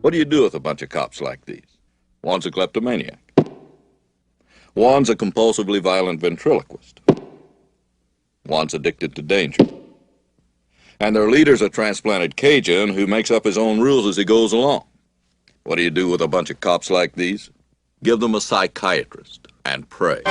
What do you do with a bunch of cops like these? One's a kleptomaniac. One's a compulsively violent ventriloquist. One's addicted to danger. And their leader's a transplanted Cajun who makes up his own rules as he goes along. What do you do with a bunch of cops like these? Give them a psychiatrist and pray.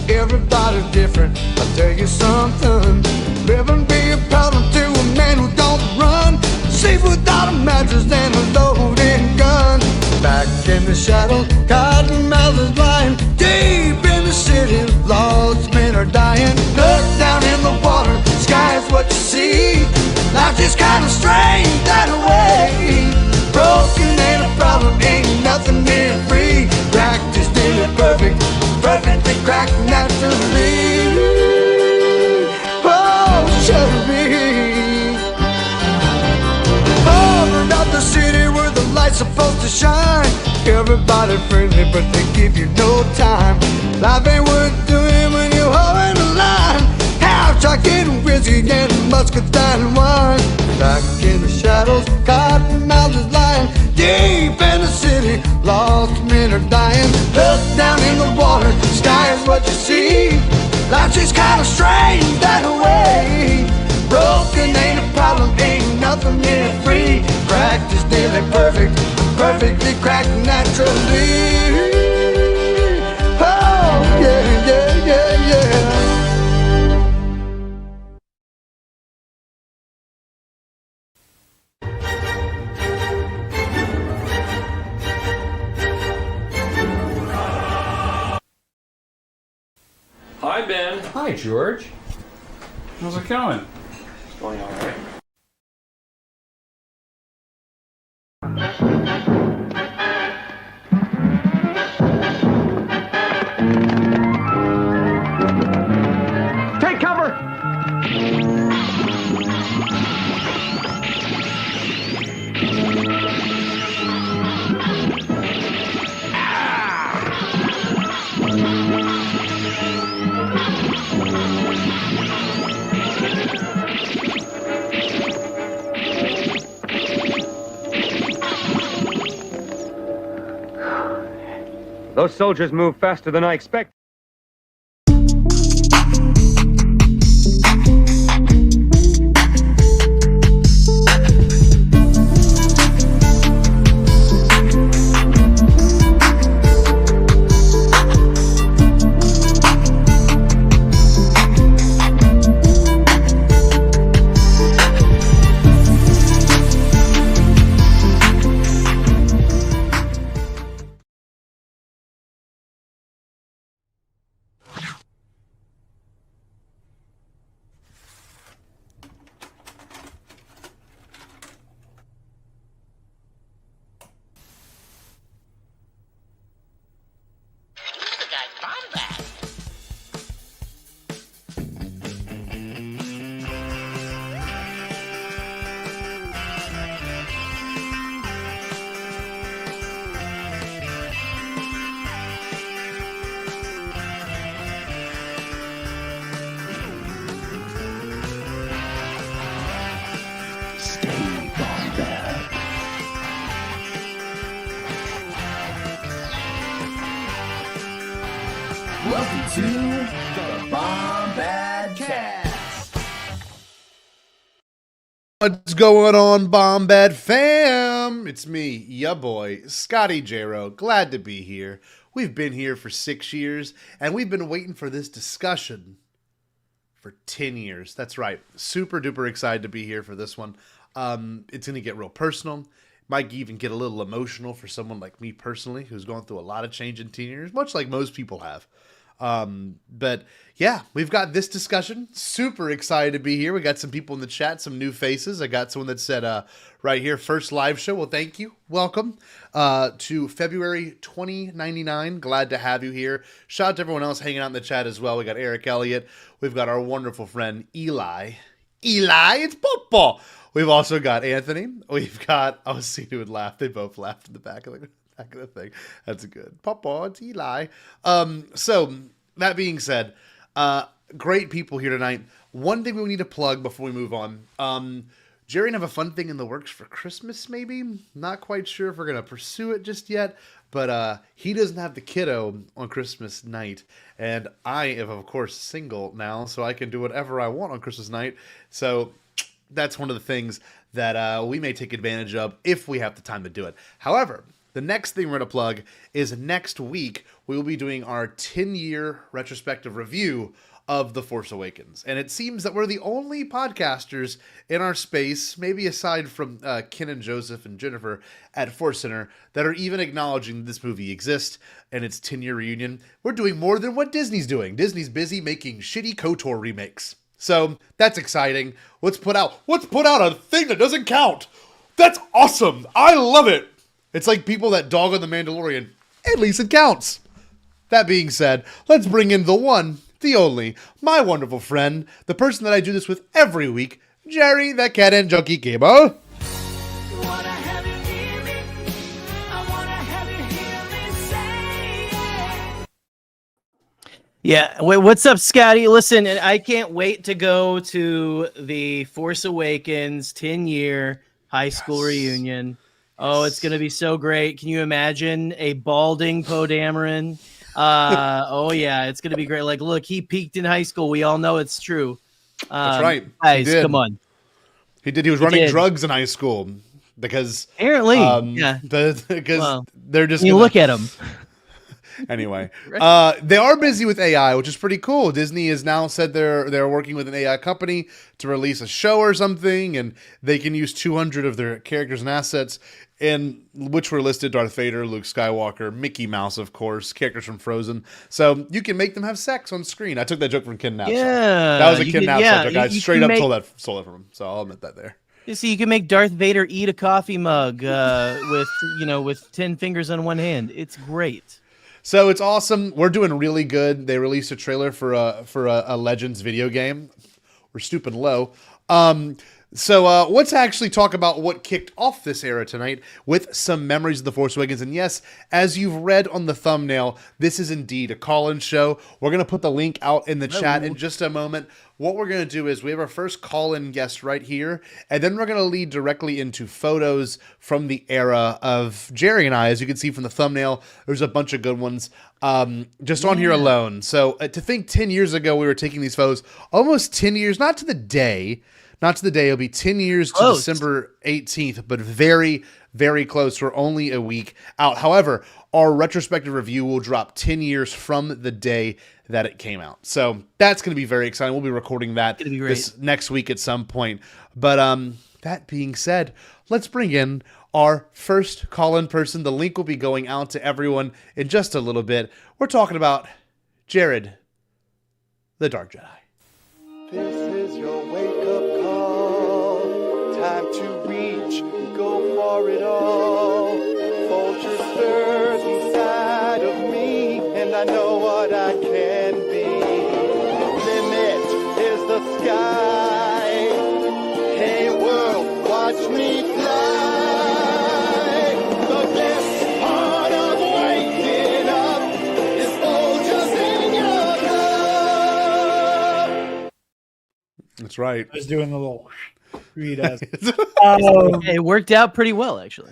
Everybody's different, I'll tell you something. Living be a problem to a man who don't run. Sleep without a mattress and a loaded gun. Back in the shadows, cotton mouth is lying. Deep in the city, lost men are dying. Look down in the water, sky is what you see. Life is kinda strange that way. Broken ain't a problem, ain't nothing near free. Cracked is nearly perfect, perfectly cracked naturally. Oh, Shelby. Over out the city where the light's supposed to shine. Everybody friendly, but they give you no time. Life ain't worth doing when you're holding the line. House I getting whiskey and muscadine wine. Back in the shadows, cotton mouth is lying. Deep in the city, lost men are dying. Look down in the water, sky is what you see. Life's just kinda strange that way. Broken ain't a problem, ain't nothing near free. Cracked is nearly perfect, perfectly cracked naturally. Oh, yeah, yeah, yeah, yeah. Hi, Ben. Hi, George. How's it going? It's going all right. Take cover! Those soldiers move faster than I expected. Stay Bombad. Welcome to the Bombadcast. What's going on, Bombad fam? It's me, ya boy, Scotty J-Ro. Glad to be here. We've been here for 6 years, and we've been waiting for this discussion for 10 years. That's right. Super duper excited to be here for this one. It's going to get real personal. Might even get a little emotional for someone like me personally, who's going through a lot of change in 10 years, much like most people have. But yeah, we've got this discussion. Super excited to be here. We got some people in the chat, some new faces. I got someone that said, right here, first live show. Well, thank you. Welcome, to February 2099. Glad to have you here. Shout out to everyone else hanging out in the chat as well. We got Eric Elliott. We've got our wonderful friend, Eli. Eli, it's Popo. We've also got Anthony. We've got, I was seeing who would laugh. They both laughed in the back of the thing. That's good. Popo, it's Eli. So that being said, Great people here tonight. One thing we need to plug before we move on. Jerry and I have a fun thing in the works for Christmas, maybe. Not quite sure if we're going to pursue it just yet. But he doesn't have the kiddo on Christmas night. And I am, of course, single now, so I can do whatever I want on Christmas night. So that's one of the things that we may take advantage of if we have the time to do it. However, the next thing we're going to plug is next week we will be doing our 10-year retrospective review of The Force Awakens. And it seems that we're the only podcasters in our space, maybe aside from Ken and Joseph and Jennifer at Force Center, that are even acknowledging this movie exists and its 10-year reunion. We're doing more than what Disney's doing. Disney's busy making shitty KOTOR remakes. So that's exciting. Let's put out a thing that doesn't count. That's awesome. I love it. It's like people that dog on The Mandalorian. At least it counts. That being said, let's bring in the one, the only, my wonderful friend, the person that I do this with every week, Jerry the Cat and Junkie Cable. Yeah, wait, what's up, Scotty? Listen, I can't wait to go to the Force Awakens 10-year high school reunion. Oh, it's going to be so great. Can you imagine a balding Poe Dameron? Oh, yeah, it's going to be great. Like, look, he peaked in high school. We all know it's true. That's right. Guys, come on. He did. He was running drugs in high school because... Apparently, yeah. Because they're just... You look at him. Anyway, they are busy with AI, which is pretty cool. Disney has now said they're working with an AI company to release a show or something, and they can use 200 of their characters and assets, in which were listed Darth Vader, Luke Skywalker, Mickey Mouse, of course, characters from Frozen. So you can make them have sex on screen. I took that joke from Ken Knapsack. Yeah, that was a Ken Knapsack joke. I straight up stole that from him. So I'll admit that there. You see, you can make Darth Vader eat a coffee mug with 10 fingers on one hand. It's great. So it's awesome. We're doing really good. They released a trailer for a Legends video game. We're stooping low. So let's actually talk about what kicked off this era tonight with some memories of The Force Awakens. And yes, as you've read on the thumbnail, this is indeed a call-in show. We're going to put the link out in the chat in just a moment. What we're going to do is we have our first call-in guest right here, and then we're going to lead directly into photos from the era of Jerry and I. As you can see from the thumbnail, there's a bunch of good ones just on here alone. So to think 10 years ago we were taking these photos, almost 10 years, not to the day, it'll be 10 years to December 18th, but very, very close. We're only a week out. However, our retrospective review will drop 10 years from the day that it came out. So that's going to be very exciting. We'll be recording that this next week at some point. But that being said, let's bring in our first call-in person. The link will be going out to everyone in just a little bit. We're talking about Jared, the Dark Jedi. This is your wake-up call. Time to reach, go for it all. Vulture stirs inside of me, and I know what I can be. Limit is the sky. Hey world, watch me fly. The best part of waking up is vultures in your cup. That's right. I was doing a little read as It worked out pretty well, actually.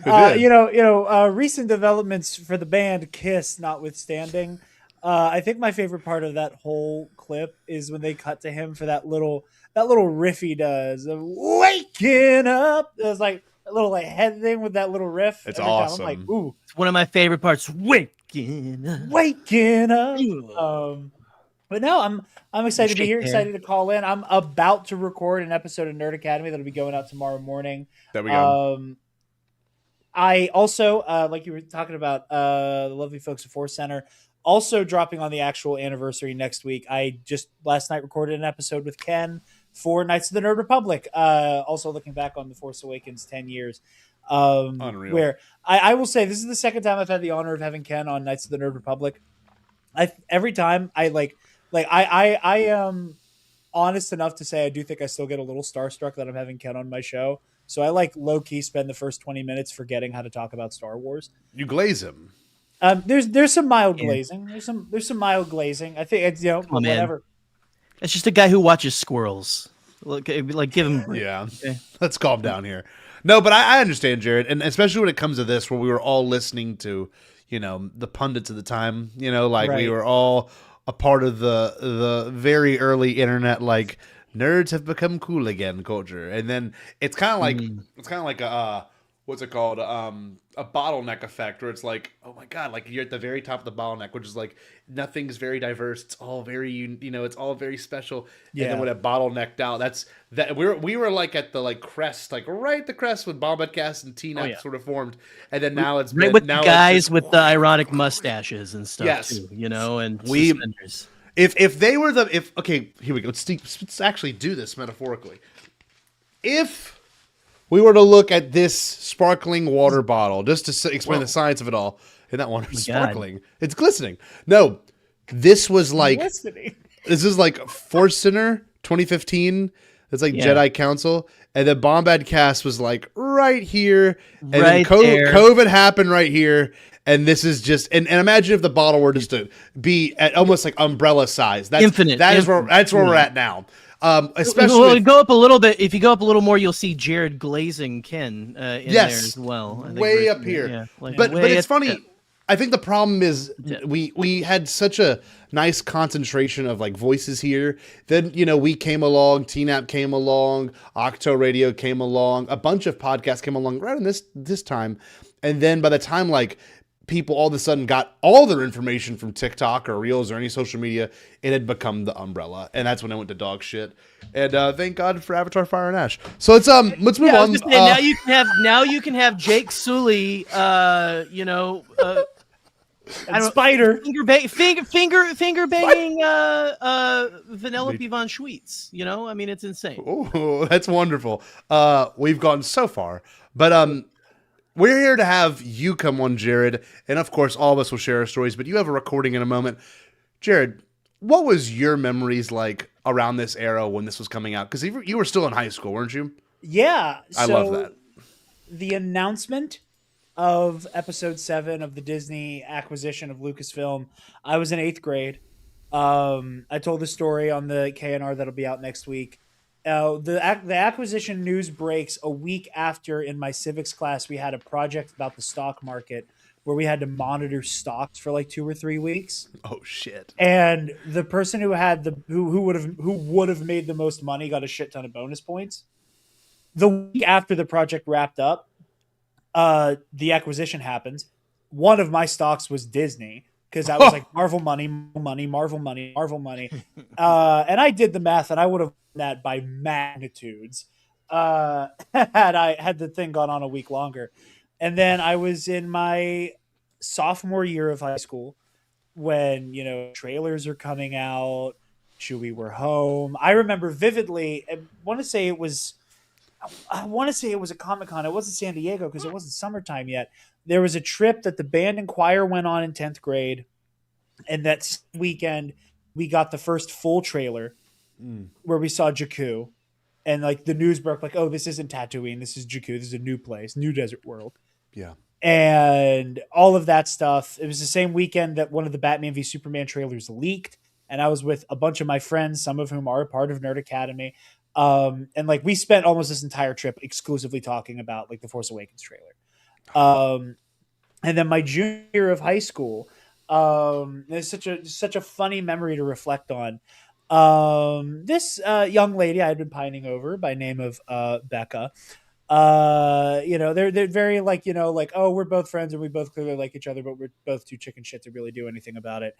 recent developments for the band Kiss notwithstanding, I think my favorite part of that whole clip is when they cut to him for that little riff he does of waking up. It's like a little head thing with that little riff. It's every time. awesome. I'm like, ooh, It's one of my favorite parts. Waking up. But no, I'm excited to be here, Shake excited to call in. I'm about to record an episode of Nerd Academy that'll be going out tomorrow morning. There we go. I also, like you were talking about, the lovely folks at Force Center, also dropping on the actual anniversary next week. I just last night recorded an episode with Ken for Knights of the Nerd Republic. Also looking back on The Force Awakens 10 years. Unreal. Where I will say this is the second time I've had the honor of having Ken on Knights of the Nerd Republic. Every time I am honest enough to say I do think I still get a little starstruck that I'm having Ken on my show. So I low key spend the first 20 minutes forgetting how to talk about Star Wars. You glaze him. There's some mild glazing. There's some mild glazing. I think it's whatever. It's just a guy who watches squirrels. Like give him a break. Yeah, Okay. let's calm down here. No, but I understand, Jared, and especially when it comes to this, where we were all listening to, the pundits of the time. Like we Right. were all a part of the very early internet, like nerds have become cool again culture, and then it's kind of like a what's it called? A bottleneck effect, where it's like, oh my god, like you're at the very top of the bottleneck, which is like nothing's very diverse. It's all very, it's all very special. Yeah. And then when it bottlenecked out, we were like at the like crest, like right at the crest when Bombadcast and TNAP sort of formed, and then now it's Right been, with now the guys it's just, with the ironic mustaches and stuff Yes. too, and We- suspenders. If they were okay, here we go. Let's actually do this metaphorically. If we were to look at this sparkling water bottle, just to explain the science of it all, and that one is sparkling, it's glistening. No, this was like Listening. this is like Force Center 2015. It's like Jedi Council, and then Bombadcast was like right here, and then Right there. COVID happened right here. And this is just and imagine if the bottle were just to be at almost like umbrella size. That's Infinite. That's where we're at now. Especially Well, with- go up a little bit. If you go up a little more, you'll see Jared glazing Ken in Yes. there as well. I think way we're- up here. yeah, like but way it's up- funny. yeah. I think the problem is we had such a nice concentration of like voices here. Then we came along, TNAP came along, Octo Radio came along, a bunch of podcasts came along right in this time, and then by the time like people all of a sudden got all their information from TikTok or Reels or any social media, it had become the umbrella, and that's when I went to dog shit. And thank God for Avatar: Fire and Ash. So let's move Yeah, I was on. just saying, now you can have Jake Sully, And Spider. finger banging Vanellope von Schweetz. I mean, it's insane. Oh, that's wonderful. We've gone so far, but we're here to have you come on, Jared, and of course, all of us will share our stories. But you have a recording in a moment, Jared. What was your memories like around this era when this was coming out? Because you were still in high school, weren't you? Yeah. I love that. The announcement of episode 7 of the Disney acquisition of Lucasfilm, I was in 8th grade. I told the story on the KNR that'll be out next week. The acquisition news breaks a week after, in my civics class, we had a project about the stock market where we had to monitor stocks for like 2 or 3 weeks. Oh shit! And the person who had who would have made the most money got a shit ton of bonus points. The week after the project wrapped up, the acquisition happens. One of my stocks was Disney, because I was like Marvel money, Marvel money. And I did the math, and I would have done that by magnitudes had the thing gone on a week longer. And then I was in my sophomore year of high school when, trailers are coming out, Chewie We're Home. I remember vividly, I want to say it was a Comic-Con. It wasn't San Diego because it wasn't summertime yet. There was a trip that the band and choir went on in 10th grade. And that weekend, we got the first full trailer where we saw Jakku. And like the news broke like, oh, this isn't Tatooine. This is Jakku. This is a new place, new desert world. Yeah. And all of that stuff. It was the same weekend that one of the Batman v Superman trailers leaked. And I was with a bunch of my friends, some of whom are a part of Nerd Academy. And like we spent almost this entire trip exclusively talking about like the Force Awakens trailer. And then my junior year of high school, it's such a funny memory to reflect on. This young lady I had been pining over by name of Becca. They're very like, oh, we're both friends and we both clearly like each other, but we're both too chicken shit to really do anything about it.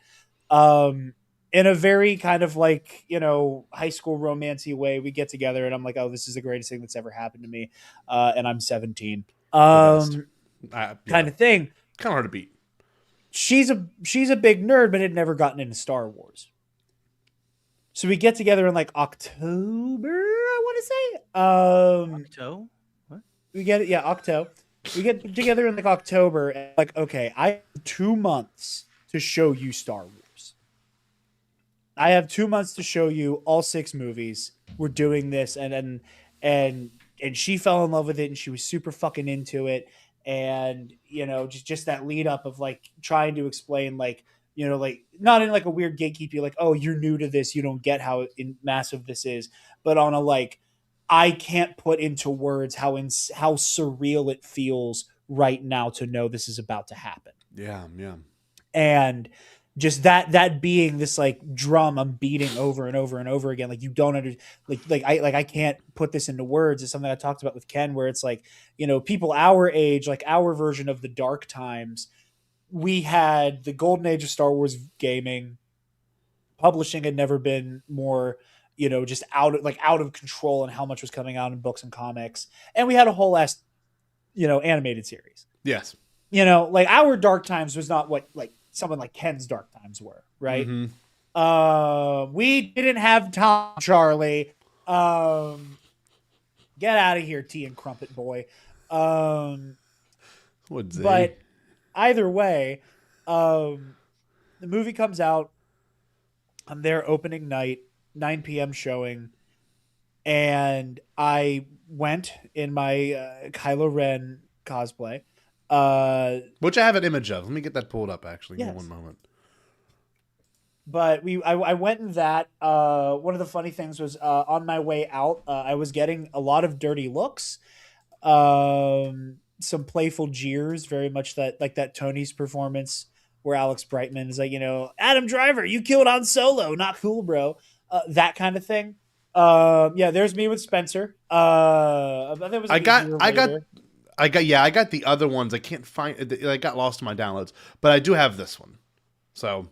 In a very kind of like, high school romancy way, we get together and I'm like, oh, this is the greatest thing that's ever happened to me. And I'm 17. Kind of thing. Kind of hard to beat. She's a big nerd, but had never gotten into Star Wars. So we get together in like October, I want to say. Octo? What? We get it, yeah, Octo. We get together in like October, and like, okay, I have 2 months to show you Star Wars. I have 2 months to show you all 6 movies. We're doing this, and she fell in love with it, and she was super fucking into it. And just that lead up of like trying to explain like You know, like not in like a weird gatekeeping, like, oh, you're new to this, you don't get how massive this is, but on a like, I can't put into words how surreal it feels right now to know this is about to happen. Yeah. And just that being this like drum I'm beating over and over and over again, like you don't I can't put this into words. It's something I talked about with Ken, where it's like, you know, people our age, like our version of the dark times, we had the golden age of Star Wars gaming. Publishing had never been more, you know, just out of control, and how much was coming out in books and comics, and we had a whole ass, you know, animated series. Yes. You know, like our dark times was not what like someone like Ken's dark times were, right? We didn't have Tom Charlie. Get out of here, tea and crumpet boy. But either way, the movie comes out. I'm there opening night, 9 p.m. showing, and I went in my Kylo Ren cosplay. Which I have an image of. Let me get that pulled up, actually. Yes. Give me one moment. But I went in that. One of the funny things was on my way out, I was getting a lot of dirty looks, some playful jeers, very much that Tony's performance where Alex Brightman is like, you know, Adam Driver, you killed Han Solo, not cool, bro. That kind of thing. Yeah, there's me with Spencer. I got the other ones. I can't find it. I got lost in my downloads, but I do have this one. So,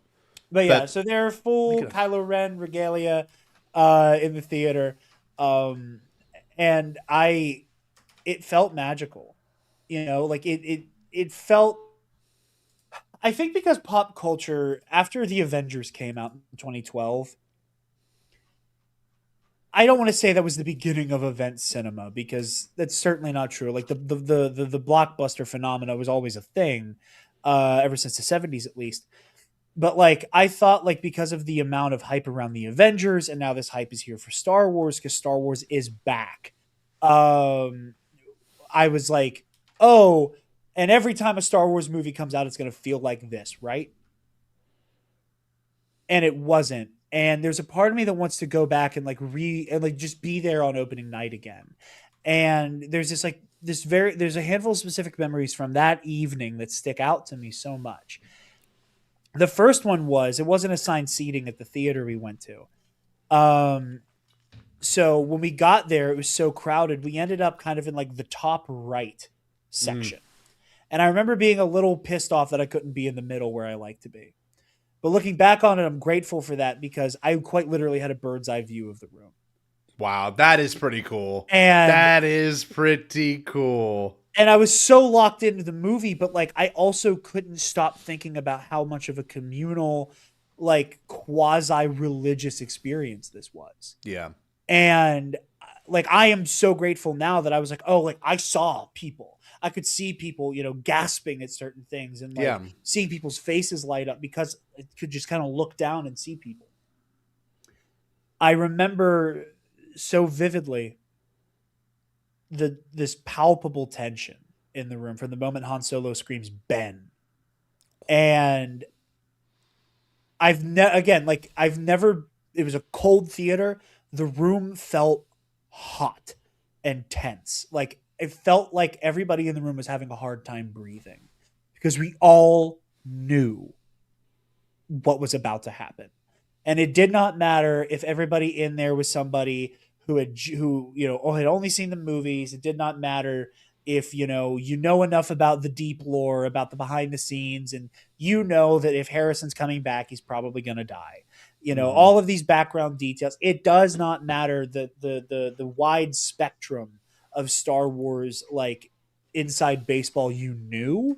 but yeah, so they're full Kylo Ren regalia in the theater, and it felt magical, you know, like it felt. I think because pop culture after the Avengers came out in 2012. I don't want to say that was the beginning of event cinema, because that's certainly not true. Like the blockbuster phenomena was always a thing, ever since the 70s at least. But like I thought, like because of the amount of hype around the Avengers, and now this hype is here for Star Wars because Star Wars is back. I was like, oh, and every time a Star Wars movie comes out, it's going to feel like this, right? And it wasn't. And there's a part of me that wants to go back and just be there on opening night again. And there's there's a handful of specific memories from that evening that stick out to me so much. The first one it wasn't assigned seating at the theater we went to. So when we got there, it was so crowded. We ended up kind of in like the top right section. And I remember being a little pissed off that I couldn't be in the middle where I like to be. But looking back on it, I'm grateful for that, because I quite literally had a bird's eye view of the room. Wow, that is pretty cool. And I was so locked into the movie, but like I also couldn't stop thinking about how much of a communal, like quasi-religious experience this was. Yeah. And like I am so grateful now that I was like, oh, like I saw people. I could see people, you know, gasping at certain things, and like seeing people's faces light up because I could just kind of look down and see people. I remember so vividly this palpable tension in the room from the moment Han Solo screams Ben. And it was a cold theater. The room felt hot and tense. Like it felt like everybody in the room was having a hard time breathing, because we all knew what was about to happen. And it did not matter if everybody in there was somebody who had only seen the movies. It did not matter if, you know enough about the deep lore, about the behind the scenes, and you know that if Harrison's coming back, he's probably going to die. You know, all of these background details. It does not matter the wide spectrum of Star Wars, like inside baseball. You knew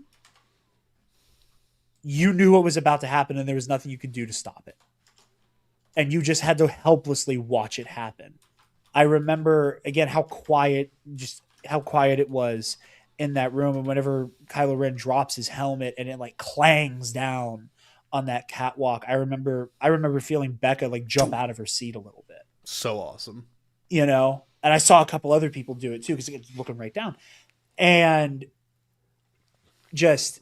what was about to happen, and there was nothing you could do to stop it. And you just had to helplessly watch it happen. I remember again how quiet it was in that room, and whenever Kylo Ren drops his helmet and it like clangs down on that catwalk, I remember feeling Becca like jump out of her seat a little bit. So awesome. You know, and I saw a couple other people do it too, because it's looking right down. And just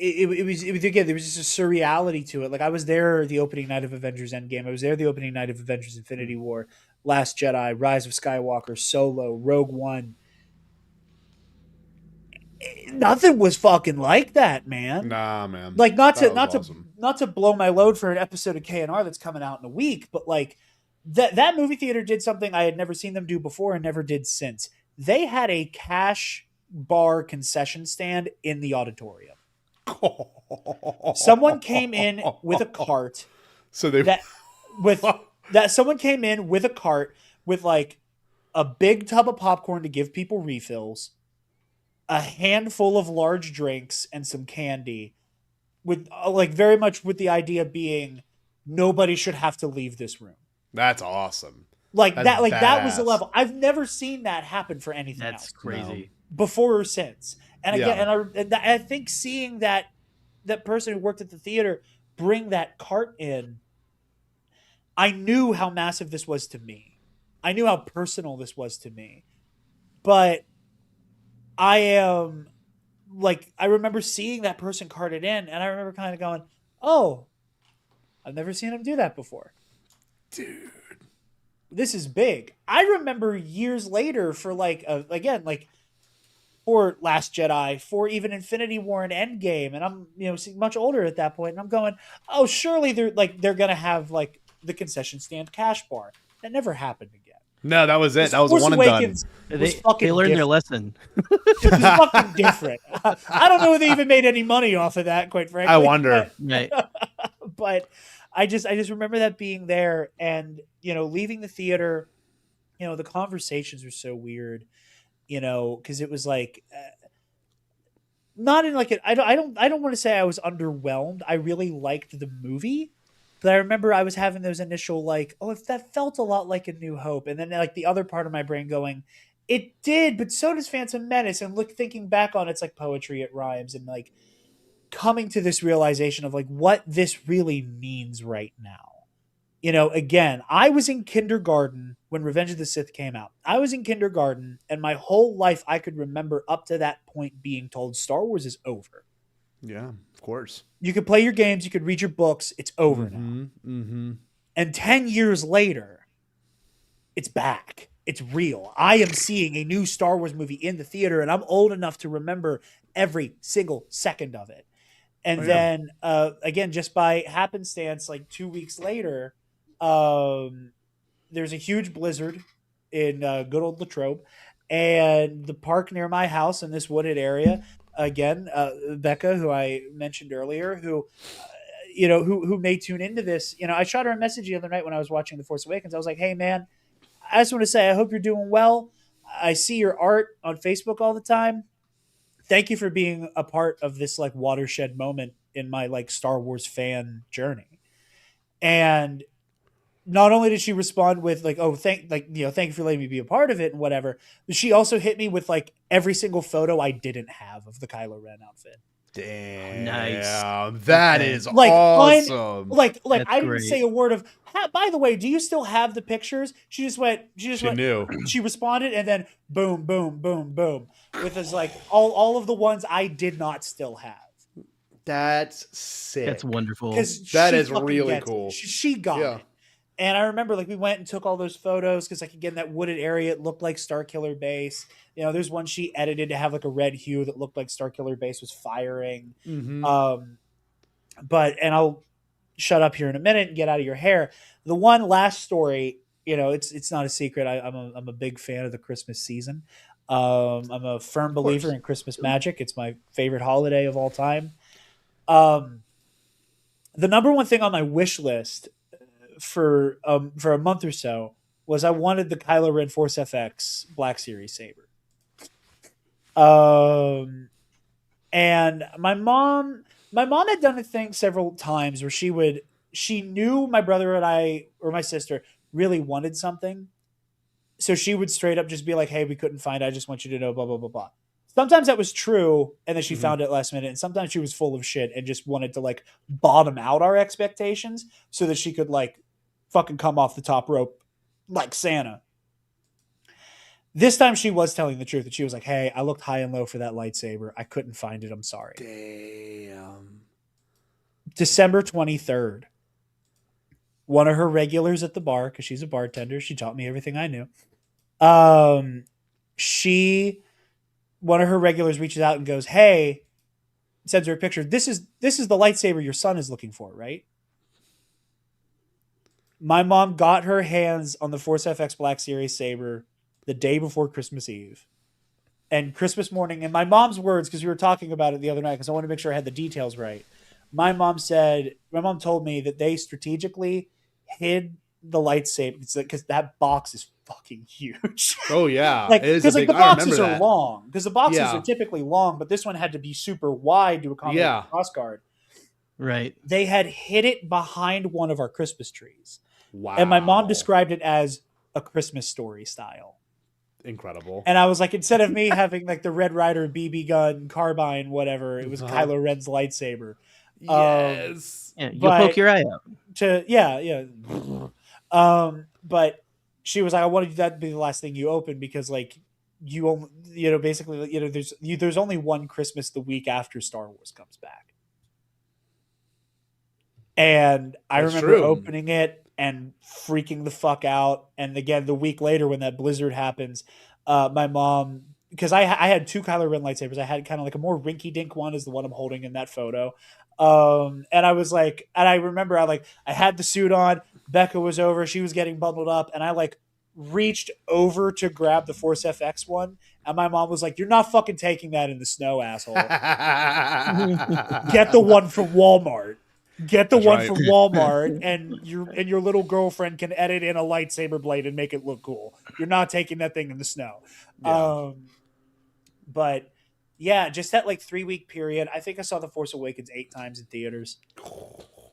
it was again, there was just a surreality to it. Like I was there the opening night of Avengers Endgame. I was there the opening night of Avengers Infinity War, Last Jedi, Rise of Skywalker, Solo, Rogue One. Nothing was fucking like that, man. Nah, man. Like not That was to awesome. not to blow my load for an episode of KNR that's coming out in a week, but like that movie theater did something I had never seen them do before and never did since. They had a cash bar concession stand in the auditorium. Someone came in with a cart. So they Someone came in with a cart with like a big tub of popcorn to give people refills, a handful of large drinks, and some candy, with like very much with the idea being nobody should have to leave this room. That's awesome. Like That's that, like that was the badass. level. I've never seen that happen for anything That's else crazy. before or since. And again, Yeah. and I think seeing that person who worked at the theater bring that cart in, I knew how massive this was to me. I knew how personal this was to me. But I am like, I remember seeing that person cart it in, and I remember kind of going, "Oh, I've never seen him do that before, Dude. This is big." I remember years later for like again like for Last Jedi, for even Infinity War and Endgame, and I'm much older at that point, and I'm going, "Oh, surely they're gonna have like the concession stand cash bar." That never happened again. No, that was it. That was a Force one and done. Awakens was fucking They learned their different. lesson. It was fucking different. I don't know if they even made any money off of that, quite frankly. I wonder. Right. But I just remember that being there, and leaving the theater, the conversations were so weird, because it was like not in like I don't want to say I was underwhelmed. I really liked the movie. But I remember I was having those initial like, oh, if that felt a lot like A New Hope, and then like the other part of my brain going, it did, but so does Phantom Menace. And thinking back on it's like poetry, it rhymes, and like coming to this realization of like what this really means right now. Again, I was in kindergarten when Revenge of the Sith came out. I was in kindergarten, and my whole life I could remember up to that point being told Star Wars is over. Yeah, of course. You could play your games, you could read your books, it's over now. Mm-hmm. And 10 years later, it's back. It's real. I am seeing a new Star Wars movie in the theater, and I'm old enough to remember every single second of it. And then, again, just by happenstance, like 2 weeks later, there's a huge blizzard in good old Latrobe, and the park near my house in this wooded area, again, Becca, who I mentioned earlier, who may tune into this. I shot her a message the other night when I was watching The Force Awakens. I was like, "Hey, man, I just want to say I hope you're doing well. I see your art on Facebook all the time. Thank you for being a part of this like watershed moment in my like Star Wars fan journey." And not only did she respond with like, "Oh, thank you for letting me be a part of it," and whatever, but she also hit me with like every single photo I didn't have of the Kylo Ren outfit. Damn. Nice. That is Like, awesome. Like That's I didn't great. say a word of, by the way, do you still have the pictures? She just went, knew. she responded, and then boom, boom, boom, boom, with us like all of the ones I did not still have. That's sick. That's wonderful. Because That is really cool. She got Yeah. it. And I remember like we went and took all those photos because like again that wooded area, it looked like Starkiller Base. There's one she edited to have like a red hue that looked like Starkiller Base was firing. Mm-hmm. And I'll shut up here in a minute and get out of your hair. The one last story, it's not a secret. I'm a big fan of the Christmas season. I'm a firm believer in Christmas magic. It's my favorite holiday of all time. The number one thing on my wish list for a month or so was I wanted the Kylo Ren Force FX Black Series saber. And my mom had done a thing several times where she knew my brother and I or my sister really wanted something. So she would straight up just be like, "Hey, we couldn't find it. I just want you to know, blah, blah, blah, blah." Sometimes that was true, and then she found it last minute, and sometimes she was full of shit and just wanted to like bottom out our expectations so that she could like fucking come off the top rope like Santa. This time she was telling the truth, and she was like, "Hey, I looked high and low for that lightsaber. I couldn't find it. I'm sorry." Damn. December 23rd. One of her regulars at the bar, because she's a bartender, she taught me everything I knew. One of her regulars reaches out and goes, "Hey," sends her a picture. This is the lightsaber your son is looking for, right? My mom got her hands on the Force FX Black Series saber the day before Christmas Eve. And Christmas morning, in my mom's words, because we were talking about it the other night, because I wanted to make sure I had the details right. My mom told me that they strategically hid the lightsaber because that box is fucking huge. Oh yeah, like it is because a like big, the boxes I are remember that. long, because the boxes Yeah. are typically long, but this one had to be super wide to accommodate Yeah. the crossguard. Right. They had hid it behind one of our Christmas trees. Wow. And my mom described it as a Christmas Story style. Incredible. And I was like, instead of me having like the Red Ryder BB gun, carbine, whatever, it was Kylo Ren's lightsaber. Yes. Yeah, you'll poke your eye out. But she was like, I wanted that to be the last thing you open because like you only, basically, there's only one Christmas the week after Star Wars comes back. And I That's remember true. opening it and freaking the fuck out. And again, the week later when that blizzard happens, my mom, because I had two Kylo Ren lightsabers. I had kind of like a more rinky-dink one is the one I'm holding in that photo. And I was like, and I remember I had the suit on. Becca was over. She was getting bundled up. And I like reached over to grab the Force FX one. And my mom was like, "You're not fucking taking that in the snow, asshole. Get the one from Walmart. Get the That's one right. from Walmart, and your little girlfriend can edit in a lightsaber blade and make it look cool. You're not taking that thing in the snow." Yeah. But yeah, just that like 3-week period. I think I saw The Force Awakens 8 times in theaters.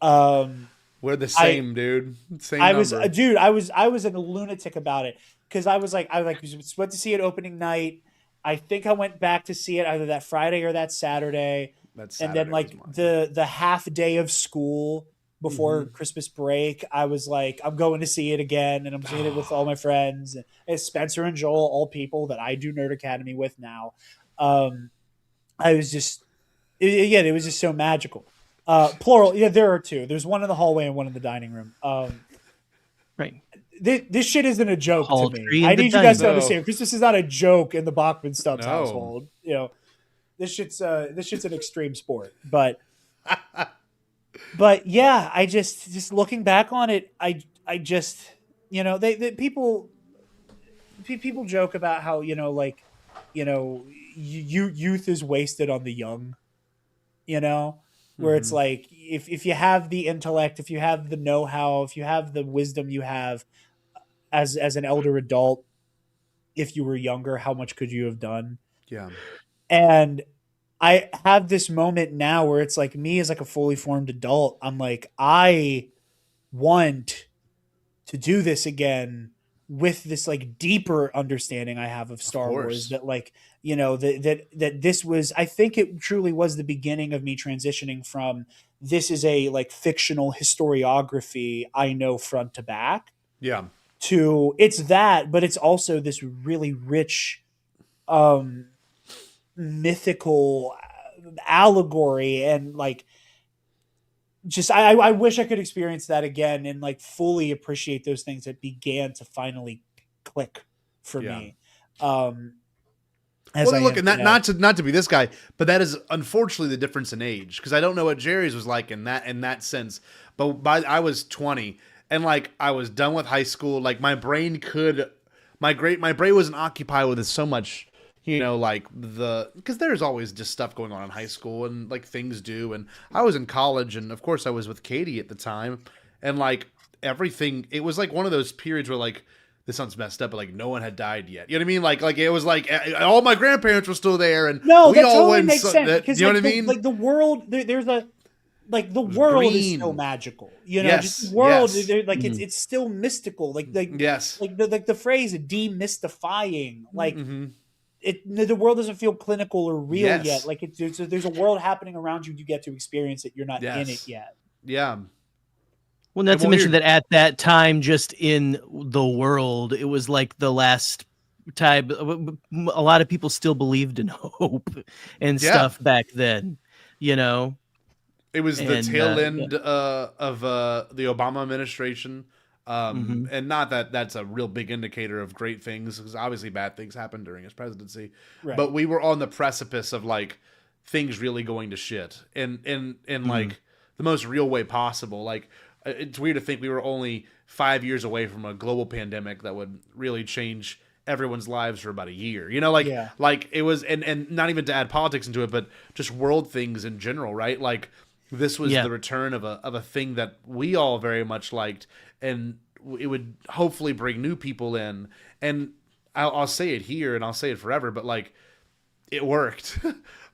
We're the same, dude. Same I number. was a lunatic about it because I went to see it opening night. I think I went back to see it either that Friday or that Saturday. And then like the half day of school before Christmas break, I was like, I'm going to see it again, and I'm seeing it with all my friends. And Spencer and Joel, all people that I do Nerd Academy with now. I was just, it was just so magical. Plural, yeah, there are two. There's one in the hallway and one in the dining room. Right. This shit isn't a joke Hall to me. tree in I the need you guys to dining room. understand. Christmas is not a joke in the Bachman Stubbs No. household. This shit's an extreme sport. But yeah, I just looking back on it, I just people joke about how youth is wasted on the young, where it's like if you have the intellect, if you have the know-how, if you have the wisdom you have as an elder adult, if you were younger, how much could you have done? Yeah. And I have this moment now where it's like me as like a fully formed adult. I'm like, I want to do this again with this like deeper understanding I have of Star Wars, that like, that this was, I think it truly was the beginning of me transitioning from this is a like fictional historiography I know front to back. Yeah. To it's that, but it's also this really rich, mythical allegory, and like just I wish I could experience that again and like fully appreciate those things that began to finally click for me. Look, and not to be this guy, but that is unfortunately the difference in age, because I don't know what Jerry's was like in that sense. But I was 20, and like I was done with high school. Like my brain wasn't occupied with so much, because there's always just stuff going on in high school, and like things do. And I was in college, and of course I was with Katie at the time, and like everything, it was like one of those periods where like, this sounds messed up, but like no one had died yet. You know what I mean? Like it was like all my grandparents were still there, and no, we that all totally went. makes sense. Because, you know like, what I mean? Like the world, there's a like the world is green. still magical. Yes, just the world, yes. like it's still mystical. Like yes, like the phrase demystifying. Like the world doesn't feel clinical or real yet. Like there's a world happening around you. You get to experience it. You're not in it yet. Yeah. Well, not to mention that at that time, just in the world, it was like the last type. A lot of people still believed in hope and Yeah. stuff back then, you know. It was the And, tail yeah. end of the Obama administration. And not that that's a real big indicator of great things, because obviously bad things happened during his presidency. Right. But we were on the precipice of like things really going to shit in like the most real way possible. Like it's weird to think we were only 5 years away from a global pandemic that would really change everyone's lives for about a year. You know, like Yeah. like it was, and not even to add politics into it, but just world things in general, right? Like this was Yeah. the return of a thing that we all very much liked, and it would hopefully bring new people in. And I'll say it here, and I'll say it forever, but like it worked.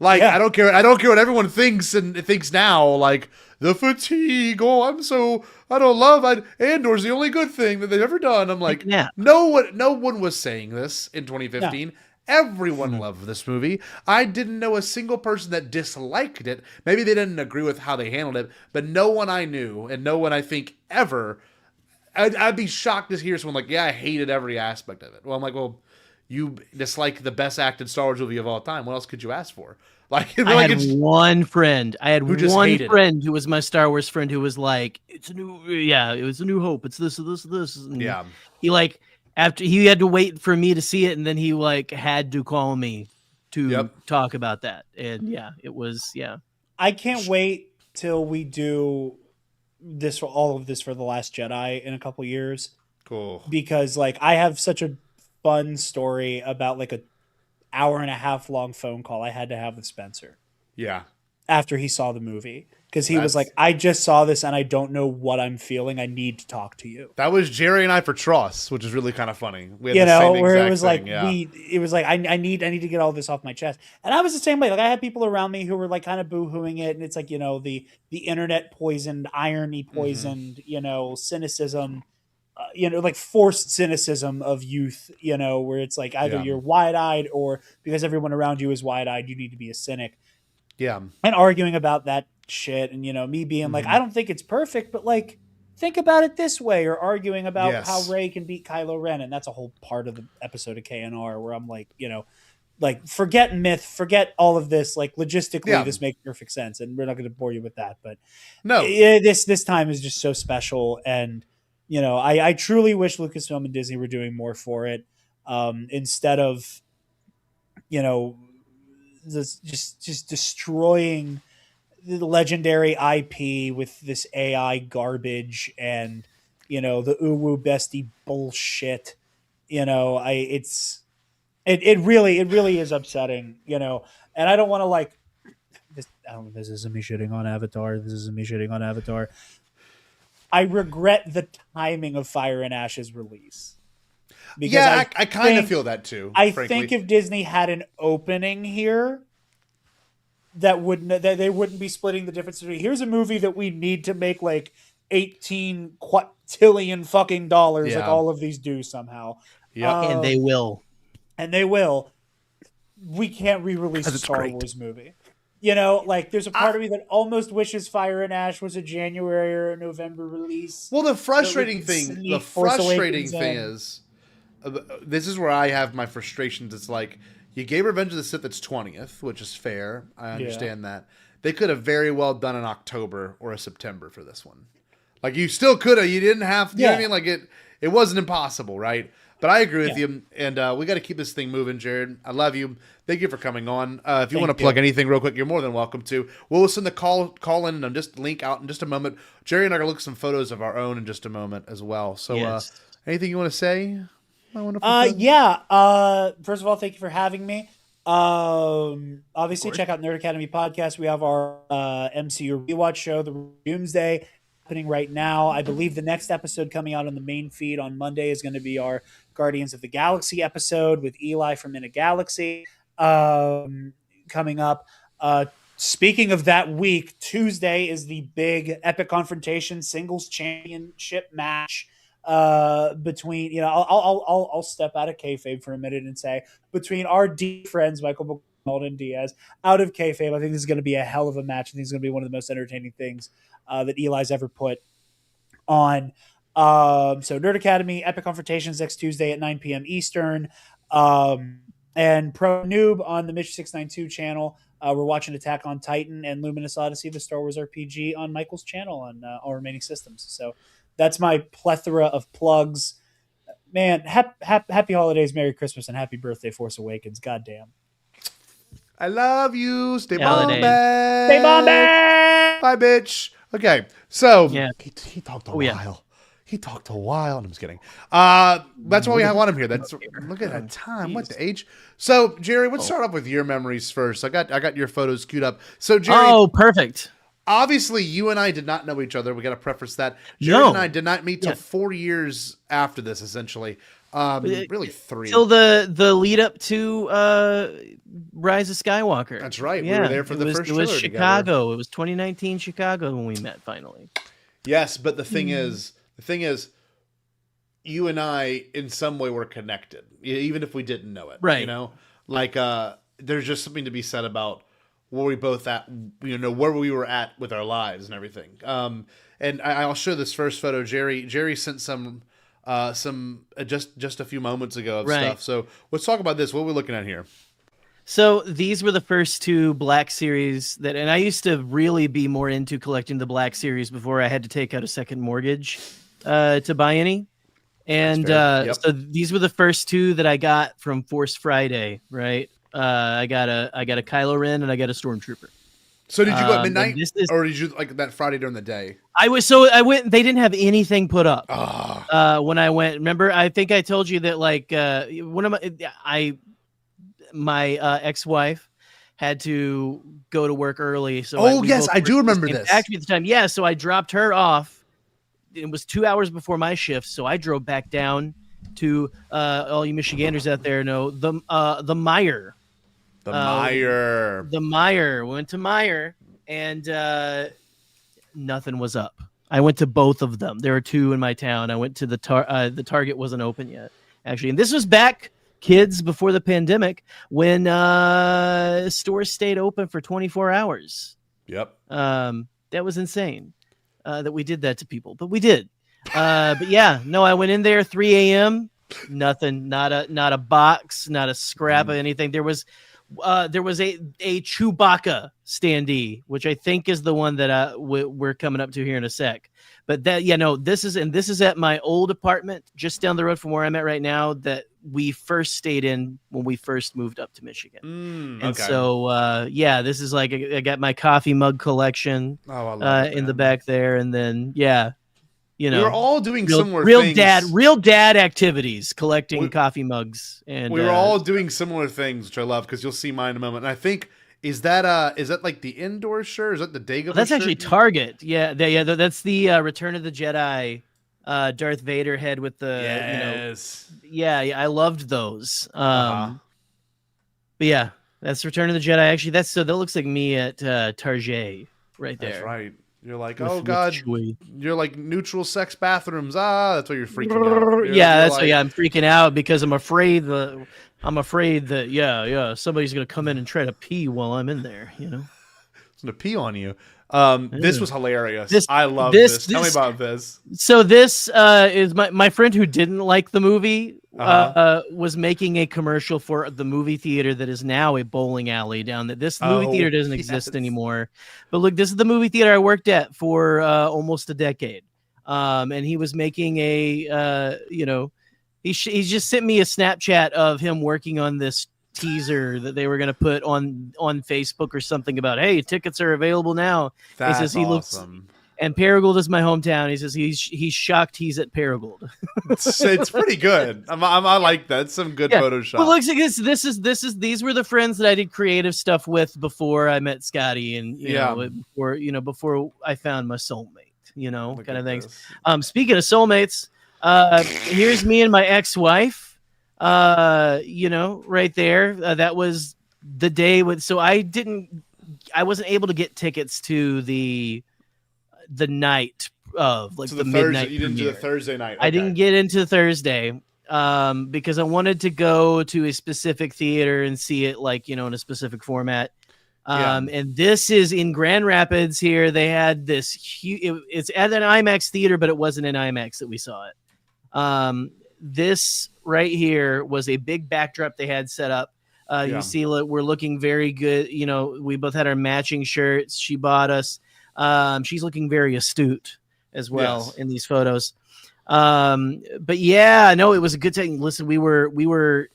Like Yeah. I don't care what everyone thinks and thinks now. Like the fatigue. Oh, I don't love. Andor's the only good thing that they've ever done. I'm like, Yeah. no one was saying this in 2015. Everyone loved this movie. I didn't know a single person that disliked it. Maybe they didn't agree with how they handled it, but no one I knew, and no one I think ever. I'd be shocked to hear someone like, yeah, I hated every aspect of it. Well, I'm like, well, you dislike the best acted Star Wars movie of all time. What else could you ask for? Like, I like had one friend. I had Who just one hated it. friend who was my Star Wars friend who was like, "It's a new, yeah, it was a New Hope. It's this, this." And Yeah. he like after he had to wait for me to see it, and then he like had to call me to Yep. talk about that. And yeah, it was I can't wait till we do this for all of this for The Last Jedi in a couple years, Cool. because like I have such a fun story about like a hour and a half long phone call I had to have with Spencer Yeah. after he saw the movie, because he was That's- like, I just saw this and I don't know what I'm feeling. I need to talk to you. That was Jerry and I for Tross, which is really kind of funny. We had You the know, same where it exact was thing, like yeah. it was like I need to get all this off my chest. And I was the same way. Like I had people around me who were like kind of boohooing it, and it's like, you know, the internet poisoned, irony poisoned, you know, cynicism, you know, like forced cynicism of youth, you know, where it's like either Yeah. you're wide-eyed, or because everyone around you is wide-eyed, you need to be a cynic. Yeah. And arguing about that shit, and you know, me being like, I don't think it's perfect, but like think about it this way, or arguing about Yes. how Rey can beat Kylo Ren. And that's a whole part of the episode of KNR where I'm like, you know, like forget myth, forget all of this, like logistically Yeah. this makes perfect sense, and we're not going to bore you with that, but No. this time is just so special. And you know, I truly wish Lucasfilm and Disney were doing more for it, instead of, you know, this just destroying the legendary IP with this AI garbage and, you know, the uwu bestie bullshit. You know, it really is upsetting, you know. And I don't want to like this isn't me shitting on Avatar. This isn't me shitting on Avatar. I regret the timing of Fire and Ash's release. Because Yeah, I kind of think- feel that too. I frankly. think if Disney had an opening here, that they wouldn't be splitting the difference between, here's a movie that we need to make like 18 quintillion fucking dollars, like Yeah. all of these do somehow. Yep. and they will. And they will. We can't re-release a 'Cause it's Star great. Wars movie. You know, like there's a part of me that almost wishes Fire and Ash was a January or a November release. Well, the frustrating could thing, sneak the Force frustrating Awakens thing in. is, this is where I have my frustrations. It's like you gave Revenge of the Sith its 20th, which is fair. I understand that. They could have very well done an October or a September for this one. Like you still could have. You didn't have. You know what I mean? Like it wasn't impossible, right? But I agree with you, and we got to keep this thing moving, Jared. I love you. Thank you for coming on. If you want to plug anything real quick, you're more than welcome to. We'll send the call in and just link out in just a moment. Jerry and I are going to look at some photos of our own in just a moment as well. So Yes. anything you want to say? My wonderful friend? Yeah. First of all, thank you for having me. Obviously check out Nerd Academy Podcast. We have our MCU rewatch show, the Doomsday, happening right now. I believe the next episode coming out on the main feed on Monday is going to be our Guardians of the Galaxy episode with Eli from In a Galaxy, coming up. Speaking of that week, Tuesday is the big Epic Confrontation Singles Championship match between, you know, I'll step out of kayfabe for a minute and say, between our dear friends Michael McDonald and Diaz, out of kayfabe, I think this is going to be a hell of a match. I think it's going to be one of the most entertaining things that Eli's ever put on. So Nerd Academy Epic Confrontations next Tuesday at 9 p.m. Eastern. And Pro Noob on the Mitch 692 channel. We're watching Attack on Titan and Luminous Odyssey, the Star Wars RPG, on Michael's channel on all remaining systems. So that's my plethora of plugs. Man, happy holidays, Merry Christmas, and happy birthday, Force Awakens. Goddamn. I love you. Stay Holidays. bombad. Stay bombad. Bye, bitch. Okay, so Yeah. he talked a Oh, yeah. while. He talked a while. I'm just kidding. That's why we want him here. That's look at that time. What the age? So Jerry, let's start off with your memories first. I got your photos queued up. So Jerry, Oh, perfect. obviously you and I did not know each other. We got to preface that. Jerry No. and I did not meet till Yeah. 4 years after this, essentially. Really 3. Till the lead up to Rise of Skywalker. That's right. We were there for the first It was trailer Chicago. together. It was 2019 Chicago when we met finally. Yes, but the thing is, you and I in some way were connected, even if we didn't know it. Right. You know, like there's just something to be said about where we both at. You know, where we were at with our lives and everything. And I'll show this first photo. Jerry sent some just a few moments ago of Right. stuff. So let's talk about this. What are we looking at here? So these were the first 2 Black Series and I used to really be more into collecting the Black Series before I had to take out a second mortgage to buy any. And Yep. so these were the first 2 that I got from Force Friday, right? I got a Kylo Ren and I got a Stormtrooper. So did you go at and midnight, this is- or did you like that Friday during the day? I went. They didn't have anything put up when I went. Remember, I think I told you that like one of my ex-wife had to go to work early. So Oh, we yes, both I do worked remember the same this. factory at the time. Yeah, so I dropped her off. It was 2 hours before my shift, so I drove back down to all you Michiganders out there know the Meyer. The Meyer. The Meyer. Went to Meyer, and nothing was up. I went to both of them. There were 2 in my town. I went to the Target wasn't open yet, actually. And this was back, kids, before the pandemic, when stores stayed open for 24 hours. Yep. That was insane that we did that to people, but we did. But yeah, no, I went in there 3 a.m. Nothing, not a box, not a scrap of anything. There was a Chewbacca standee, which I think is the one that we're coming up to here in a sec. But this is at my old apartment just down the road from where I'm at right now that we first stayed in when we first moved up to Michigan. And so this is like I got my coffee mug collection in the back there, and then we were all doing similar real things. real dad activities, collecting coffee mugs, and we were all doing similar things, which I love because you'll see mine in a moment. And I think is that like the indoor shirt? Is that the Dagobah? That's shirt? actually Target. That's the Return of the Jedi Darth Vader head with the I loved those. But yeah, that's Return of the Jedi. Actually, that looks like me at Target right there. That's right. You're like, With- oh with god, Chewie. you're like neutral sex bathrooms. That's why you're freaking out. I'm freaking out because I'm afraid that somebody's gonna come in and try to pee while I'm in there. You know, it's gonna pee on you. This was hilarious. This- I love this- this. Tell me about this. So this is my friend who didn't like the movie was making a commercial for the movie theater that is now a bowling alley down there. This movie theater doesn't exist anymore. But look, this is the movie theater I worked at for almost a decade. And he was making a he just sent me a Snapchat of him working on this teaser that they were going to put on Facebook or something about, hey, tickets are available now. That's he says he awesome. looks, and Paragould is my hometown. He says he's shocked he's at Paragould. It's pretty good. I like that. It's some good Photoshop. Well, look, these were the friends that I did creative stuff with before I met Scotty, and before I found my soulmate, Look kind of at things. this. Speaking of soulmates, here's me and my ex-wife. Right there. That was the day so I wasn't able to get tickets to the night of like So the Thursday, midnight. you didn't do the premiere. Thursday night. I Okay. didn't get into Thursday because I wanted to go to a specific theater and see it in a specific format. And this is in Grand Rapids here. They had this huge, it's at an IMAX theater, but it wasn't an IMAX that we saw it. This right here was a big backdrop they had set up. Yeah. You see, we're looking very good. You know, we both had our matching shirts. She bought us. She's looking very astute as well Yes. in these photos. But yeah, no, it was a good thing. Listen, we were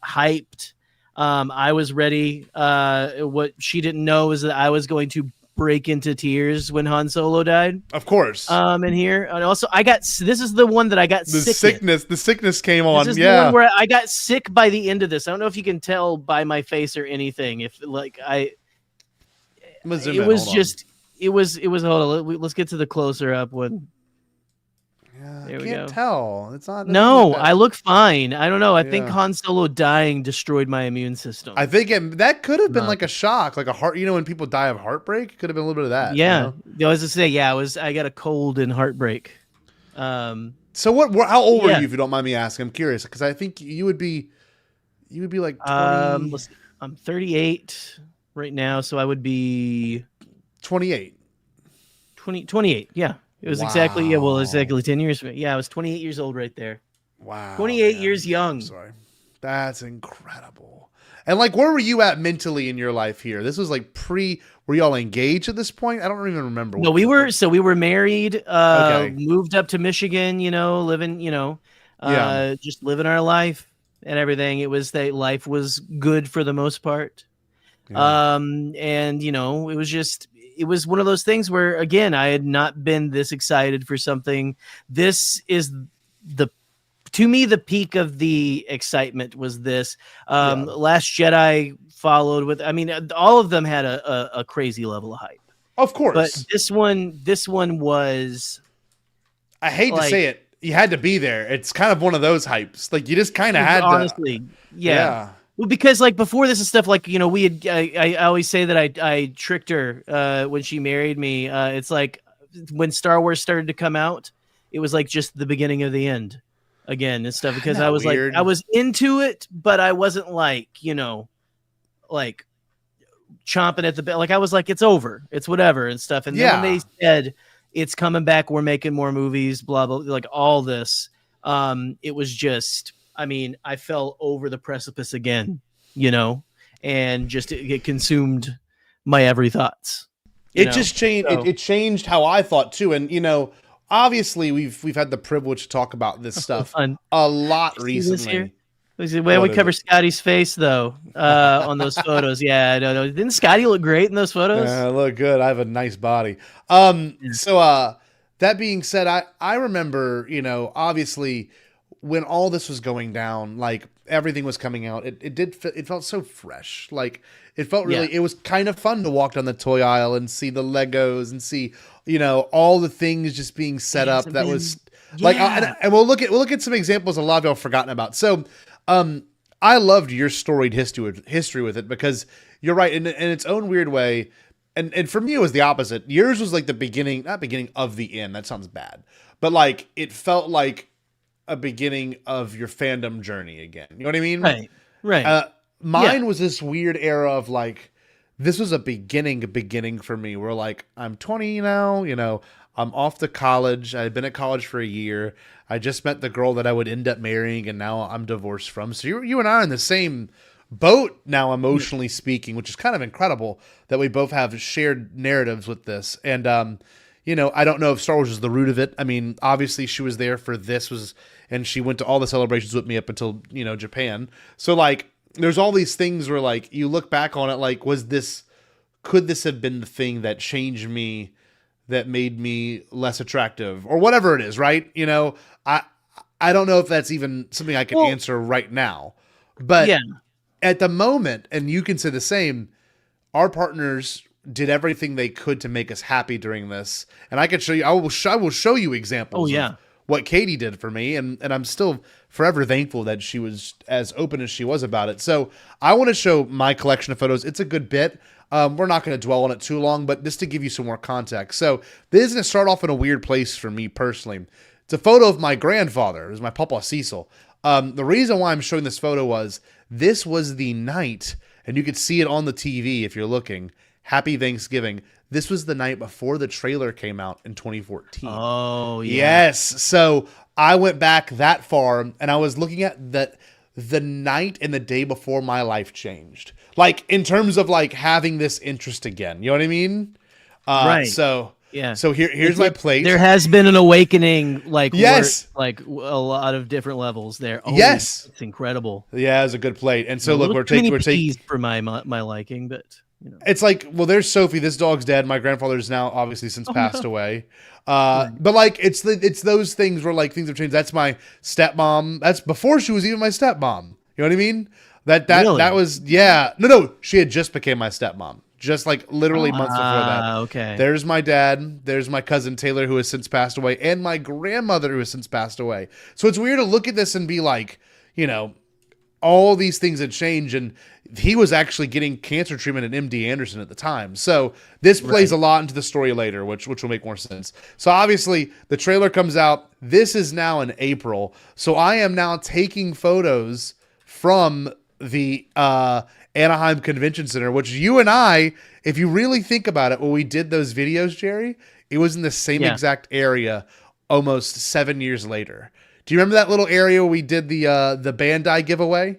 hyped. I was ready. What she didn't know is that I was going to break into tears when Han Solo died. Of course. In here, and also this is the one that I got the sick in. the sickness came on. This is the Yeah. one where I got sick by the end of this. I don't know if you can tell by my face or anything. If like it was hold on. Let's get to the closer up one. Yeah, There I we can't go. tell. It's not. No, I look fine. I don't know. I think Yeah. Han Solo dying destroyed my immune system. I think that could have been No. like a shock, like a heart. You know, when people die of heartbreak, it could have been a little bit of that. yeah, You know? I was to say, yeah, I got a cold and heartbreak. So how old were Yeah. you, if you don't mind me asking? I'm curious because I think you would be like 20, I'm 38 right now, so I would be 28. 28. Yeah, it was exactly Wow. exactly 10 years. Yeah, I was 28 years old right there. Wow. 28 man. years young. Sorry. That's incredible. And like, where were you at mentally in your life here? This was like were you all engaged at this point? I don't even remember. No, we were married, Okay. moved up to Michigan, living, just living our life and everything. It was that life was good for the most part. Yeah. And it was one of those things where, again, I had not been this excited for something. This is to me, the peak of the excitement was this. Last Jedi followed with, all of them had a crazy level of hype. Of course. But this one was, I hate to say it. You had to be there. It's kind of one of those hypes. Like, you just kind of had honestly, to. yeah. Well, because like before this and stuff, like, we had, I always say that I tricked her when she married me. It's like when Star Wars started to come out, it was like just the beginning of the end again and stuff, because I was weird? like, I was into it, but I wasn't like, like chomping at the bit. Like I was like, it's over, it's whatever and stuff. And then when they said it's coming back, we're making more movies, blah, blah, like all this, it was just, I fell over the precipice again, and just it consumed my every thoughts. Just changed. So, it changed how I thought too. And obviously we've had the privilege to talk about this stuff a lot recently. Well, we cover Scotty's face though on those photos. Yeah, I don't know. Didn't Scotty look great in those photos? I look good. I have a nice body. So that being said, I remember, obviously when all this was going down, like everything was coming out, it felt so fresh. Like it felt really, it was kind of fun to walk down the toy aisle and see the Legos and see, all the things just being set up. That was like, and we'll look at some examples a lot of y'all have forgotten about. So, I loved your storied history with it, because you're right in its own weird way. And for me, it was the opposite. Yours was like the not beginning of the end. That sounds bad, but like it felt like a beginning of your fandom journey again. You know what I mean? Right. Mine was this weird era of like, this was a beginning for me, where like, I'm 20 now, I'm off to college. I'd been at college for a year. I just met the girl that I would end up marrying, and now I'm divorced from. So you and I are in the same boat now, emotionally speaking, which is kind of incredible that we both have shared narratives with this. And, I don't know if Star Wars is the root of it. Obviously she was there for and she went to all the celebrations with me up until, Japan. So like, there's all these things where like, you look back on it, like, could this have been the thing that changed me, that made me less attractive, or whatever it is, right? I don't know if that's even something I can answer right now, but at the moment, and you can say the same, our partners did everything they could to make us happy during this. And I could show you, I will show you examples of what Katie did for me. And I'm still forever thankful that she was as open as she was about it. So I want to show my collection of photos. It's a good bit. We're not going to dwell on it too long, but just to give you some more context. So this is going to start off in a weird place for me personally. It's a photo of my grandfather. It was my Papa Cecil. The reason why I'm showing this photo was, this was the night, and you could see it on the TV if you're looking. Happy Thanksgiving. This was the night before the trailer came out in 2014. Oh, yeah. Yes. So I went back that far, and I was looking at that the night and the day before my life changed. Like, in terms of, like, having this interest again. You know what I mean? Right. So, yeah. So here's my plate. There has been an awakening, like, yes. like a lot of different levels there. Oh, yes. It's incredible. Yeah, it's a good plate. And so, look, we're taking for my liking, but... You know. It's like, well, there's Sophie. This dog's dead. My grandfather's now obviously since passed away. But like, it's those things where like things have changed. That's my stepmom. That's before she was even my stepmom. You know what I mean? That was, yeah. No. She had just became my stepmom. Just like literally months before that. Okay. There's my dad. There's my cousin Taylor, who has since passed away, and my grandmother, who has since passed away. So it's weird to look at this and be like, you know, all these things had changed, and he was actually getting cancer treatment at MD Anderson at the time. So this plays a lot into the story later, which will make more sense. So obviously the trailer comes out. This is now in April. So I am now taking photos from the Anaheim Convention Center, which you and I, if you really think about it, when we did those videos, Jerry, it was in the same exact area almost 7 years later. Do you remember that little area where we did the Bandai giveaway?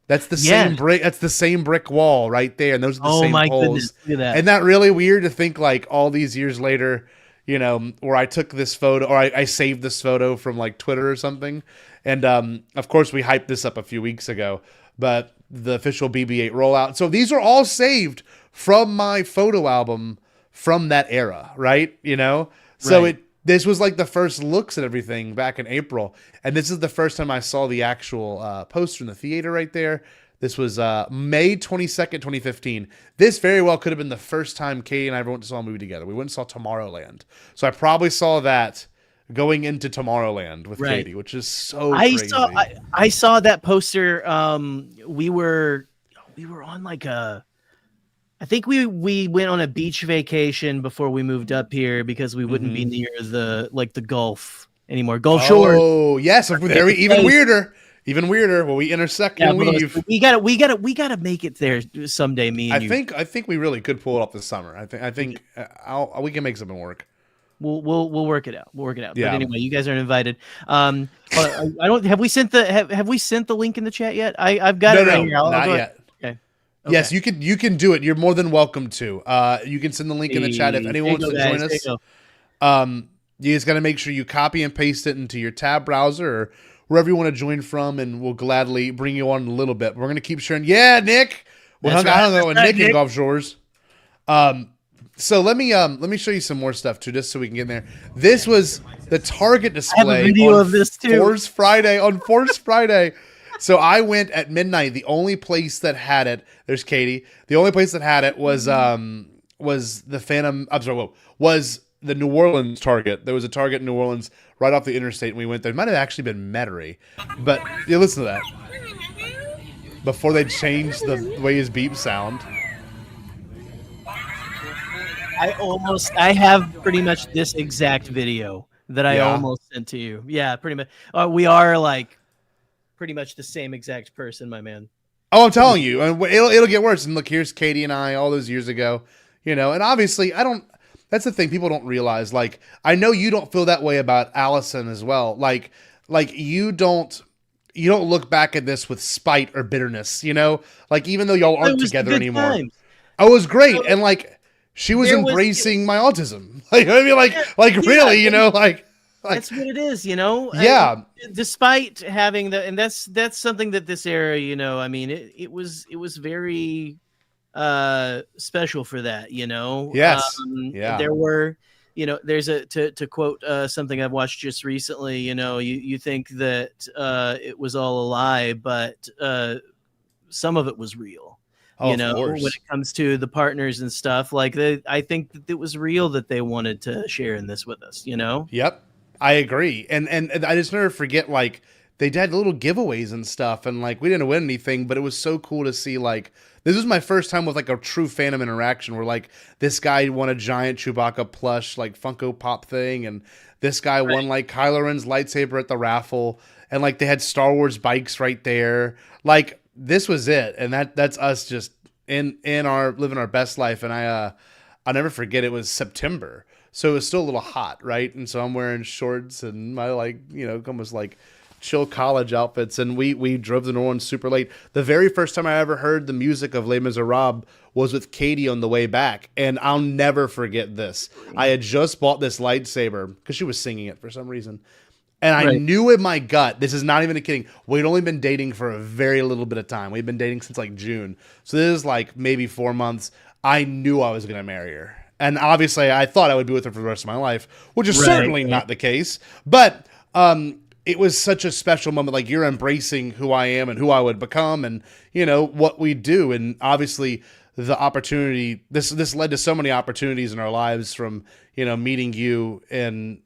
That's the same brick. That's the same brick wall right there, and those are the same poles. Goodness, look at that. Isn't that really weird to think like all these years later, you know, where I took this photo or I saved this photo from like Twitter or something, and of course we hyped this up a few weeks ago, but the official BB-8 rollout. So these are all saved from my photo album from that era, right? You know, so this was like the first looks at everything back in April. And this is the first time I saw the actual poster in the theater right there. This was May 22nd, 2015. This very well could have been the first time Katie and I ever went to saw a movie together. We went and saw Tomorrowland. So I probably saw that going into Tomorrowland with Katie, which is so crazy. I saw that poster. We were on like I think we went on a beach vacation before we moved up here because we wouldn't be near the Gulf anymore. Gulf Shores. Oh, yes. Even weirder. Even weirder. Well, we intersect and weave. We gotta make it there someday. Me and you. I think we really could pull it off this summer. I think we can make something work. We'll work it out. We'll work it out. Yeah. But anyway, you guys are invited. I don't. Have we sent the link in the chat yet? I've got it right here. Not yet. Okay. Yes, you can do it. You're more than welcome to. You can send the link in the chat if anyone wants to join us. You just got to make sure you copy and paste it into your tab browser or wherever you want to join from, and we'll gladly bring you on in a little bit. We're going to keep sharing. Yeah, Nick. I don't know, Nick in Gulf Shores. So let me show you some more stuff too, just so we can get in there. This was the Target display. I have a video of this too. Force Friday. So I went at midnight. The only place that had it, there's Katie. The only place that had it was the Phantom. I'm sorry, was the New Orleans Target. There was a Target in New Orleans right off the interstate, and we went there. It might have actually been Metairie, but yeah, listen to that. Before they changed the way his beeps sound. I have pretty much this exact video that I almost sent to you. Yeah, pretty much. We are like pretty much the same exact person, my man. Oh, I'm telling you, and it'll get worse. And look, here's Katie and I all those years ago, you know. And obviously, that's the thing people don't realize. Like, I know you don't feel that way about Allison as well. Like you don't look back at this with spite or bitterness, you know. Like, even though y'all aren't together anymore. Times. Oh, it was great, and like she was embracing my autism. Like, I mean, like really, you know, like that's what it is, you know. Yeah. Despite having and that's something that this era, you know, I mean, it was very special for that, you know. Yes. There were, you know, there's to quote something I've watched just recently, you know, you think that it was all a lie, but some of it was real. Oh, you know, when it comes to the partners and stuff, like I think that it was real that they wanted to share in this with us, you know? Yep. I agree. And I just never forget, like, they did little giveaways and stuff, and like we didn't win anything, but it was so cool to see. Like, this was my first time with like a true fandom interaction where like this guy won a giant Chewbacca plush like Funko Pop thing, and this guy won like Kylo Ren's lightsaber at the raffle, and like they had Star Wars bikes right there. Like, this was it, and that's us just in our living our best life. And I'll never forget, it was September. So it was still a little hot, right? And so I'm wearing shorts and my almost like chill college outfits, and we drove to New Orleans super late. The very first time I ever heard the music of Les Miserables was with Katie on the way back, and I'll never forget this. I had just bought this lightsaber because she was singing it for some reason, and I knew in my gut, this is not even a kidding, we'd only been dating for a very little bit of time. We'd been dating since like June, so this is like maybe 4 months. I knew I was going to marry her, and obviously I thought I would be with her for the rest of my life, which is certainly not the case, but it was such a special moment. Like, you're embracing who I am and who I would become and, what we do. And obviously the opportunity, this led to so many opportunities in our lives, from, meeting you in,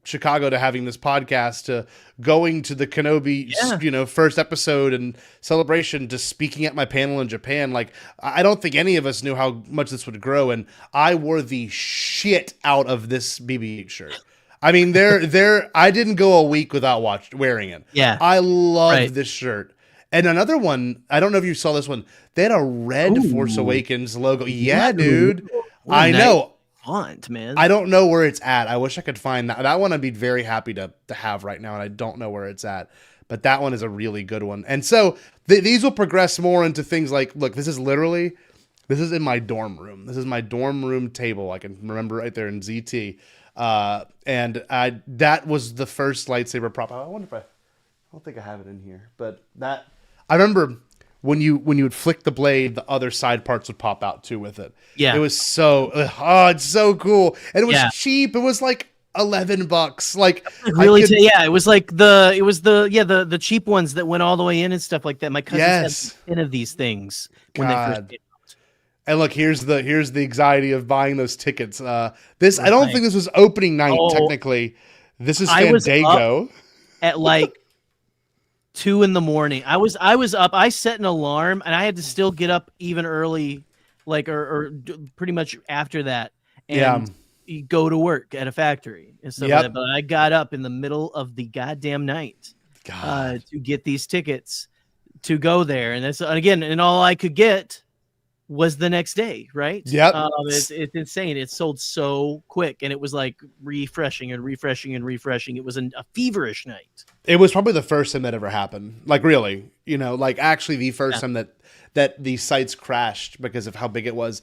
Chicago, to having this podcast, to going to the Kenobi, first episode and celebration, to speaking at my panel in Japan. Like, I don't think any of us knew how much this would grow. And I wore the shit out of this BB-8 shirt. I mean, I didn't go a week without wearing it. Yeah. I love this shirt. And another one, I don't know if you saw this one. They had a red Force Awakens logo. Yeah, dude. I know. Font, man. I don't know where it's at. I wish I could find that. That one I'd be very happy to have right now, and I don't know where it's at. But that one is a really good one. And so these will progress more into things like, look, this is in my dorm room. This is my dorm room table. I can remember right there in ZT. And that was the first lightsaber prop. I wonder if I don't think I have it in here, but I remember when you would flick the blade, the other side parts would pop out too with it. Yeah. It was it's so cool. And it was cheap. It was like $11. Like, really, it was like the cheap ones that went all the way in and stuff like that. My cousin had 10 of these things when they first came out. And look, here's the anxiety of buying those tickets. I don't think this was opening night technically. This is Fandango. At like 2 a.m. I was up. I set an alarm, and I had to still get up even early, like or pretty much after that, and go to work at a factory and stuff like that. But I got up in the middle of the goddamn night to get these tickets to go there, and and all I could get was the next day, right? Yep. It's insane. It sold so quick, and it was like refreshing and refreshing and refreshing. It was a feverish night. It was probably the first time that ever happened. Like, really, actually the first time that the sites crashed because of how big it was.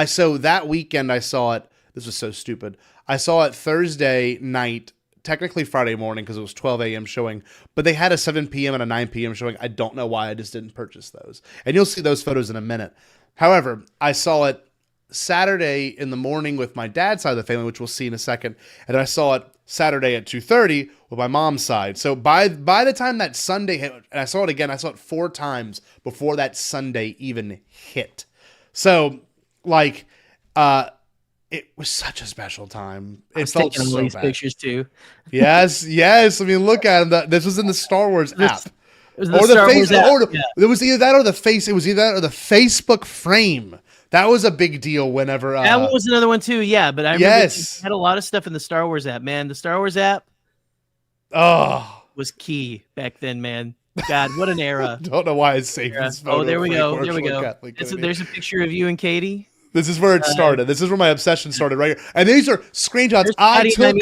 So that weekend I saw it. This was so stupid. I saw it Thursday night, technically Friday morning, because it was 12 a.m. showing, but they had a 7 p.m. and a 9 p.m. showing. I don't know why I just didn't purchase those. And you'll see those photos in a minute. However, I saw it Saturday in the morning with my dad's side of the family, which we'll see in a second. And I saw it Saturday at 2:30 with my mom's side. So by the time that Sunday hit, and I saw it again, I saw it 4 times before that Sunday even hit. So, like, it was such a special time. It felt taking so all these bad. pictures too. Yes. I mean, look at him. This was in the Star Wars app. It was the Star Wars app. It was either that or the face. It was either that or the Facebook frame. That was a big deal whenever. That one was another one too. Yeah, but I remember had a lot of stuff in the Star Wars app. Man, the Star Wars app was key back then, man. God, what an era. Don't know why it's saved this photo. Oh, there we go. There's a picture of you and Katie. This is where it started. This is where my obsession started right here. And these are screenshots I took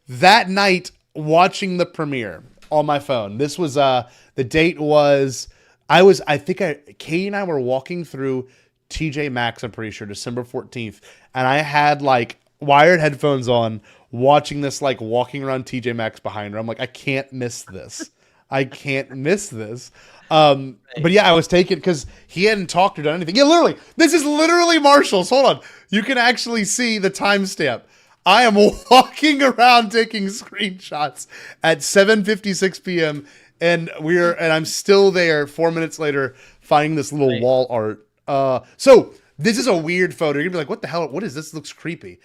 that night watching the premiere on my phone. This was the date was Katie and I were walking through TJ Maxx, I'm pretty sure, December 14th, and I had like wired headphones on watching this, like walking around TJ Maxx behind her. I'm like, I can't miss this. But yeah, I was taken because he hadn't talked or done anything. Yeah, literally, this is literally Marshall's. Hold on. You can actually see the timestamp. I am walking around taking screenshots at 7:56 p.m. and I'm still there 4 minutes later finding this little wall art. So this is a weird photo. You're gonna be like, what the hell? What is this? Looks creepy.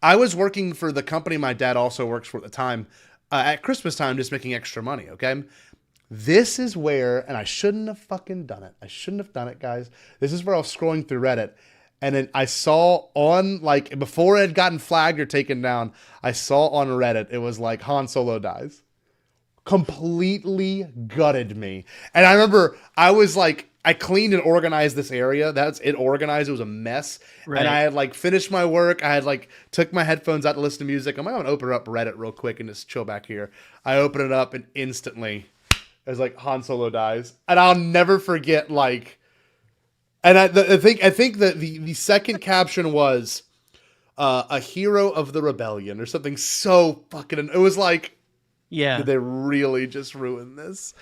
I was working for the company my dad also works for at the time, at Christmas time, just making extra money. Okay. This is where, and I shouldn't have fucking done it. I shouldn't have done it, guys. This is where I was scrolling through Reddit, and then I saw on, like, before it had gotten flagged or taken down, I saw on Reddit, it was like, Han Solo dies. Completely gutted me. And I remember I was like, I cleaned and organized this area. That's it organized. It was a mess. Right. And I had like finished my work. I had like took my headphones out to listen to music. I'm like, I'm gonna open up Reddit real quick and just chill back here. I open it up and instantly there's like Han Solo dies. And I'll never forget like, and I think that the second caption was a hero of the rebellion or something so fucking, it was like, Yeah. did they really just ruin this?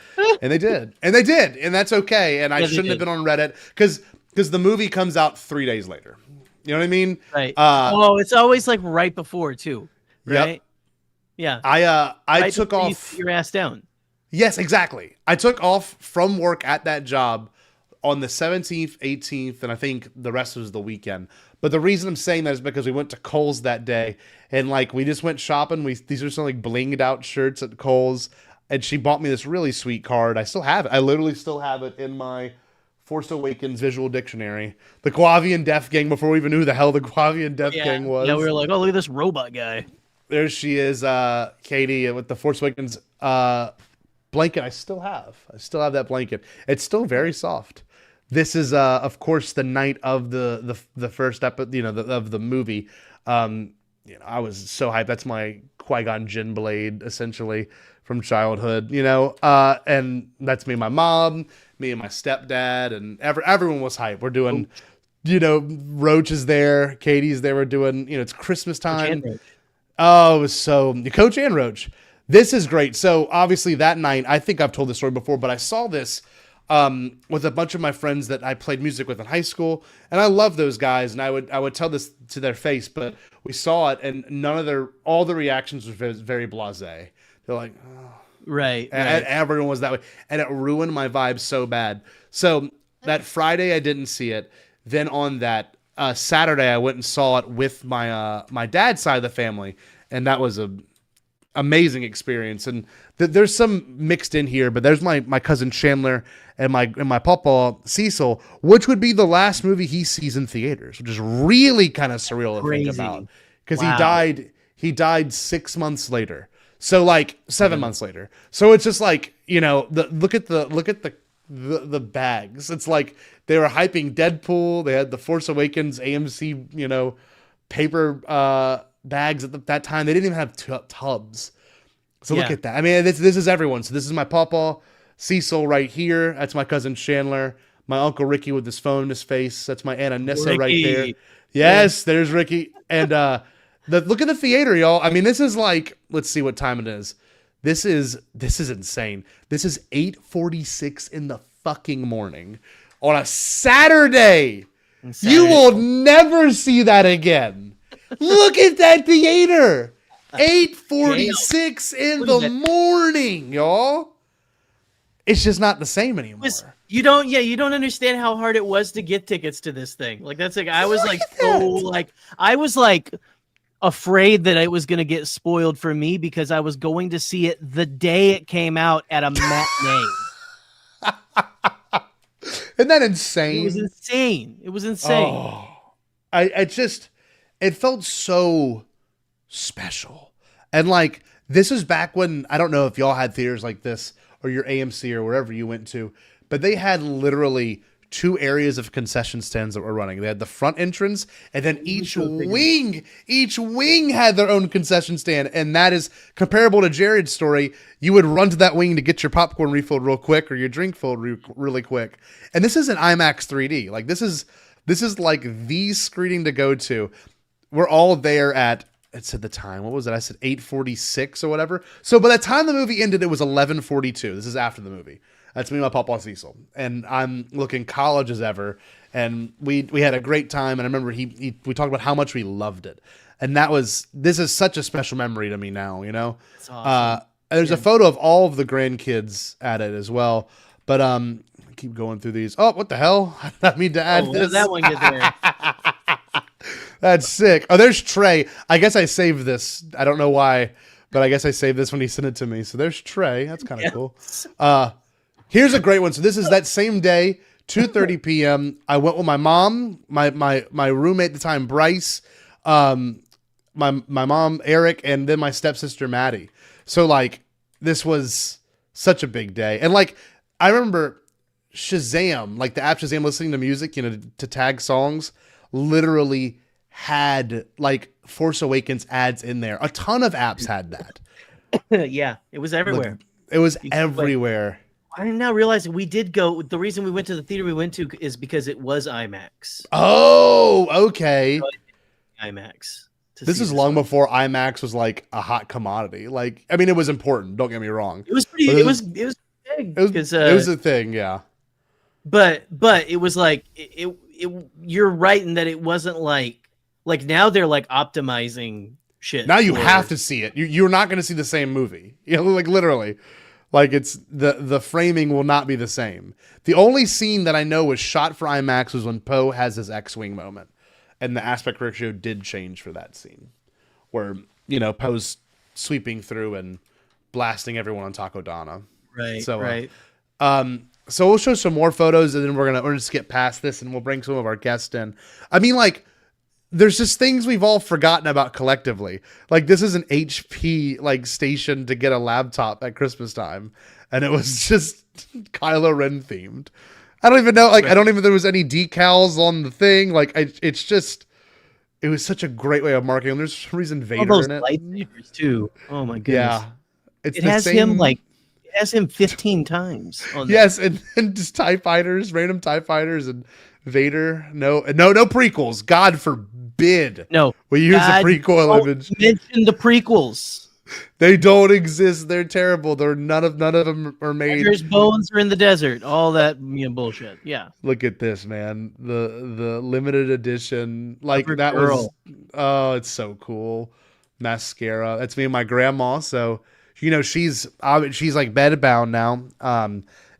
And they did. And they did. And that's okay. And I shouldn't have been on Reddit because the movie comes out 3 days later. You know what I mean? Right. It's always like right before too. Right. Yep. Yeah. I took off. You sit your ass down. Yes, exactly. I took off from work at that job on the 17th, 18th, and I think the rest was the weekend. But the reason I'm saying that is because we went to Kohl's that day, and like we just went shopping. These are some like blinged out shirts at Kohl's, and she bought me this really sweet card. I still have it. I literally still have it in my Force Awakens visual dictionary. The Guavian Death Gang, before we even knew who the hell the Guavian Death Gang was. Yeah, we were like, oh, look at this robot guy. There she is, Katie, with the Force Awakens blanket. I still have that blanket. It's still very soft. This is, of course, the night of the first episode, of the movie. I was so hyped. That's my Qui-Gon Jinn blade, essentially, from childhood. And that's me and my mom, me and my stepdad, and everyone was hyped. We're doing, Roach is there, Katie's there. We're doing, it's Christmas time. Oh, it was so Coach and Roach. This is great. So obviously that night, I think I've told this story before, but I saw this with a bunch of my friends that I played music with in high school, and I love those guys, and I would tell this to their face, but we saw it, and all the reactions were very blasé. They're like, oh. Right. And everyone was that way, and it ruined my vibe so bad. So that Friday I didn't see it. Then on that Saturday I went and saw it with my dad's side of the family, and that was a amazing experience. And there's some mixed in here, but there's my cousin Chandler and my papa Cecil, which would be the last movie he sees in theaters, which is really kind of surreal to think about, because he died 6 months later, so like 7 months later. So it's just like, look at the bags. It's like they were hyping Deadpool. They had the Force Awakens AMC paper bags at that time. They didn't even have tubs. So look at that. I mean, this is everyone. So this is my papa Cecil right here. That's my cousin Chandler. My uncle Ricky with his phone in his face. That's my Aunt Anissa right there. Yes, there's Ricky. And look at the theater, y'all. I mean, this is like, let's see what time it is. This is insane. This is 8:46 in the fucking morning on a Saturday. You will never see that again. Look at that theater. 8:46 in the morning, y'all. It's just not the same anymore. You don't understand how hard it was to get tickets to this thing. Like, that's like, I was like, I was like afraid that it was going to get spoiled for me, because I was going to see it the day it came out at a matinee. Isn't that insane? It was insane. Oh, it felt so special. And like, this is back when, I don't know if y'all had theaters like this or your AMC or wherever you went to, but they had literally 2 areas of concession stands that were running. They had the front entrance, and then each wing had their own concession stand. And that is comparable to Jared's story. You would run to that wing to get your popcorn refilled real quick, or your drink filled really quick. And this is an IMAX 3D. Like, this is like the screening to go to. We're all there at, it said the time. What was it? I said 8:46 or whatever. So by the time the movie ended, it was 11:42. This is after the movie. That's me and my papa Cecil. And I'm looking college as ever. And we had a great time. And I remember we talked about how much we loved it. And this is such a special memory to me now, That's awesome. There's a photo of all of the grandkids at it as well. But keep going through these. Oh, what the hell? I didn't mean to add this. That one get there. That's sick. Oh, there's Trey. I guess I saved this. I don't know why, but I guess I saved this when he sent it to me. So there's Trey. That's kind of cool. Here's a great one. So this is that same day, 2:30 p.m. I went with my mom, my roommate at the time, Bryce, my mom, Eric, and then my stepsister, Maddie. So like, this was such a big day. And like, I remember Shazam, like the app Shazam, listening to music, you know, to tag songs, literally had like Force Awakens ads in there. A ton of apps had that. Yeah, it was everywhere. It was everywhere. I now realize we did go. The reason we went to the theater we went to is because it was IMAX. Oh, okay. IMAX. This is long before IMAX was like a hot commodity. Like, I mean, it was important. Don't get me wrong. It was pretty. It was big. It was a thing. Yeah. But it was like it. You're right in that it wasn't like now they're like optimizing shit. Now you have to see it. You're not going to see the same movie. You know, like literally. Like it's the framing will not be the same. The only scene that I know was shot for IMAX was when Poe has his X-wing moment, and the aspect ratio did change for that scene, where you know Poe's sweeping through and blasting everyone on Takodana. Right. So right. So we'll show some more photos, and then we're gonna skip past this, and we'll bring some of our guests in. I mean, like, there's just things we've all forgotten about collectively. Like, this is an HP like station to get a laptop at Christmas time, and it was just Kylo Ren themed. I don't even know. Like, I don't even know there was any decals on the thing. Like, it's just, it was such a great way of marketing. There's for some reason Vader in it. Lightsabers too. Oh my goodness. Yeah, it has him like. It has him 15 times. On yes, and just TIE fighters, random TIE fighters, and Vader. No prequels. God forbid. No, we use a prequel image. Mention the prequels. They don't exist. They're terrible. None of them are made. There's bones are in the desert. All that bullshit. Yeah. Look at this, man. The limited edition, like Cover that girl. was. Oh, it's so cool. Mascara. That's me and my grandma. So. You know, she's like bedbound now,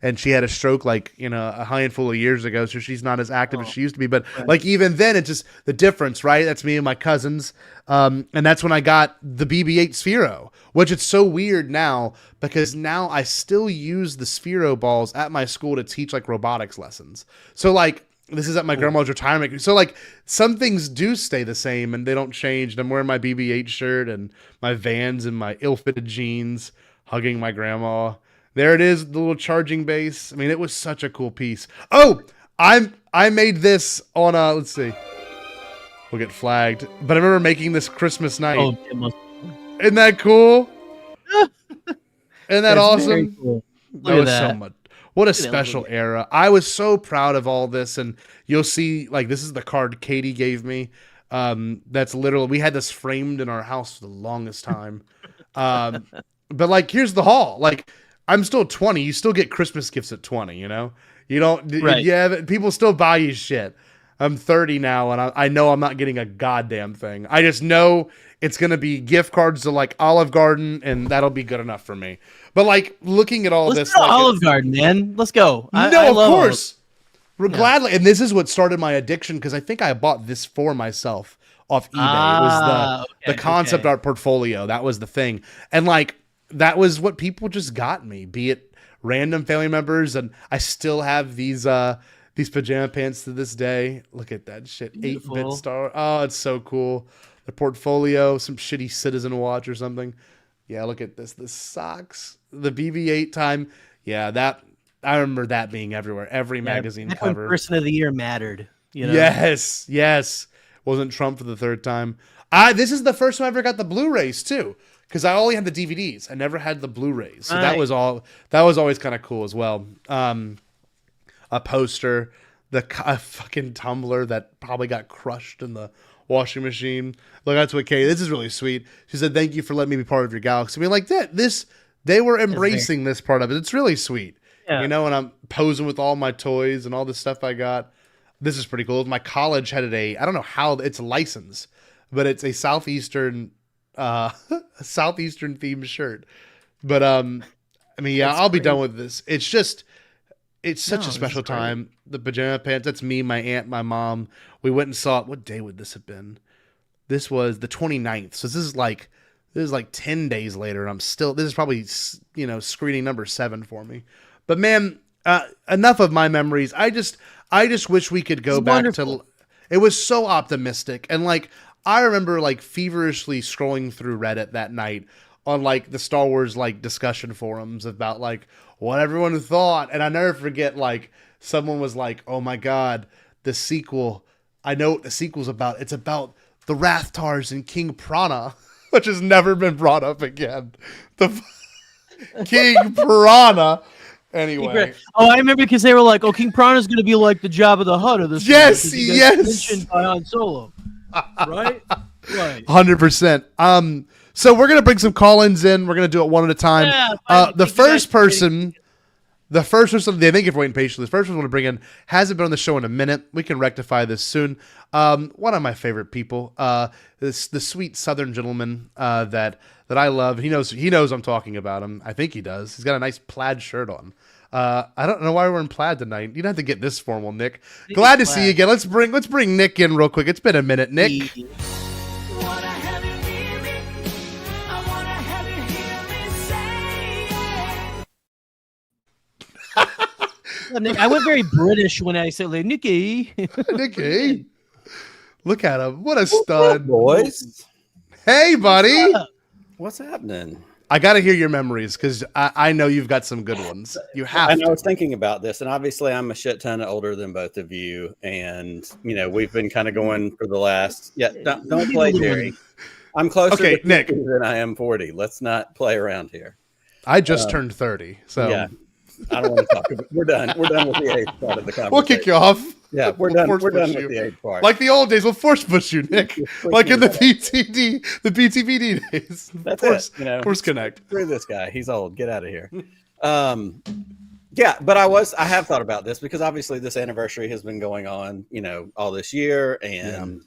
and she had a stroke like a handful of years ago, so she's not as active as she used to be. But like even then, it's just the difference, right? That's me and my cousins, and that's when I got the BB-8 Sphero, which it's so weird now because now I still use the Sphero balls at my school to teach like robotics lessons. So like. This is at my grandma's retirement. So, like, some things do stay the same and they don't change. And I'm wearing my BB-8 shirt and my Vans and my ill-fitted jeans, hugging my grandma. There it is, the little charging base. I mean, it was such a cool piece. Oh, I made this on let's see. We'll get flagged. But I remember making this Christmas night. Oh, isn't that cool? Isn't that awesome? Cool. That was so much. What a special era. I was so proud of all this. And you'll see, like, this is the card Katie gave me. That's literally, we had this framed in our house for the longest time. But, like, here's the haul. Like, I'm still 20. You still get Christmas gifts at 20, you know? You don't, yeah, people still buy you shit. I'm 30 now, and I know I'm not getting a goddamn thing. I just know it's going to be gift cards to, like, Olive Garden, and that'll be good enough for me. But, like, looking at all Let's this... go to like, Olive Garden, man. Let's go. Of course. Gladly. And this is what started my addiction, because I think I bought this for myself off eBay. It was the concept art portfolio. That was the thing. And, like, that was what people just got me, be it random family members, and I still have these pajama pants to this day. Look at that shit. 8-bit star. Oh, it's so cool. The portfolio, some shitty Citizen watch or something. Yeah, look at this. The socks. The BB-8 time. Yeah, that I remember that being everywhere. Every magazine cover. Person of the Year mattered. You know? Yes. Wasn't Trump for the third time. This is the first time I ever got the Blu-rays too. Because I only had the DVDs. I never had the Blu-rays. So that was always kind of cool as well. A poster, a fucking tumbler that probably got crushed in the washing machine. Look, that's what Kay. This is really sweet. She said, "Thank you for letting me be part of your galaxy." I mean, like that. They were embracing this part of it. It's really sweet. Yeah. You know, and I'm posing with all my toys and all the stuff I got. This is pretty cool. My college had I don't know how it's licensed, but it's a Southeastern themed shirt. But I mean, yeah, I'll be done with this. It's just. It's such a special time. The pajama pants. That's me, my aunt, my mom. We went and saw it. What day would this have been? This was the 29th. So this is like 10 days later. And I'm still, this is probably, screening number 7 for me. But man, enough of my memories. I just wish we could go back to, it was so optimistic. And like, I remember like feverishly scrolling through Reddit that night on like the Star Wars like discussion forums about like what everyone thought, and I never forget like someone was like, "Oh my god, the sequel! I know what the sequel's about. It's about the Rathtars and King Prana," which has never been brought up again. The King Prana. Anyway, oh, I remember because they were like, "Oh, King Piranha's going to be like the Jabba the Hutt of this." Yes, movie, 'cause he gets yes. mentioned by Han Solo, right? Right. 100%. So we're gonna bring some call-ins in. We're gonna do it one at a time. Yeah, The first person, thank you for waiting patiently. The first one we're gonna bring in hasn't been on the show in a minute. We can rectify this soon. One of my favorite people, the sweet Southern gentleman that I love. He knows I'm talking about him. I think he does. He's got a nice plaid shirt on. I don't know why we're in plaid tonight. You don't have to get this formal, Nick. Glad to see you again. Let's bring Nick in real quick. It's been a minute, Nick. Nick, I went very British when I said like Nicky. Nicky, look at him! What a stud, boys! Hey, buddy, what's happening? I got to hear your memories because I know you've got some good ones. You have. And I was thinking about this, and obviously I'm a shit ton older than both of you, and we've been kind of going for the last. Yeah, don't play Jerry. I'm closer to Nick than I am 40. Let's not play around here. I just turned 30, so yeah. I don't want to talk about it. We're done. We're done with the age part of the conversation. We'll kick you off. Yeah, we're done. We're done with the age part. Like the old days, we'll force push you, Nick. Like in the BTBD days. That's force, it. Force connect. Screw this guy. He's old. Get out of here. Yeah, but I have thought about this because obviously this anniversary has been going on, all this year, and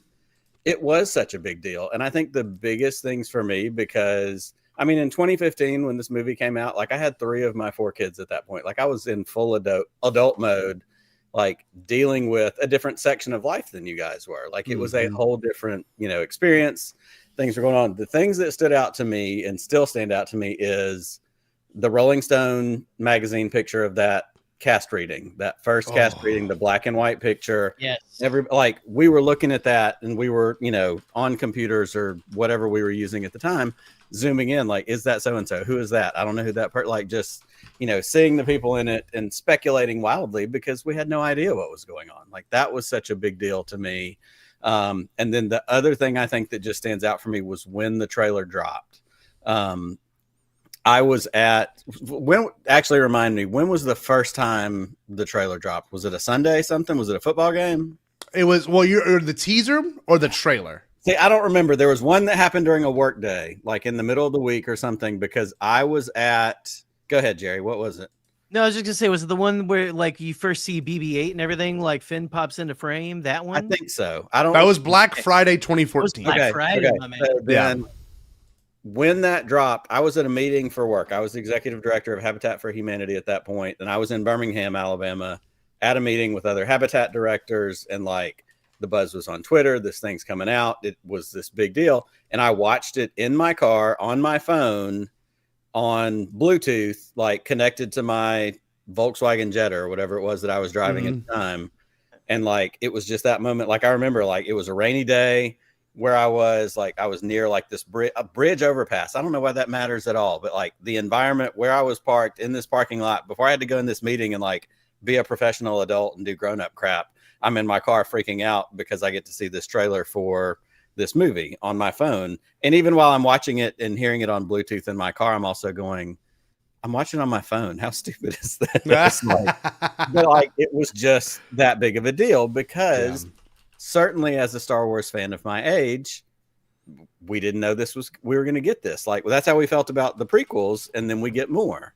it was such a big deal. And I think the biggest things for me, because in 2015, when this movie came out, like I had 3 of my 4 kids at that point. Like I was in full adult mode, like dealing with a different section of life than you guys were. Like it was a whole different, experience. Things were going on. The things that stood out to me and still stand out to me is the Rolling Stone magazine picture of that cast reading, that first cast reading, the black and white picture. Yes. We were looking at that and we were, on computers or whatever we were using at the time, zooming in, like, is that so-and-so? Who is that? I don't know who that just, seeing the people in it and speculating wildly because we had no idea what was going on. Like that was such a big deal to me. And then the other thing I think that just stands out for me was when the trailer dropped. I was remind me, when was the first time the trailer dropped? Was it a Sunday something? Was it a football game? It was, you're the teaser or the trailer? See, I don't remember. There was one that happened during a work day, like in the middle of the week or something, because I was go ahead, Jerry. What was it? No, I was just gonna say, was it the one where like you first see BB-8 and everything, like Finn pops into frame? That one? I think so. That was Black Friday 2014. Black Friday, my man. So then, when that dropped, I was at a meeting for work. I was the executive director of Habitat for Humanity at that point, and I was in Birmingham, Alabama, at a meeting with other Habitat directors, and like the buzz was on Twitter. This thing's coming out. It was this big deal, and I watched it in my car on my phone on Bluetooth, like connected to my Volkswagen Jetta or whatever it was that I was driving at the time, and like it was just that moment. Like I remember, like it was a rainy day. Where I was near like this bridge overpass. I don't know why that matters at all, but like the environment where I was parked in this parking lot before I had to go in this meeting and like be a professional adult and do grown up crap. I'm in my car freaking out because I get to see this trailer for this movie on my phone. And even while I'm watching it and hearing it on Bluetooth in my car, I'm also going, I'm watching on my phone. How stupid is that? But like, it was just that big of a deal because certainly as a Star Wars fan of my age, we didn't know we were going to get this. Like, well, that's how we felt about the prequels. And then we get more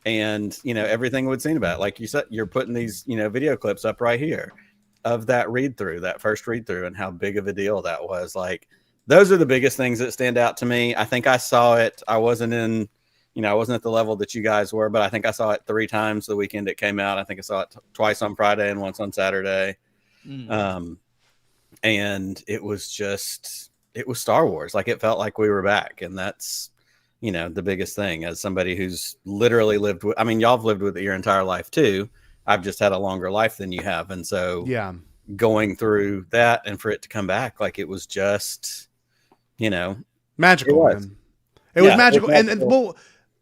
and, everything we'd seen about it. Like you said, you're putting these, video clips up right here of that first read through and how big of a deal that was. Like, those are the biggest things that stand out to me. I think I saw it. I wasn't at the level that you guys were, but I think I saw it 3 times the weekend it came out. I think I saw it twice on Friday and once on Saturday. And it was Star Wars. Like it felt like we were back. And that's, the biggest thing as somebody who's literally lived with, y'all have lived with it your entire life too. I've just had a longer life than you have. And so going through that and for it to come back, like it was just, magical. It was Yeah, magical, it's and magical. well,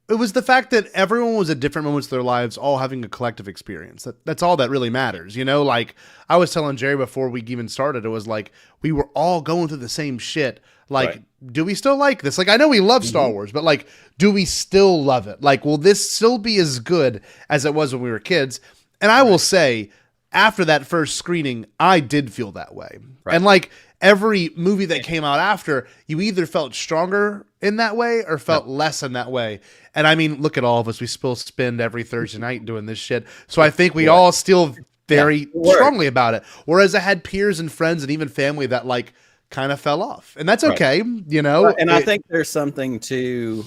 it was the fact that everyone was at different moments of their lives, all having a collective experience. That's all that really matters, you know. Like I was telling Jerry before we even started, it was like we were all going through the same shit. Like, Right. do we still like this? Like, I know we love Star Wars, but like, do we still love it? Like, will this still be as good as it was when we were kids? And I will say, after that first screening, I did feel that way. Right. And like every movie that came out after, you either felt stronger in that way or felt less in that way. And I mean, look at all of us. We still spend every Thursday night doing this shit. So I think we all still very strongly about it. Whereas I had peers and friends and even family that like kind of fell off. And that's okay, you know? And I think there's something to,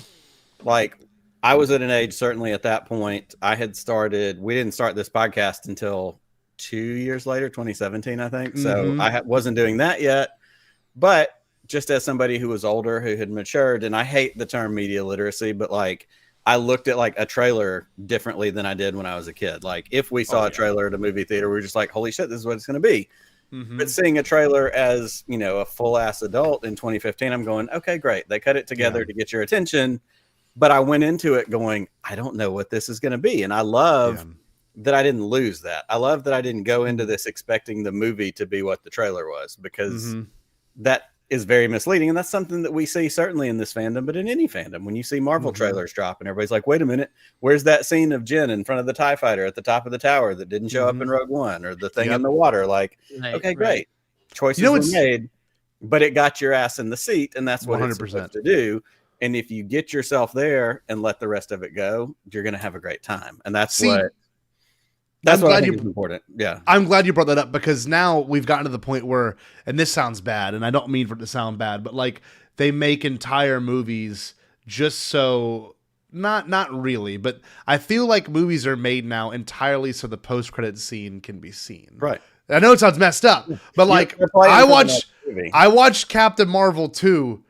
like, I was at an age, certainly at that point, I had started, we didn't start this podcast until 2 years later, 2017, I think. So I wasn't doing that yet. But just as somebody who was older, who had matured, and I hate the term media literacy, but like I looked at like a trailer differently than I did when I was a kid. Like if we saw a trailer at a movie theater, we were just like, holy shit, this is what it's going to be. But seeing a trailer as, you know, a full ass adult in 2015, I'm going, okay, great. They cut it together to get your attention. But I went into it going, I don't know what this is going to be. And I love that I didn't lose that. I love that I didn't go into this expecting the movie to be what the trailer was, because that is very misleading. And that's something that we see certainly in this fandom, but in any fandom, when you see Marvel trailers drop and everybody's like, wait a minute, where's that scene of Jen in front of the TIE fighter at the top of the tower that didn't show up in Rogue One, or the thing in the water? Like, okay, great. Choices were made, but it got your ass in the seat, and that's what 100%. It's supposed to do. And if you get yourself there and let the rest of it go, you're going to have a great time. And that's what I think is important. Yeah. I'm glad you brought that up, because now we've gotten to the point where, and this sounds bad, and I don't mean for it to sound bad, but like they make entire movies just so not really, but I feel like movies are made now entirely so the post-credit scene can be seen. Right. I know it sounds messed up, but like I watched Captain Marvel 2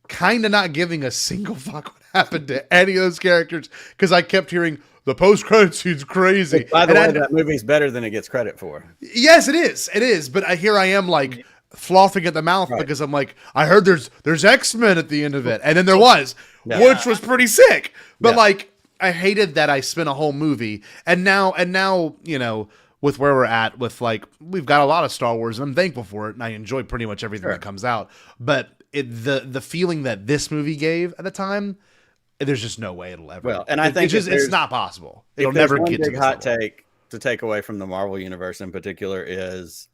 kind of not giving a single fuck what happened to any of those characters, because I kept hearing the post-credit scene's crazy. But by the way, that movie's better than it gets credit for. Yes, it is. It is. But here I am like frothing at the mouth because I'm like, I heard there's X-Men at the end of it. And then there was, which was pretty sick. But like, I hated that I spent a whole movie. And now, you know, with where we're at with like, we've got a lot of Star Wars and I'm thankful for it. And I enjoy pretty much everything that comes out. But the feeling that this movie gave at the time, there's just no way it'll ever. Well, and I think it's not possible. It'll never get to big hot take to take away from the Marvel universe in particular is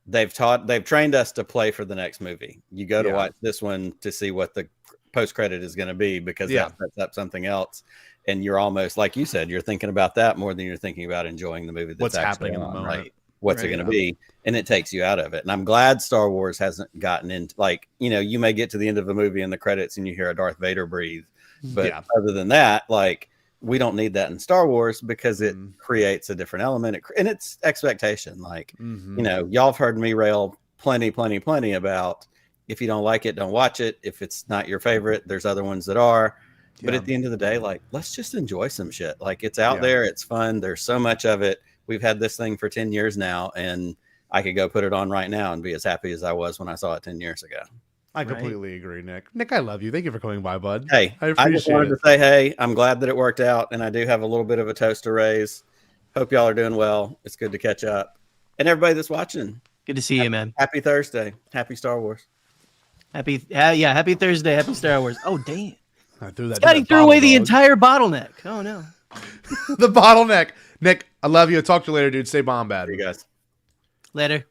they've trained us to play for the next movie. You go to watch this one to see what the post credit is going to be, because that sets up something else. And you're almost, like you said, you're thinking about that more than you're thinking about enjoying the movie. That's what's actually happening in the moment. Right. What's it going to be? And it takes you out of it. And I'm glad Star Wars hasn't gotten into, like, you know, you may get to the end of a movie and the credits and you hear a Darth Vader breathe. But other than that, like, we don't need that in Star Wars, because it creates a different element, and it's expectation. Like, you know, y'all have heard me rail plenty about, if you don't like it, don't watch it. If it's not your favorite, there's other ones that are. But at the end of the day, like, let's just enjoy some shit. Like, it's out there. It's fun. There's so much of it. We've had this thing for 10 years now, and I could go put it on right now and be as happy as I was when I saw it 10 years ago. I completely agree, Nick. Nick, I love you. Thank you for coming by, bud. Hey, I just wanted to say, hey, I'm glad that it worked out, and I do have a little bit of a toast to raise. Hope y'all are doing well. It's good to catch up. And everybody that's watching, good to see you, man. Happy Thursday. Happy Star Wars. Happy Thursday. Happy Star Wars. Oh, damn. I threw that. Scotty threw away the entire bottleneck. Oh, no. The bottleneck. Nick, I love you. I'll talk to you later, dude. Stay bombad. See you guys. Later.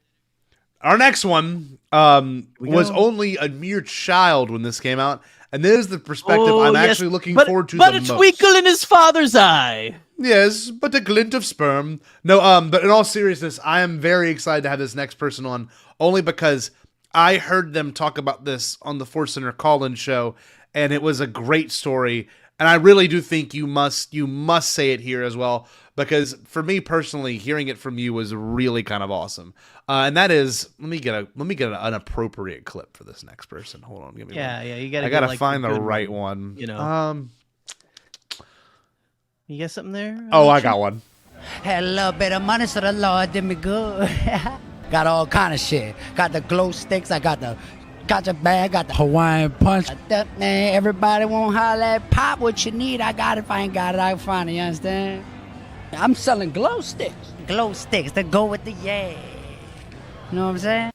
Our next one was only a mere child when this came out, and this is the perspective I'm actually looking forward to the most. But a twinkle in his father's eye. Yes, but a glint of sperm. No, but in all seriousness, I am very excited to have this next person on, only because I heard them talk about this on the Force Center call-in show, and it was a great story. And I really do think you must say it here as well, because for me personally, hearing it from you was really kind of awesome. And that is, let me get an appropriate clip for this next person. Hold on, give me one. You gotta. I gotta find the right one. You know. You got something there? Oh, I got one. Had a little bit of money, so the Lord did me good. Got all kind of shit. Got the glow sticks. I got the Got the bag, got the Hawaiian punch. Man, everybody won't holler at Pop what you need. I got it. If I ain't got it, I'll find it. You understand? I'm selling glow sticks. Glow sticks that go with the yeah. You know what I'm saying?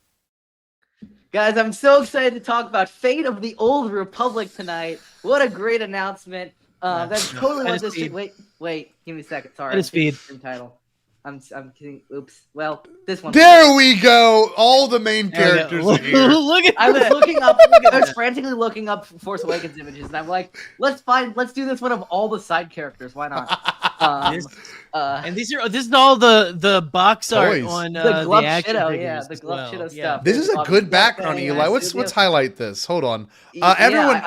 Guys, I'm so excited to talk about Fate of the Old Republic tonight. What a great announcement. That's totally what this should... Wait, give me a second. Sorry. That is feed. Title. I'm kidding. Oops. Well, this one. There we go. All the main characters are here. Look at I was looking up. I was frantically looking up Force Awakens images, and I'm like, let's do this one of all the side characters. Why not? And this is all the box art Toys. on the glove action shido, figures yeah, the as glove well. shido Yeah. stuff. This is a good background, Eli. Let's highlight this. Hold on. Everyone,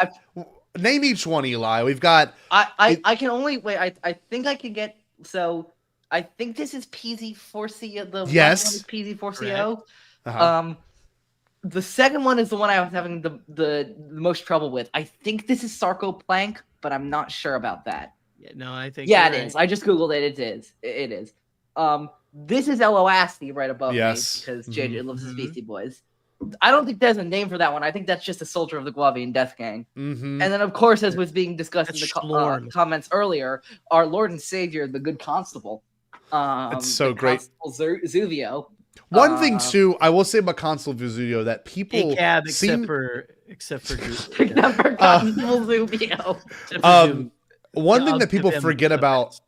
name each one, Eli. We've got. I can only wait. I think I can get so. I think this is PZ4CO. The yes. one is PZ4CO. The second one is the one I was having the most trouble with. I think this is Sarko Plank, but I'm not sure about that. Yeah, no, I think. Yeah, it is. I just googled it. It is. It is. This is Elo Asti right above me because JJ loves his Beastie Boys. I don't think there's a name for that one. I think that's just a soldier of the Guavian Death Gang. And then, of course, as was being discussed in the comments earlier, our Lord and Savior, the Good Constable. It's so great. Zuvio. One thing too, I will say about Constable Vesuvio that people except for Constable Zuvio. One thing that people forget about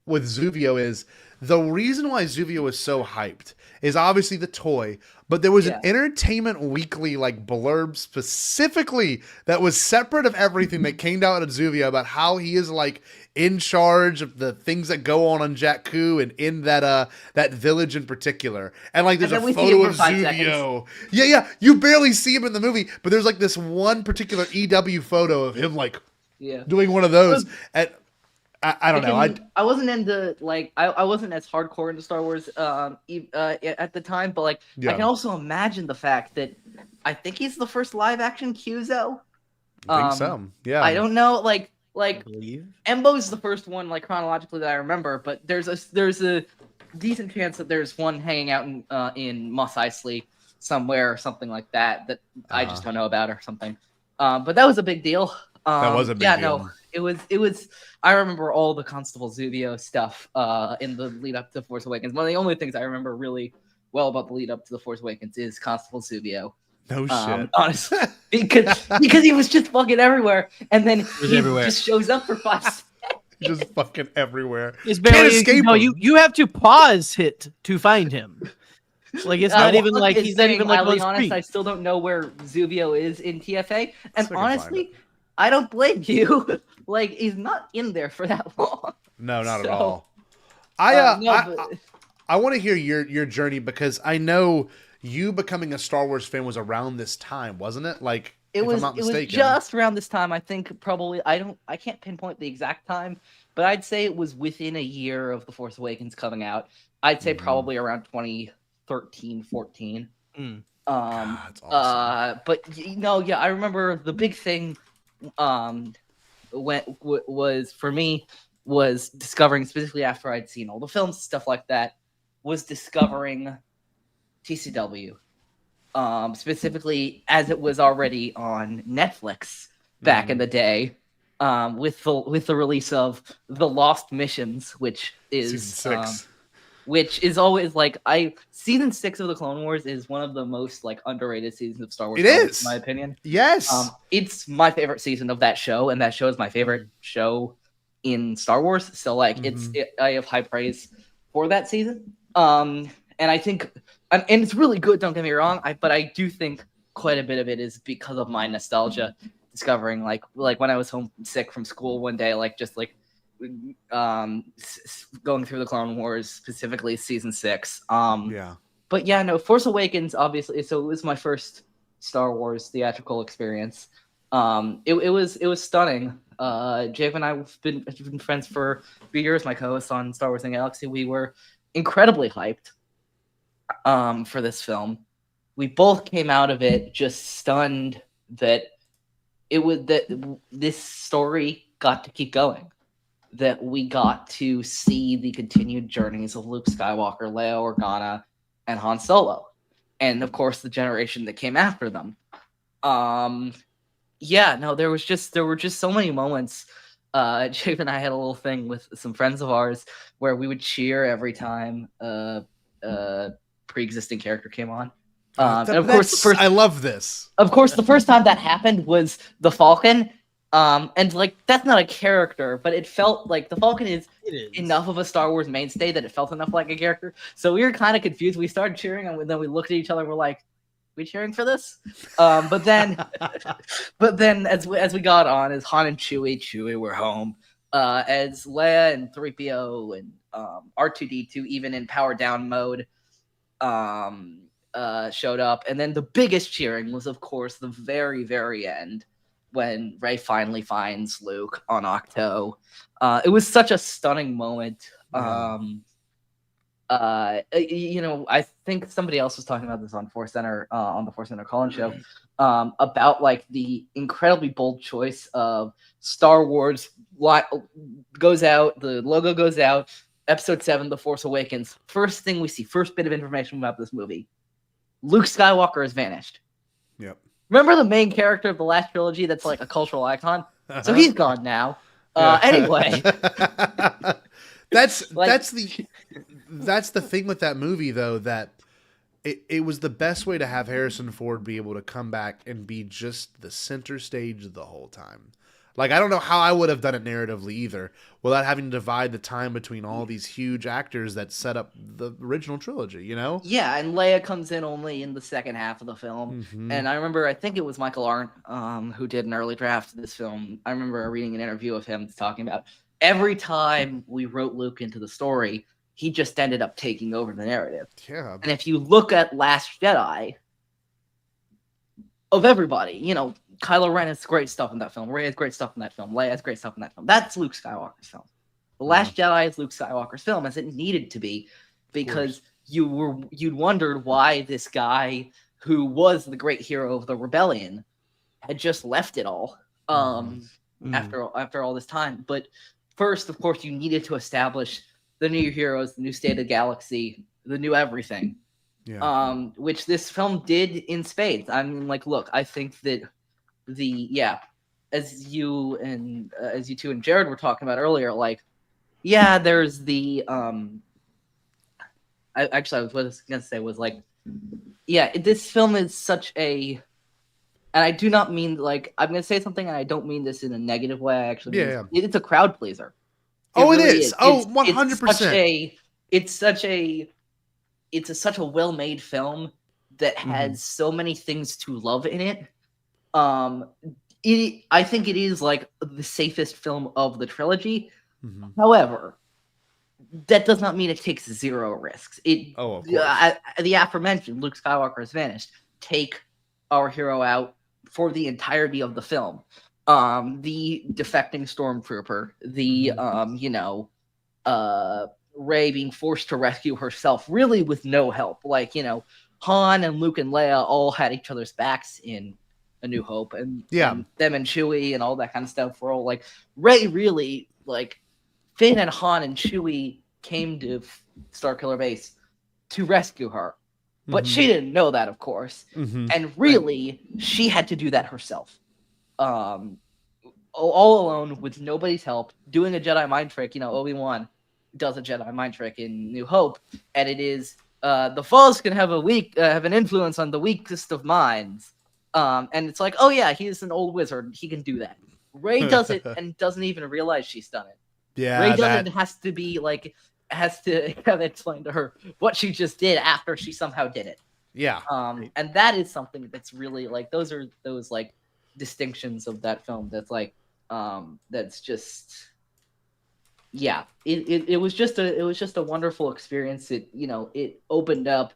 with Zuvio is the reason why Zuvio is so hyped is obviously the toy, but there was an Entertainment Weekly like blurb specifically that was separate of everything that came out at Zuvio about how he is like in charge of the things that go on Jakku and in that that village in particular. And like there's a photo of Zuvio. Yeah, you barely see him in the movie, but there's like this one particular EW photo of him like doing one of those. And I don't know. I wasn't into like I wasn't as hardcore into Star Wars at the time, but like I can also imagine the fact that I think he's the first live action Kyuzo. I think so. Yeah. I don't know. Like Embo's the first one like chronologically that I remember, but there's a decent chance that there's one hanging out in Mos Eisley somewhere or something like that I just don't know about or something. But that was a big deal. That was a big deal. No, it was. I remember all the Constable Zuvio stuff in the lead up to Force Awakens. One of the only things I remember really well about the lead up to the Force Awakens is Constable Zuvio. No shit. Honestly, because he was just fucking everywhere, and then he just shows up for 5 seconds. Just fucking everywhere. Can't escape him. You have to pause it to find him. Like it's not even like he's not even like I'll be honest, I still don't know where Zuvio is in TFA, and honestly, I don't blame you. Like he's not in there for that long. No, not at all. I want to hear your journey because I know you becoming a Star Wars fan was around this time, wasn't it? Like it was just around this time. I think probably I can't pinpoint the exact time, but I'd say it was within a year of The Force Awakens coming out. I'd say probably around 2013, 14. God, that's awesome. But I remember the big thing was for me was discovering, specifically after I'd seen all the films, stuff like that, was discovering TCW, specifically as it was already on Netflix back in the day, with the release of The Lost Missions, which is Season 6. Which is always like season 6 of the Clone Wars is one of the most like underrated seasons of Star Wars. It is, in my opinion. Yes, it's my favorite season of that show, and that show is my favorite show in Star Wars. So like, I have high praise for that season. And I think, and it's really good. Don't get me wrong. But I do think quite a bit of it is because of my nostalgia, discovering like when I was homesick from school one day, like just like. Going through the Clone Wars, specifically season 6. But yeah, no, Force Awakens, obviously. So it was my first Star Wars theatrical experience. It was stunning. Jake and I have been friends for a few years. My co-host on Star Wars and Galaxy, we were incredibly hyped for this film. We both came out of it just stunned that this story got to keep going. That we got to see the continued journeys of Luke Skywalker, Leia Organa, and Han Solo. And, of course, the generation that came after them. Yeah, no, there were just so many moments. Jake and I had a little thing with some friends of ours where we would cheer every time pre-existing character came on. And of course, I love this. Of course, the first time that happened was the Falcon. And like that's not a character, but it felt like the Falcon is enough of a Star Wars mainstay that it felt enough like a character. So we were kind of confused. We started cheering, and then we looked at each other. And we're like, "We cheering for this?" But then as we got on, as Han and Chewie were home. As Leia and 3PO and R2D2, even in power down mode, showed up, and then the biggest cheering was, of course, the very, very end when Rey finally finds Luke on Octo. It was such a stunning moment. I think somebody else was talking about this on Force Center, on the Force Center call-in show, about like the incredibly bold choice of Star Wars goes out, the logo goes out, Episode 7, The Force Awakens. First thing we see, first bit of information about this movie, Luke Skywalker has vanished. Yep. Remember the main character of the last trilogy that's like a cultural icon? So he's gone now. Anyway. That's the thing with that movie, though, that it was the best way to have Harrison Ford be able to come back and be just the center stage the whole time. Like, I don't know how I would have done it narratively either, without having to divide the time between all these huge actors that set up the original trilogy, you know? Yeah, and Leia comes in only in the second half of the film. Mm-hmm. And I remember, I think it was Michael Arndt who did an early draft of this film. I remember reading an interview of him talking about every time we wrote Luke into the story, he just ended up taking over the narrative. Yeah. And if you look at Last Jedi, of everybody, you know, Kylo Ren has great stuff in that film. Rey has great stuff in that film. Leia has great stuff in that film. That's Luke Skywalker's film. The Last Jedi is Luke Skywalker's film, as it needed to be, because you'd wondered why this guy who was the great hero of the rebellion had just left it all after all this time. But first, of course, you needed to establish the new heroes, the new state of the galaxy, the new everything. Yeah. Which this film did in spades. I mean, like, look, I think that as you two and Jared were talking about earlier, like, yeah, there's the I was gonna say was like, yeah, this film is such a, and I do not mean, like, I'm gonna say something and I don't mean this in a negative way. I actually mean it's a crowd pleaser. It is. 100%. It's such a well-made film that has so many things to love in it. I think it is like the safest film of the trilogy. However, that does not mean it takes zero risks. Of course. The aforementioned Luke Skywalker has vanished. Take our hero out for the entirety of the film. The defecting stormtrooper, Rey being forced to rescue herself, really with no help. Like, you know, Han and Luke and Leia all had each other's backs in A New Hope, and them and Chewie and all that kind of stuff were all like, Rey really, like, Finn and Han and Chewie came to Starkiller Base to rescue her. But she didn't know that, of course. And really, she had to do that herself. All alone, with nobody's help, doing a Jedi mind trick. You know, Obi-Wan does a Jedi mind trick in New Hope, and it is the Force can have an influence on the weakest of minds. And it's like, oh yeah, he's an old wizard, he can do that. Rey does it and doesn't even realize she's done it. Yeah, Rey doesn't has to have explained to her what she just did after she somehow did it. Yeah. And that is something that's really, like, those are those, like, distinctions of that film that's like that's just, yeah, it was just a wonderful experience. It, you know, it opened up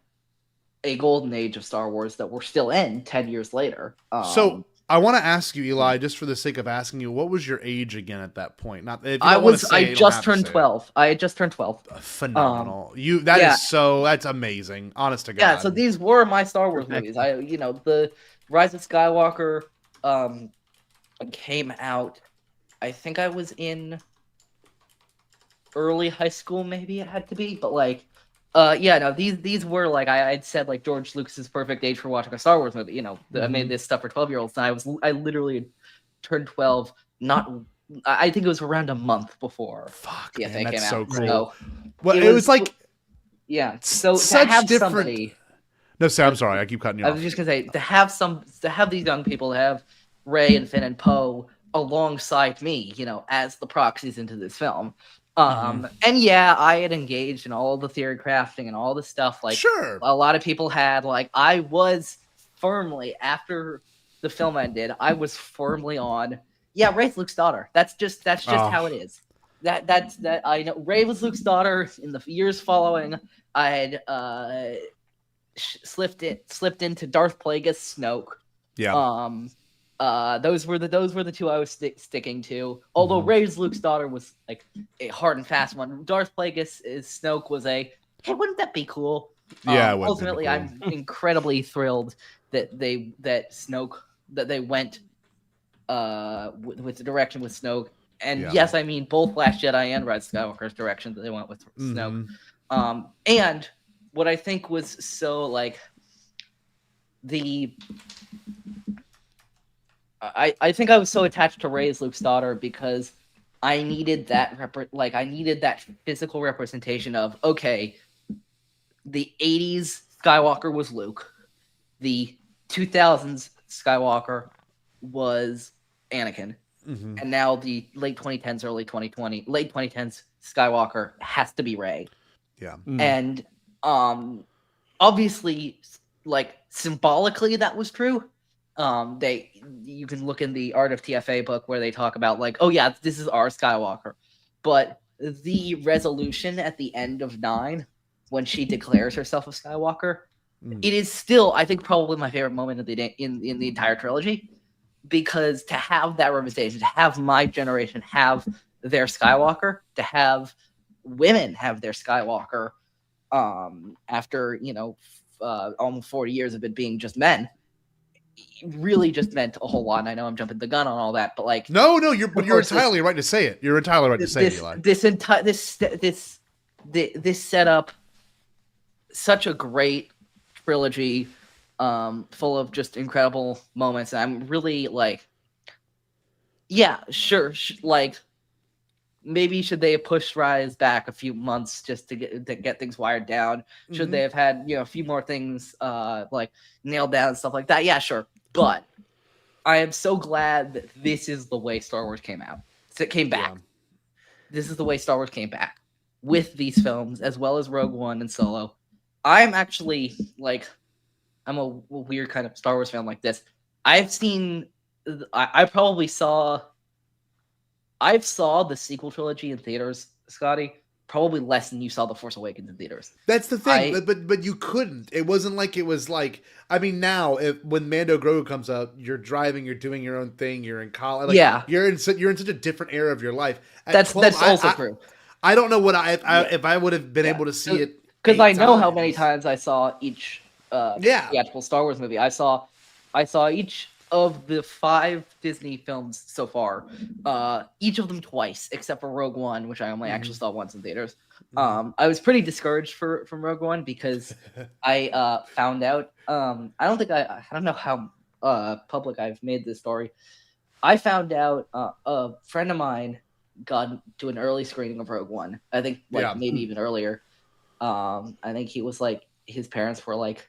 a golden age of Star Wars that we're still in 10 years later. So I want to ask you, Eli, just for the sake of asking you, what was your age again at that point? Not if you I just turned 12. I had just turned 12. Phenomenal. That's amazing. Honest to God. Yeah, so these were my Star Wars movies. The Rise of Skywalker came out, I think I was in early high school, maybe it had to be, but like Yeah, no, these were like I'd said like George Lucas's perfect age for watching a Star Wars movie. I made this stuff for 12-year-olds, and I literally turned 12. I think it was around a month before TFA man, that's came so out. cool. So Well, it was like yeah. So such to have different. somebody, No, Sam, I'm sorry, I keep cutting you I off. was just gonna say to have these young people, to have Rey and Finn and Poe alongside me, as the proxies into this film. And yeah, I had engaged in all the theory crafting and all the stuff. Like, sure, a lot of people had. Like, I was firmly, after the film ended, I was firmly on. Yeah, Rey's Luke's daughter. That's just how it is. That's I know. Rey was Luke's daughter. In the years following, I had slipped into Darth Plagueis Snoke. Yeah. Those were the two I was sticking to. Although Rey's Luke's daughter was like a hard and fast one. Darth Plagueis Snoke was a hey, wouldn't that be cool? Yeah. Ultimately, cool. I'm incredibly thrilled that they went with the direction with Snoke. And yes, I mean both Last Jedi and Rise of Skywalker's direction that they went with Snoke. And what I think was so like I think I was so attached to Rey as Luke's daughter because I needed that I needed that physical representation of okay, the 80s Skywalker was Luke, the 2000s Skywalker was Anakin, and now the late 2010s, late 2010s Skywalker has to be Rey. Yeah, and obviously, like symbolically, that was true. You can look in the Art of TFA book where they talk about like, oh yeah, this is our Skywalker, but the resolution at the end of 9 when she declares herself a Skywalker, it is still, I think, probably my favorite moment of the day in the entire trilogy, because to have that representation, to have my generation have their Skywalker, to have women have their Skywalker, after almost 40 years of it being just men. Really just meant a whole lot, and I know I'm jumping the gun on all that, but like no, you're entirely right to say it. You're entirely right to say it, Eli. This set up such a great trilogy, full of just incredible moments. And I'm really like, yeah, sure, like maybe should they have pushed Rise back a few months just to get things wired down? Should they have had a few more things like nailed down and stuff like that? Yeah, sure. But I am so glad that this is the way Star Wars came out. It came back. Yeah. This is the way Star Wars came back with these films, as well as Rogue One and Solo. I'm actually like, I'm a weird kind of Star Wars fan like this. I've saw the sequel trilogy in theaters, Scotty, probably less than you saw The Force Awakens in theaters. That's the thing, but you couldn't. It wasn't like it was like, I mean, now when Mando Grogu comes out, you're driving, you're doing your own thing, you're in college, like, you're in such a different era of your life. That's also true. I don't know what if I would have been able to see it, because I know how many times I saw each theatrical Star Wars movie. I saw each of the 5 Disney films so far, each of them twice, except for Rogue One, which I only actually saw once in theaters. I was pretty discouraged from Rogue One because I found out. I don't know how public I've made this story. I found out a friend of mine got to an early screening of Rogue One. I think maybe even earlier. I think he was like, his parents were like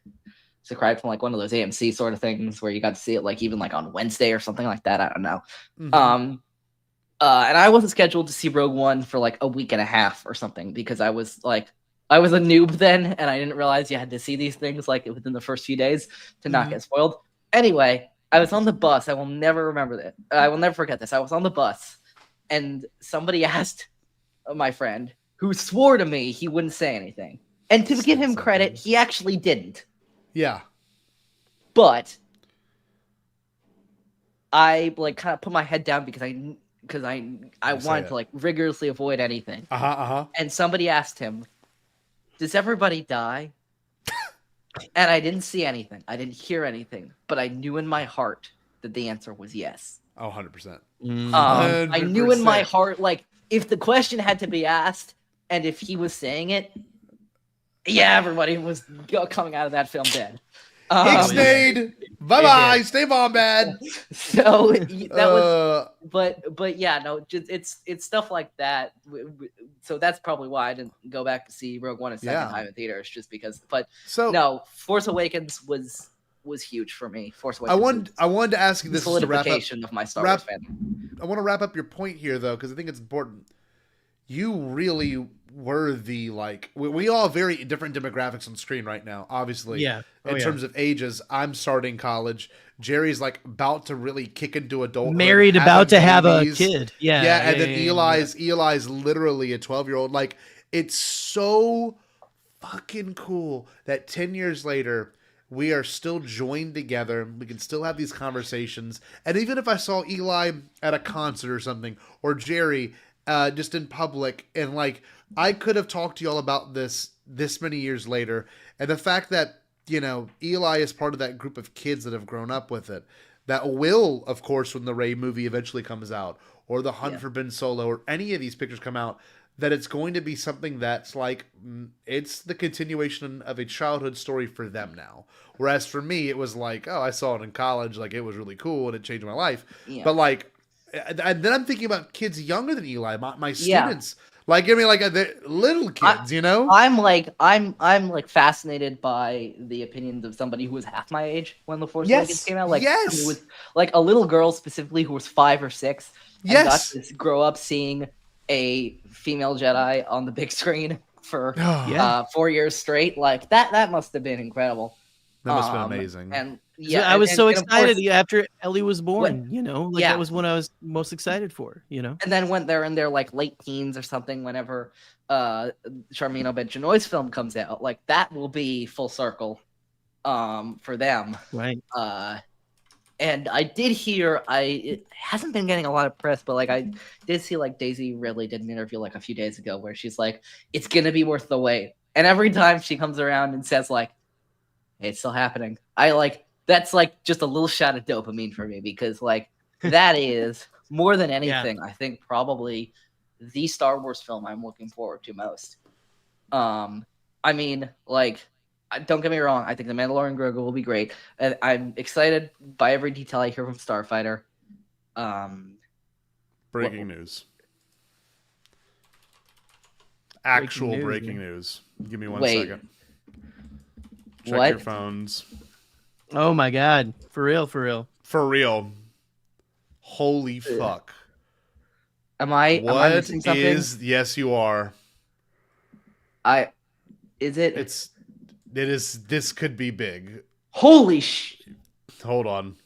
subscribed from like one of those AMC sort of things where you got to see it like even like on Wednesday or something like that. I don't know. And I wasn't scheduled to see Rogue One for like a week and a half or something because I was a noob then, and I didn't realize you had to see these things like within the first few days to not get spoiled. Anyway, I was on the bus. I will never remember that. I will never forget this. I was on the bus, and somebody asked my friend, who swore to me he wouldn't say anything. And to give him credit, he actually didn't. Yeah. But I like kind of put my head down because I wanted to like rigorously avoid anything. And somebody asked him, "Does everybody die?" And I didn't see anything. I didn't hear anything, but I knew in my heart that the answer was yes. Oh, 100%. I knew in my heart, like, if the question had to be asked and if he was saying it, Yeah, everybody was coming out of that film dead. Ixnade, bye bye, stay bombad. So that was, but yeah, no, just it's stuff like that. So that's probably why I didn't go back to see Rogue One a second time in theaters, just because. But no, Force Awakens was huge for me. Force Awakens. I wanted to ask you this solidification of my Star Wars fandom. I want to wrap up your point here though, because I think it's important. You really were the we all have very different demographics on screen right now, obviously. Yeah. In terms of ages, I'm starting college. Jerry's about to really kick into adulthood. Married, about to have a kid. Yeah. Yeah, and then Eli's literally a 12-year-old. It's so fucking cool that 10 years later we are still joined together. We can still have these conversations. And even if I saw Eli at a concert or something, or Jerry just in public, and I could have talked to y'all about this many years later, and the fact that Eli is part of that group of kids that have grown up with it, that will, of course, when the Rey movie eventually comes out, or the Hunt for Ben Solo, or any of these pictures come out, that it's going to be something that's it's the continuation of a childhood story for them now. Whereas for me, it was I saw it in college, it was really cool and it changed my life. Yeah. But and then I'm thinking about kids younger than Eli, my students. The little kids, I'm fascinated by the opinions of somebody who was half my age when The Force Awakens came out. Who was a little girl specifically who was 5 or 6 and got to grow up seeing a female Jedi on the big screen for 4 years straight. That must have been incredible. That must have been amazing. And I was so excited after Ellie was born. That was when I was most excited for. And then when they're in their late teens or something, whenever Charmino Ben-Chinoy's film comes out, that will be full circle for them. Right. And I did hear it hasn't been getting a lot of press, but I did see Daisy Ridley did an interview a few days ago where she's it's gonna be worth the wait. And every time she comes around and says hey, it's still happening, that's just a little shot of dopamine for me, because that is more than anything, I think probably the Star Wars film I'm looking forward to most. Don't get me wrong, I think The Mandalorian Grogu will be great. And I'm excited by every detail I hear from Starfighter. Breaking news. Actual breaking news. Give me one second. Check your phones. Oh my god. For real. For real. Holy fuck. Am I missing something? Yes, you are. This could be big. Holy Hold on.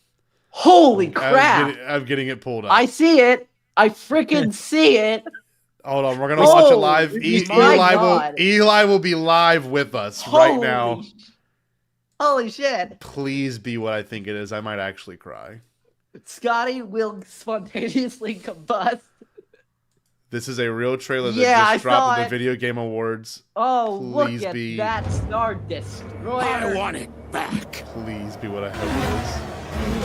Holy crap. I'm getting it pulled up. I see it. I freaking see it. Hold on. We're going to watch it live. Eli will be live with us right now. Holy shit. Please be what I think it is. I might actually cry. Scotty will spontaneously combust. This is a real trailer that just dropped at the Video Game Awards. Oh, please look at that Star Destroyer. I want it back. Please be what I hope it is.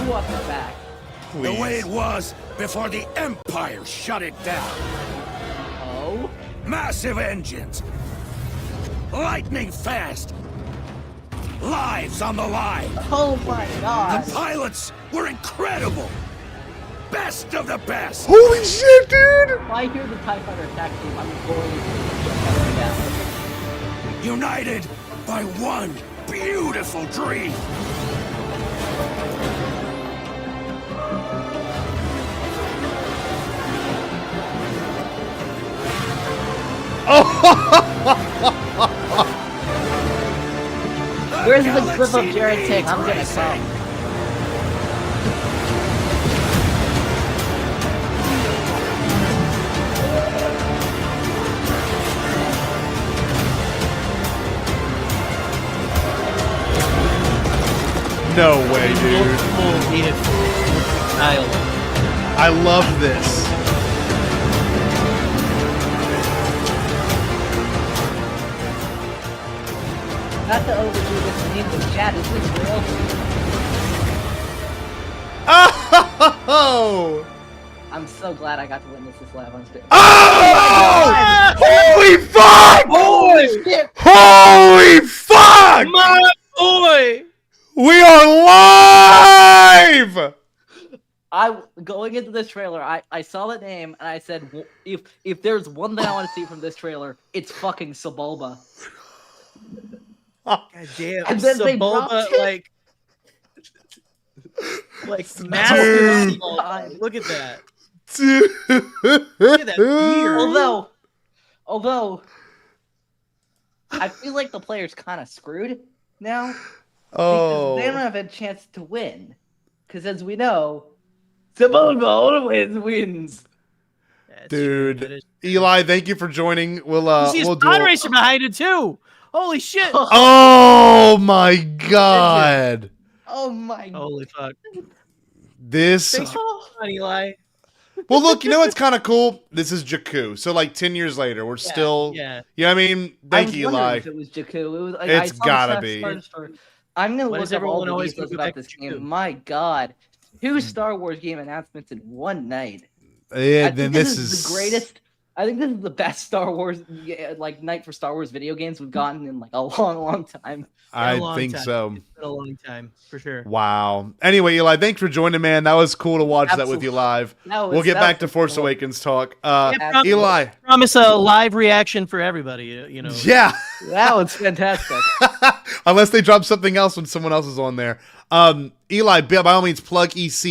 You want it back. Please. The way it was before the Empire shut it down. Oh? Massive engines. Lightning fast. Lives on the line. Oh my god. The pilots were incredible. Best of the best. Holy shit, dude! If I hear the TIE Fighter attack team, I'm going to down. United by one beautiful dream. Where's the clip of Jared saying, I'm gonna come? No way, dude. I love this. Not to overdo this in the chat, is this real? Oh! I'm so glad I got to witness this live on stage. Oh! Holy fuck! Holy Holy shit! Holy fuck! My boy! We are live! Going into this trailer, I saw the name and I said, if there's one thing I want to see from this trailer, it's fucking Sebulba. God damn, And then they dropped Sebulba, it. like massive. Look at that. Dude. Look at that beard. Although, I feel like the player's kind of screwed now. Oh. Because they don't have a chance to win. Because as we know, Sebulba always wins. Dude, Eli, thank you for joining. We'll see his do pod racer behind it too. Holy shit! Oh my god! Oh my! Holy fuck! This. Thanks for coming, Eli. Well, look, you know what's kind of cool? This is Jakku. So, like 10 years later, we're still. Yeah. You know what I mean? Thank you, Eli. If it was Jakku, it was. Like, It's I saw gotta the be. I'm gonna Why look does up all everyone the always details go about back this to game. Jakku? My God, 2 Star Wars game announcements in one night. Yeah, I then think this is is the greatest. I think this is the best Star Wars night for Star Wars video games we've gotten in like a long time. I think so. It's been a long time for sure. Wow. Anyway, Eli, thanks for joining, man. That was cool to watch that with you live. We'll get back to Force Awakens talk. Eli, Promise a live reaction for everybody. You know. Yeah. That was fantastic. Unless they drop something else when someone else is on there. Eli, by all means, plug EC.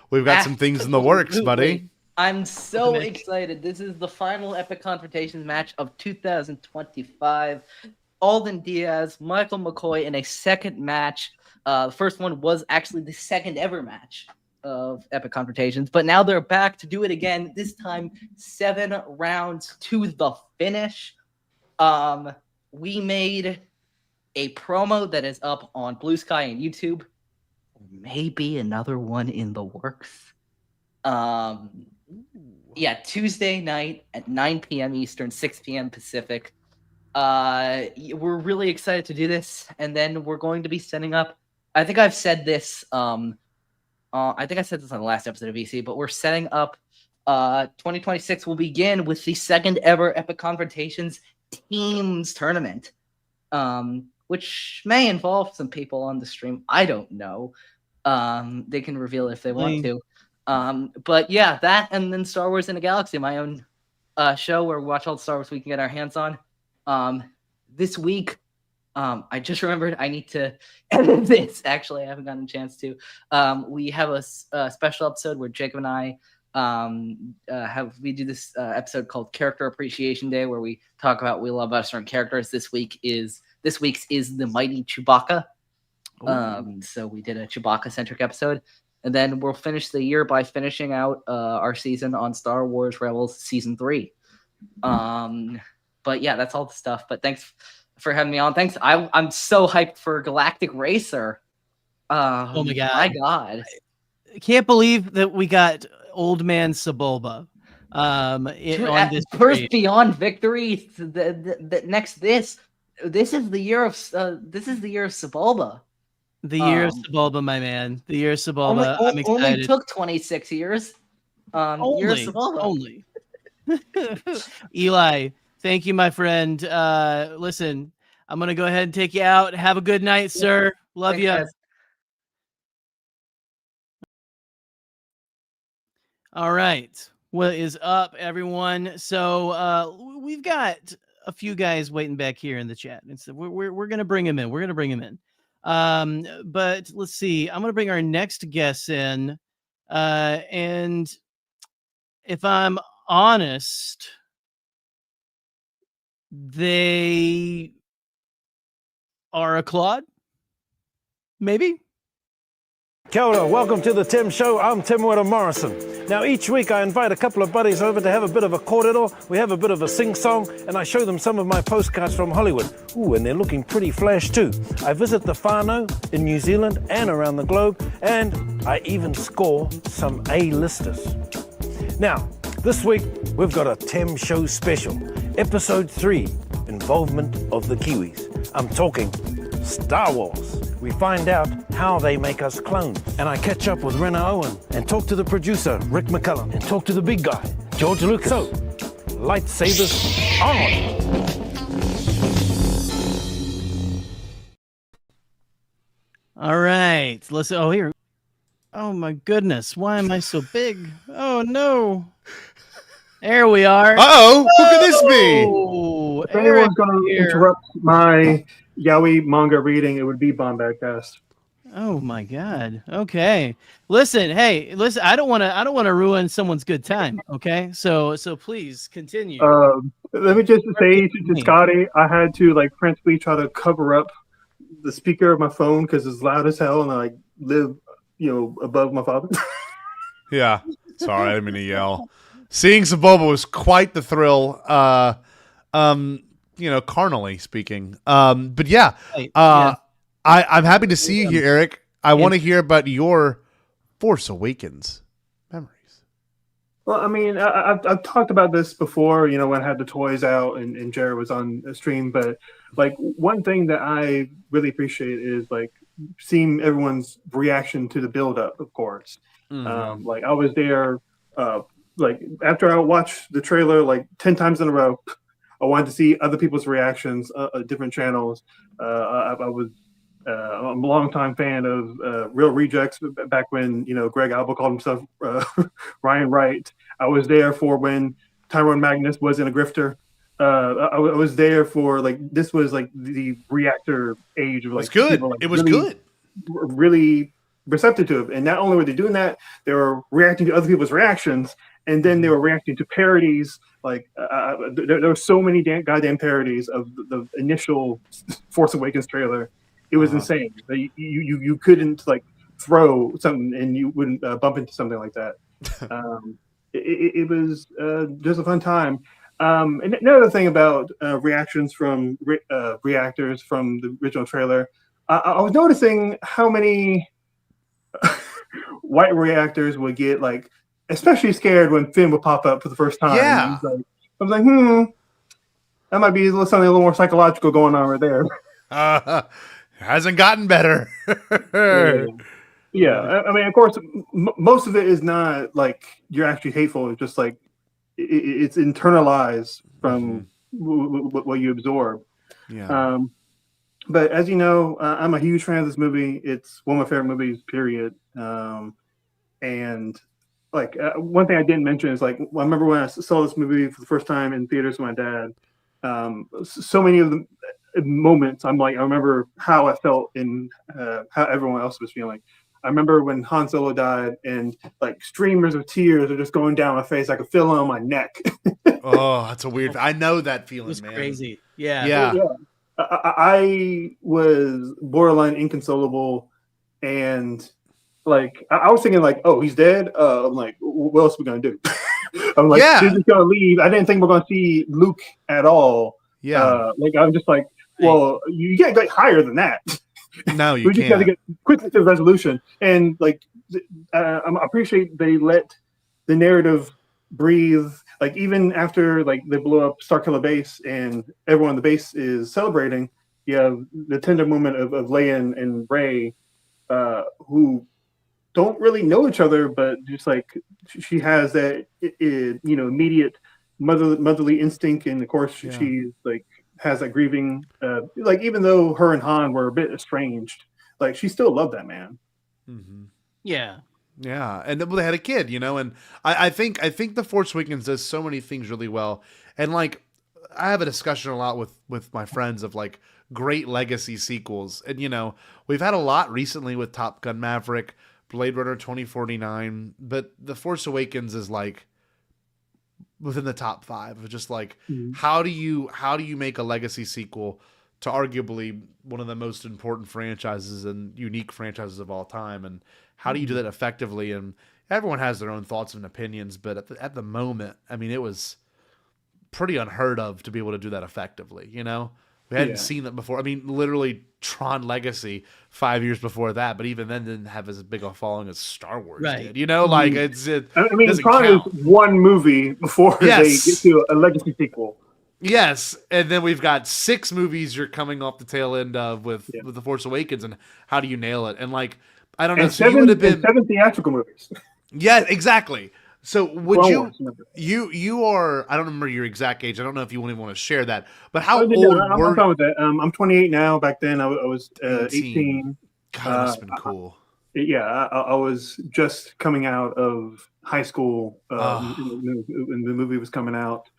We've got some things in the works, buddy. I'm so excited. This is the final Epic Confrontations match of 2025. Alden Diaz, Michael McCoy in a second match. The first one was actually the second ever match of Epic Confrontations, but now they're back to do it again. This time, 7 rounds to the finish. We made a promo that is up on Blue Sky and YouTube. Maybe another one in the works. Yeah, Tuesday night at 9 p.m. Eastern, 6 p.m. Pacific. We're really excited to do this, and then we're going to be setting up. I think I've said this. I think I said this on the last episode of EC, but we're setting up. 2026 will begin with the second ever Epic Confrontations Teams Tournament, which may involve some people on the stream. I don't know. They can reveal if they want to. But yeah, that and then Star Wars in a Galaxy, my own show where we watch all the Star Wars we can get our hands on. This week, I just remembered I need to edit this. Actually, I haven't gotten a chance to. We have a special episode where Jacob and I we do this episode called Character Appreciation Day, where we talk about we love certain characters. This week's is the Mighty Chewbacca. So we did a Chewbacca centric episode. And then we'll finish the year by finishing out our season on Star Wars Rebels Season 3. But yeah, that's all the stuff. But thanks for having me on. Thanks. I'm so hyped for Galactic Racer. Oh my God. My God. I can't believe that we got Old Man Sebulba on this first page. Beyond Victory. This is the year of Sebulba. The year of Sebulba, my man. The year of Sebulba. I'm excited. Only took 26 years. Year of Sebulba. Only. Eli, thank you, my friend. Listen, I'm gonna go ahead and take you out. Have a good night, sir. Love Thanks, you. guys. All right. What is up, everyone? So we've got a few guys waiting back here in the chat. And so we're gonna bring him in. We're gonna bring him in. But let's see. I'm gonna bring our next guest in. And if I'm honest, they are a Claude. Maybe. Kia ora, welcome to the Tim Show. I'm Tim Witter Morrison. Now each week I invite a couple of buddies over to have a bit of a kōrero, we have a bit of a sing-song, and I show them some of my postcards from Hollywood. Ooh, and they're looking pretty flash too. I visit the whānau in New Zealand and around the globe, and I even score some A-listers. Now, this week we've got a Tim Show special, episode 3, involvement of the Kiwis. I'm talking Star Wars. We find out how they make us clones. And I catch up with Rena Owen and talk to the producer, Rick McCullum, and talk to the big guy, George Lucas. So, lightsabers on! Let's listen. Oh, here. Oh my goodness. Why am I so big? Oh no. There we are. Uh-oh. Who could this be? Oh, If anyone's going to interrupt my yaoi manga reading, it would be Bombadcast. Oh my God. Okay. Listen. Hey, listen. I don't want to ruin someone's good time. Okay. So please continue. Let me just say to Scotty, I had to like frantically try to cover up the speaker of my phone because it's loud as hell, and I live, above my father. Yeah. Sorry, I didn't mean to yell. Seeing Saboba was quite the thrill. Carnally speaking. But yeah. I'm happy to see you here, Eric. I want to hear about your Force Awakens memories. Well, I mean, I've talked about this before, when I had the toys out and Jared was on the stream. But like one thing that I really appreciate is like seeing everyone's reaction to the build up, of course. Mm-hmm. Like I was there, like after I watched the trailer like 10 times in a row, I wanted to see other people's reactions, different channels. I'm a longtime fan of Real Rejects back when, Greg Alba called himself Ryan Wright. I was there for when Tyrone Magnus was in a grifter. I was there for this was like the reactor age of like. It's good. People, it was really, good. Really receptive to it. And not only were they doing that, they were reacting to other people's reactions. And then they were reacting to parodies. Like there were so many goddamn parodies of the initial Force Awakens trailer. It was insane. You couldn't like throw something and you wouldn't bump into something like that. It was just a fun time. And another thing about reactions from reactors from the original trailer, I was noticing how many white reactors would get like especially scared when Finn would pop up for the first time. Yeah. I was like, that might be something a little more psychological going on right there. Hasn't gotten better. Yeah. I mean, of course, most of it is not like you're actually hateful. It's just like it's internalized from what you absorb. Yeah. But as you know, I'm a huge fan of this movie. It's one of my favorite movies, period. And like one thing I didn't mention is like I remember when I saw this movie for the first time in theaters with my dad. So many of the moments I remember how I felt and how everyone else was feeling. I remember when Han Solo died and like streamers of tears are just going down my face. I could feel it on my neck. Oh, that's a weird. I know that feeling, man. Crazy. Yeah. Yeah. I was borderline inconsolable, and like I was thinking like, oh, he's dead. I'm like, what else are we gonna do? I'm like, Yeah. He's just gonna leave. I didn't think we're gonna see Luke at all. Yeah. Like I'm just like, well, you can't get higher than that. No, you we just got to get quickly to the resolution. And like, I appreciate they let the narrative breathe. Like even after like they blow up Starkiller Base and everyone on the base is celebrating, you have the tender moment of Leia and Rey, who don't really know each other, but just like she has that immediate motherly instinct, and of course she's like has that grieving. Like even though her and Han were a bit estranged, like she still loved that man. Mm-hmm. Yeah. Yeah, and they had a kid, and I think The Force Awakens does so many things really well, and like I have a discussion a lot with my friends of like great legacy sequels, and we've had a lot recently with Top Gun Maverick, Blade Runner 2049, but The Force Awakens is like within the top 5 of just like how do you make a legacy sequel to arguably one of the most important franchises and unique franchises of all time, and how do you do that effectively? And everyone has their own thoughts and opinions, but at the moment, I mean, it was pretty unheard of to be able to do that effectively. We hadn't seen that before. I mean, literally Tron Legacy 5 years before that, but even then didn't have as big a following as Star Wars did. Like I mean, Tron is one movie before they get to a legacy sequel. Yes, and then we've got 6 movies you're coming off the tail end of with The Force Awakens, and how do you nail it? And like, I don't know. And So you would have been 7 theatrical movies. Yeah, exactly. So would Well, you are, I don't remember your exact age. I don't know if you even want to share that, but how old I'm were fine with that. I'm 28 now. Back then I was 18. God, that must have been cool. yeah, I was just coming out of high school when the movie was coming out,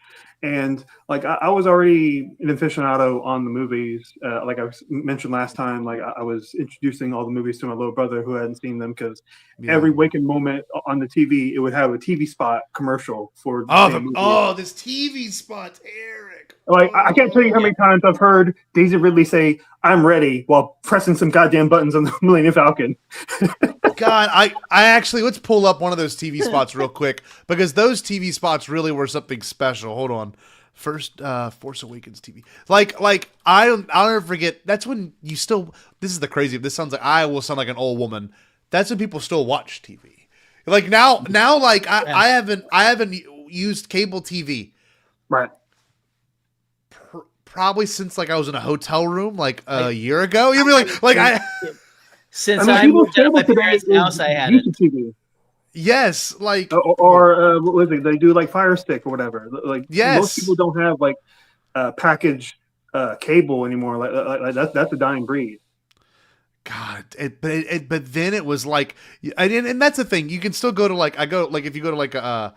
and like I was already an aficionado on the movies. Like I mentioned last time, like I was introducing all the movies to my little brother who hadn't seen them because every waking moment on the TV, it would have a TV spot commercial for the same movie. This TV spot, Eric. Like I can't tell you how many times I've heard Daisy Ridley say "I'm ready" while pressing some goddamn buttons on the Millennium Falcon. God, I actually, let's pull up one of those TV spots real quick because those TV spots really were something special. Hold on. First Force Awakens TV. Like I'll never forget. That's when you still, this is the crazy, this sounds like, I will sound like an old woman. That's when people still watch TV. Like now like I haven't used cable TV. Right. Probably since like I was in a hotel room like a year ago. You'd be like since I moved out of my parents' house, I had it. TV. Yes, like or what was it? They do like Fire Stick or whatever. Like yes. Most people don't have like package cable anymore. Like that's a dying breed. God, but then it was like, and that's the thing. You can still go to like if you go to like a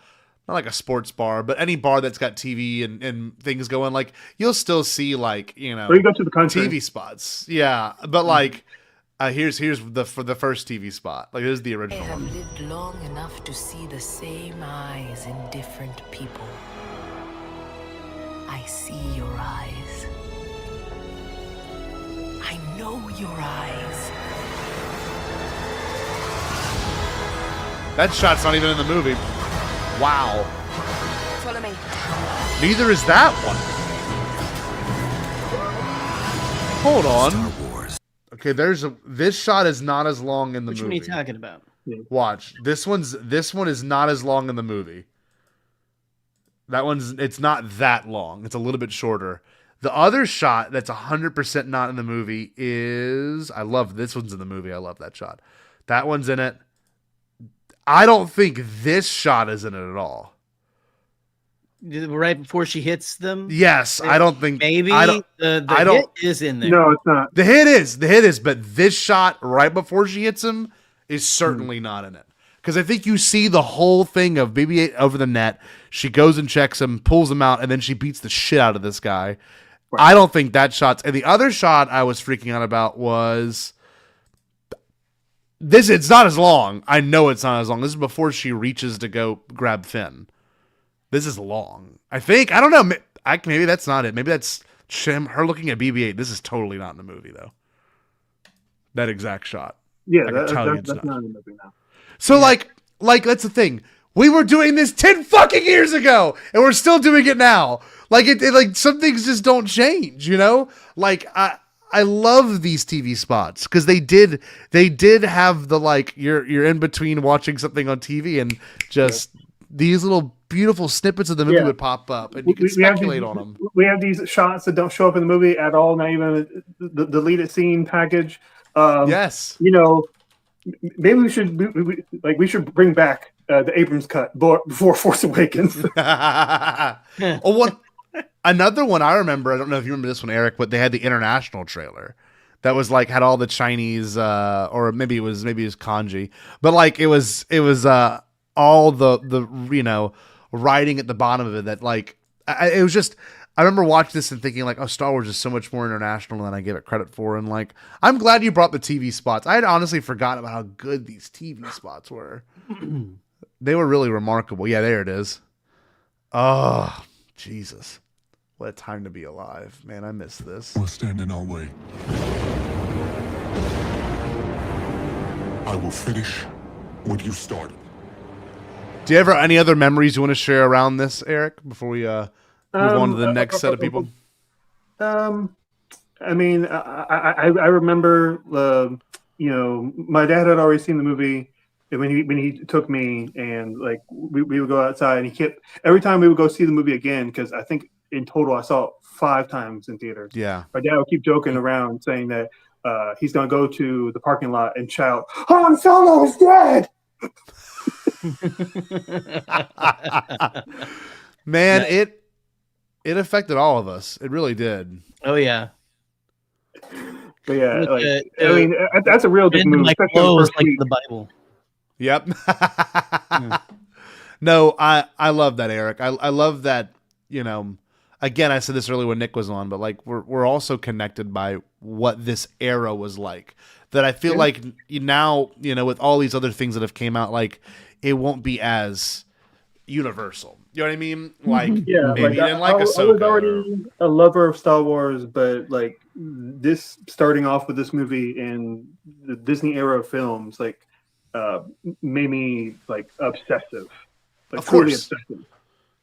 not like a sports bar, but any bar that's got TV and things going, like you'll still see like or you go to the country TV spots. Yeah, but like here's the first TV spot. Like this is the original I have one. lived long enough to see the same eyes in different people. I see your eyes. I know your eyes. That shot's not even in the movie. Wow. Follow me. Neither is that one. Hold on. Okay, this shot is not as long in the movie. Which one are you talking about? Watch. This one is not as long in the movie. It's not that long. It's a little bit shorter. The other shot that's 100% not in the movie is, I love this one's in the movie. I love that shot. That one's in it. I don't think this shot is in it at all. Right before she hits them? Yes, I don't think. Maybe the hit is in there. No, it's not. The hit is, but this shot right before she hits him is certainly not in it. Because I think you see the whole thing of BB-8 over the net. She goes and checks him, pulls him out, and then she beats the shit out of this guy. Right. I don't think that shot's. And the other shot I was freaking out about was this. It's not as long. I know it's not as long. This is before she reaches to go grab Finn. This is long. I think. I don't know. Maybe that's not it. Maybe that's her looking at BB-8. This is totally not in the movie, though. That exact shot. Yeah, that's not in the movie now. So, like that's the thing. We were doing this 10 fucking years ago, and we're still doing it now. Like like some things just don't change, you know? Like I love these TV spots because they did have the like you're in between watching something on TV and just these little beautiful snippets of the movie would pop up, and you can speculate on them. We have these shots that don't show up in the movie at all, not even the deleted scene package. Yes, you know, maybe we should bring back the Abrams cut before Force Awakens. Another one I remember. I don't know if you remember this one, Eric, but they had the international trailer that was like had all the Chinese, or maybe it was kanji, but like it was all the writing at the bottom of it that like it was just. I remember watching this and thinking like, oh, Star Wars is so much more international than I give it credit for. And like, I'm glad you brought the TV spots. I had honestly forgotten about how good these TV spots were. They were really remarkable. Yeah, there it is. Oh, Jesus. What a time to be alive. Man, I miss this. Will stand in our way. I will finish what you started. Do you ever any other memories you want to share around this, Eric, before we move on to the next set of people? I mean, I remember, my dad had already seen the movie when he took me, and like we would go outside, and he kept every time we would go see the movie again, because I think in total I saw it 5 times in theaters. Yeah, my dad would keep joking around saying that he's gonna go to the parking lot and shout, "Han Solo is dead!" Man, it affected all of us. It really did. Oh yeah. But yeah, With like the- I mean, that's a real good Into move, my especially in the clothes first like week. the Bible. Yep. No, I love that, Eric. I love that, you know, again, I said this earlier when Nick was on, but like we're also connected by what this era was like. That I feel like now, you know, with all these other things that have came out, like it won't be as universal. You know what I mean? Like Yeah, maybe you didn't like I was Ahsoka. already a lover of Star Wars, but like this starting off with this movie in the Disney era of films, like made me like obsessive, like Of truly course. obsessive.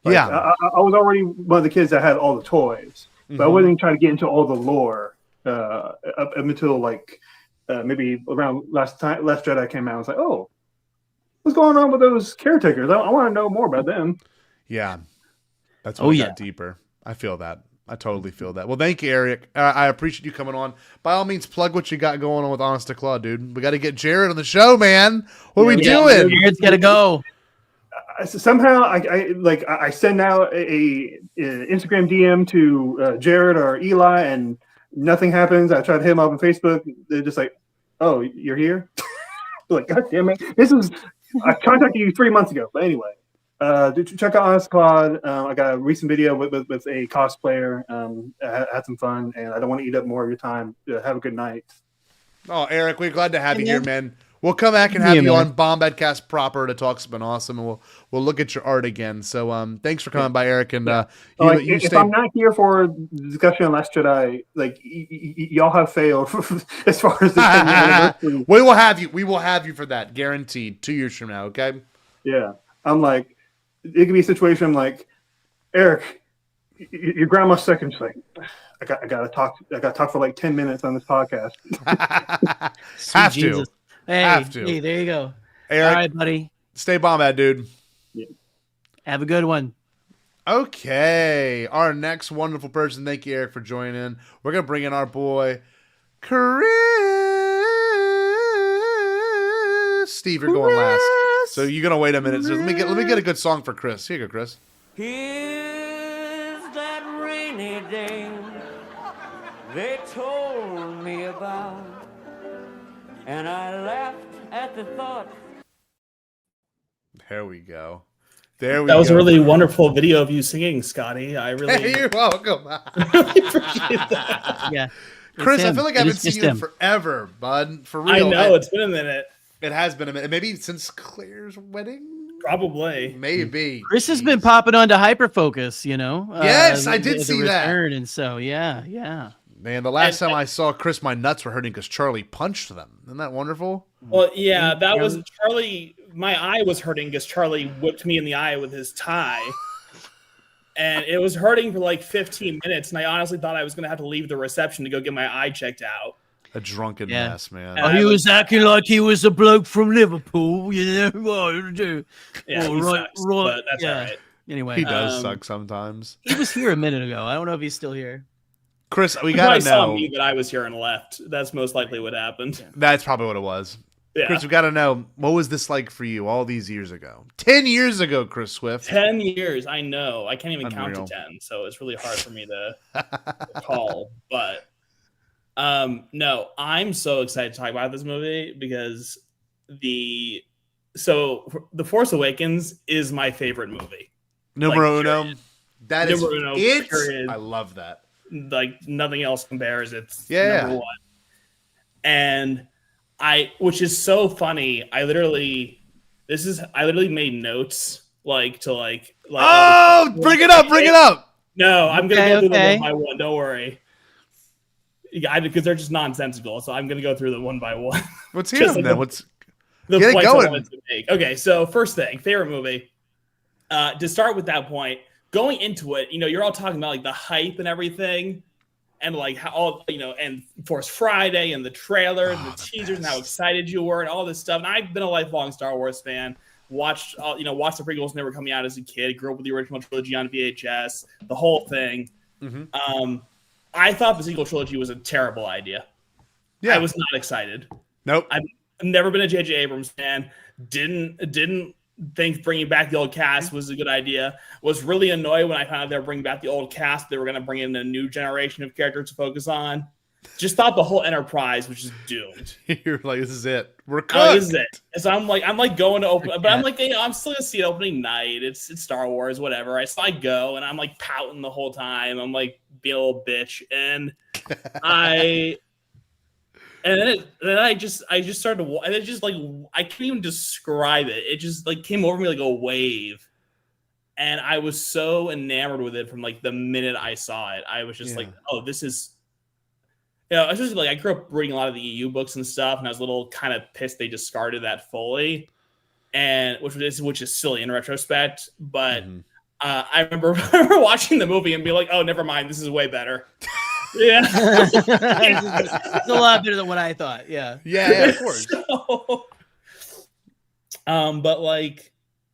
Like, Yeah. I was already one of the kids that had all the toys, but I wasn't even trying to get into all the lore up until like maybe around Last Jedi came out. I was like, oh, what's going on with those caretakers? I want to know more about them. Yeah. That's when it got deeper. I feel that. I totally feel that. Well, thank you, Eric. I appreciate you coming on. By all means, plug what you got going on with Honest to Claw, dude. We got to get Jared on the show, man. What are we doing? Jared's got to go. Somehow, I send out a Instagram DM to Jared or Eli, and nothing happens. I try to hit him up on Facebook. They're just like, "Oh, you're here." Like, God damn it! I contacted you 3 months ago. But anyway, check out Honest Claude. I got a recent video with a cosplayer. I had some fun, and I don't want to eat up more of your time. Have a good night. Oh, Eric, we're glad to have you here, man. We'll come back and have you on Bombadcast proper to talk. It's been awesome, and we'll look at your art again. So, thanks for coming by, Eric. And if I'm not here for the discussion on Last Jedi, like y'all have failed as far as the 10th anniversary. We will have you. We will have you for that, guaranteed. 2 years from now, okay? Yeah, I'm like, it could be a situation. I'm like, Eric, your grandma's sick, and she's like, I gotta talk. I gotta talk for like 10 minutes on this podcast. Have Jesus. to. Hey, Have to. hey, there you go. Eric, all right, buddy. Stay Bombad, dude. Yeah. Have a good one. Okay. Our next wonderful person. Thank you, Eric, for joining. We're going to bring in our boy, Chris. Steve, you're going last. So you're going to wait a minute. So let me get a good song for Chris. Here you go, Chris. Here's that rainy day they told me about, and I laughed at the thought. There we go. There we go. That was go. a really wonderful video of you singing, Scotty. I really. Hey, you're welcome. really appreciate that. Yeah. Chris, I feel like I haven't seen you in forever, bud. For real. I know, it's been a minute. It has been a minute. Maybe since Claire's wedding? Probably. Maybe. Chris has been popping onto Hyperfocus, you know. Yes, I did see that. And so, yeah. Man, the last time I saw Chris, my nuts were hurting because Charlie punched them. Isn't that wonderful? Well, yeah, that was Charlie. My eye was hurting because Charlie whipped me in the eye with his tie. And it was hurting for like 15 minutes. And I honestly thought I was going to have to leave the reception to go get my eye checked out. A drunken mess, man. Oh, he was acting like he was a bloke from Liverpool, you know. Yeah, he sucks, but that's all right. Anyway, he does suck sometimes. He was here a minute ago. I don't know if he's still here. Chris, we He gotta probably saw know. me that I was here and left. That's most likely what happened. That's probably what it was. Yeah. Chris, we gotta know, what was this like for you all these years ago? 10 years ago, Chris Swift. 10 years, I know. I can't even count Unreal. to 10, so it's really hard for me to call. But no, I'm so excited to talk about this movie because The Force Awakens is my favorite movie. Numero uno. That is Numero uno, it. period. I love that. Like nothing else compares. It's Yeah. number one. And which is so funny. I literally made notes Oh, bring it up. No, I'm gonna go through them Okay. one by one. Don't worry. Yeah, because they're just nonsensical. So I'm gonna go through them one by one. Let's hear them then. The Get it points I going. wanted to make. Okay, so first thing, favorite movie. To start with that point, going into it, you're all talking about like the hype and everything, and like how all and Force Friday and the trailer and the teasers and how excited you were and all this stuff. And I've been a lifelong Star Wars fan. Watched the prequels when they were coming out as a kid. Grew up with the original trilogy on VHS. The whole thing. Mm-hmm. I thought the sequel trilogy was a terrible idea. Yeah. I was not excited. Nope. I've never been a J.J. Abrams fan. Didn't think bringing back the old cast was a good idea. Was really annoyed when I found out they were bringing back the old cast. They were going to bring in a new generation of characters to focus on. just thought the whole enterprise was just doomed. You're like, this is it. We're cooked. Oh, this is it. And so I'm like going to open, but I'm like, I'm still gonna see it opening night. It's Star Wars, whatever. So I go and I'm like pouting the whole time. I'm like being a little bitch, and then I just started to, and it just like I can't even describe it. It just like came over me like a wave, and I was so enamored with it from like the minute I saw it. I was just like, oh, this is. It's just like I grew up reading a lot of the EU books and stuff, and I was a little kind of pissed they discarded that fully, and which is silly in retrospect. But I remember watching the movie and being like, "Oh, never mind, this is way better." Yeah, it's a lot better than what I thought. Yeah, of course. But like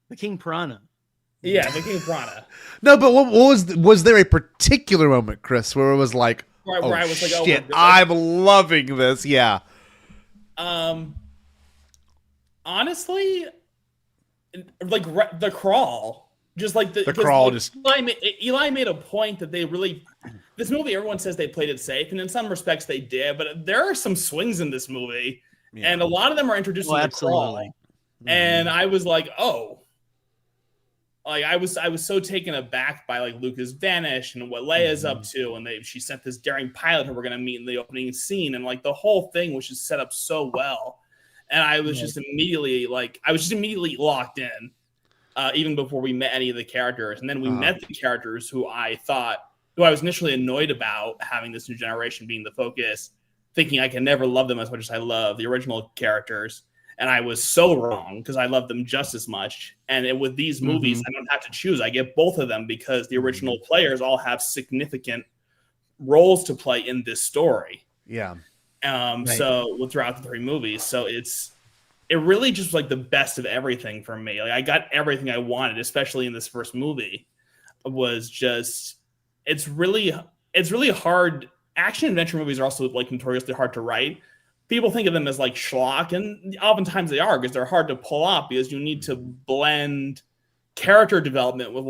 the King Piranha. Yeah, the King Piranha. No, but what was there a particular moment, Chris, where it was like, where I was like, oh shit, I'm loving this. Yeah. Honestly, like the crawl, just like the crawl, like, Eli made a point that they really. This movie, everyone says they played it safe, and in some respects they did, but there are some swings in this movie, and a lot of them are introducing the crawl. And I was like, oh. Like I was so taken aback by like Luke has vanished and what Leia's up to, and she sent this daring pilot who we're gonna meet in the opening scene, and like the whole thing was just set up so well, and I was just immediately locked in, even before we met any of the characters, and then we met the characters who I was initially annoyed about having this new generation being the focus, thinking I can never love them as much as I love the original characters. And I was so wrong because I love them just as much. And with these movies, I don't have to choose. I get both of them because the original players all have significant roles to play in this story. Yeah. So throughout the three movies, so it really just was like the best of everything for me. Like I got everything I wanted, especially in this first movie. It's really hard. Action adventure movies are also like notoriously hard to write. People think of them as like schlock, and oftentimes they are because they're hard to pull off because you need to blend character development with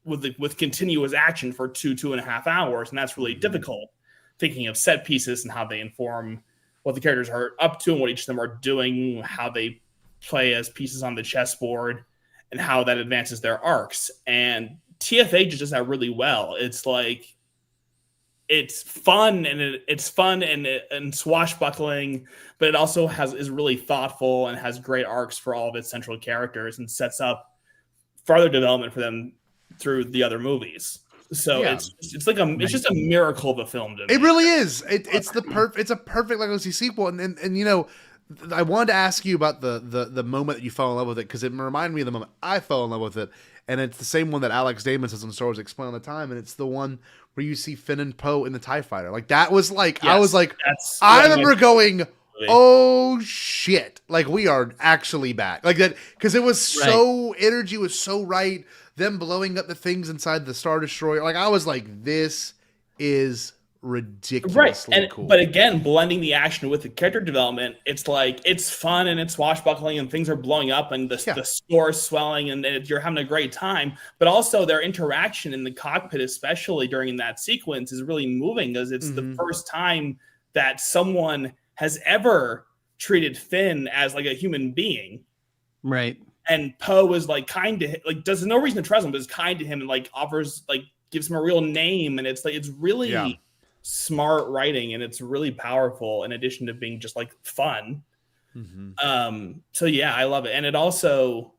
with continuous action for 2.5 hours, and that's really difficult. Thinking of set pieces and how they inform what the characters are up to and what each of them are doing, how they play as pieces on the chessboard, and how that advances their arcs. And TFA just does that really well. It's like it's fun and swashbuckling, but it also is really thoughtful and has great arcs for all of its central characters and sets up further development for them through the other movies. So it's just a miracle of a film to me. It really is. It's a perfect legacy sequel. And you know, I wanted to ask you about the moment that you fell in love with it, because it reminded me of the moment I fell in love with it. And it's the same one that Alex Damon says on Star Wars Explain all the time, and it's the one where you see Finn and Poe in the TIE Fighter. Like that was like, yes, I was like, I remember going, oh shit, like we are actually back, like that, because it was so energy was so right. Them blowing up the things inside the Star Destroyer, like I was like, this is ridiculously cool. But again, blending the action with the character development, it's like it's fun and it's swashbuckling and things are blowing up and the score is swelling and you're having a great time. But also their interaction in the cockpit, especially during that sequence, is really moving because it's the first time that someone has ever treated Finn as like a human being. Right. And Poe is like kind to him, like does no reason to trust him, but is kind to him and like offers, like gives him a real name. And it's like, it's really smart writing and it's really powerful in addition to being just like fun. So yeah, I love it. And it also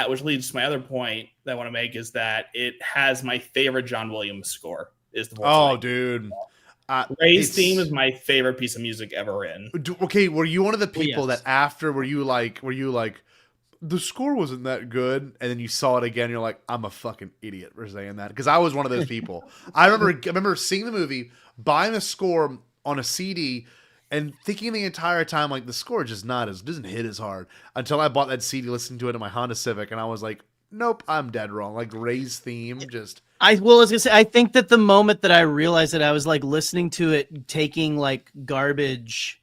which leads to my other point that I want to make, is that it has my favorite John Williams score. Is the dude. Ray's theme is my favorite piece of music ever in. Okay, were you one of the people that after were you like the score wasn't that good, and then you saw it again, you're like, I'm a fucking idiot for saying that? Because I was one of those people. I remember seeing the movie, buying the score on a CD, and thinking the entire time, like, the score just doesn't hit as hard, until I bought that CD, listening to it in my Honda Civic, and I was like, nope, I'm dead wrong. Like, Ray's theme just... I was gonna say, I think that the moment that I realized that I was like listening to it, taking like garbage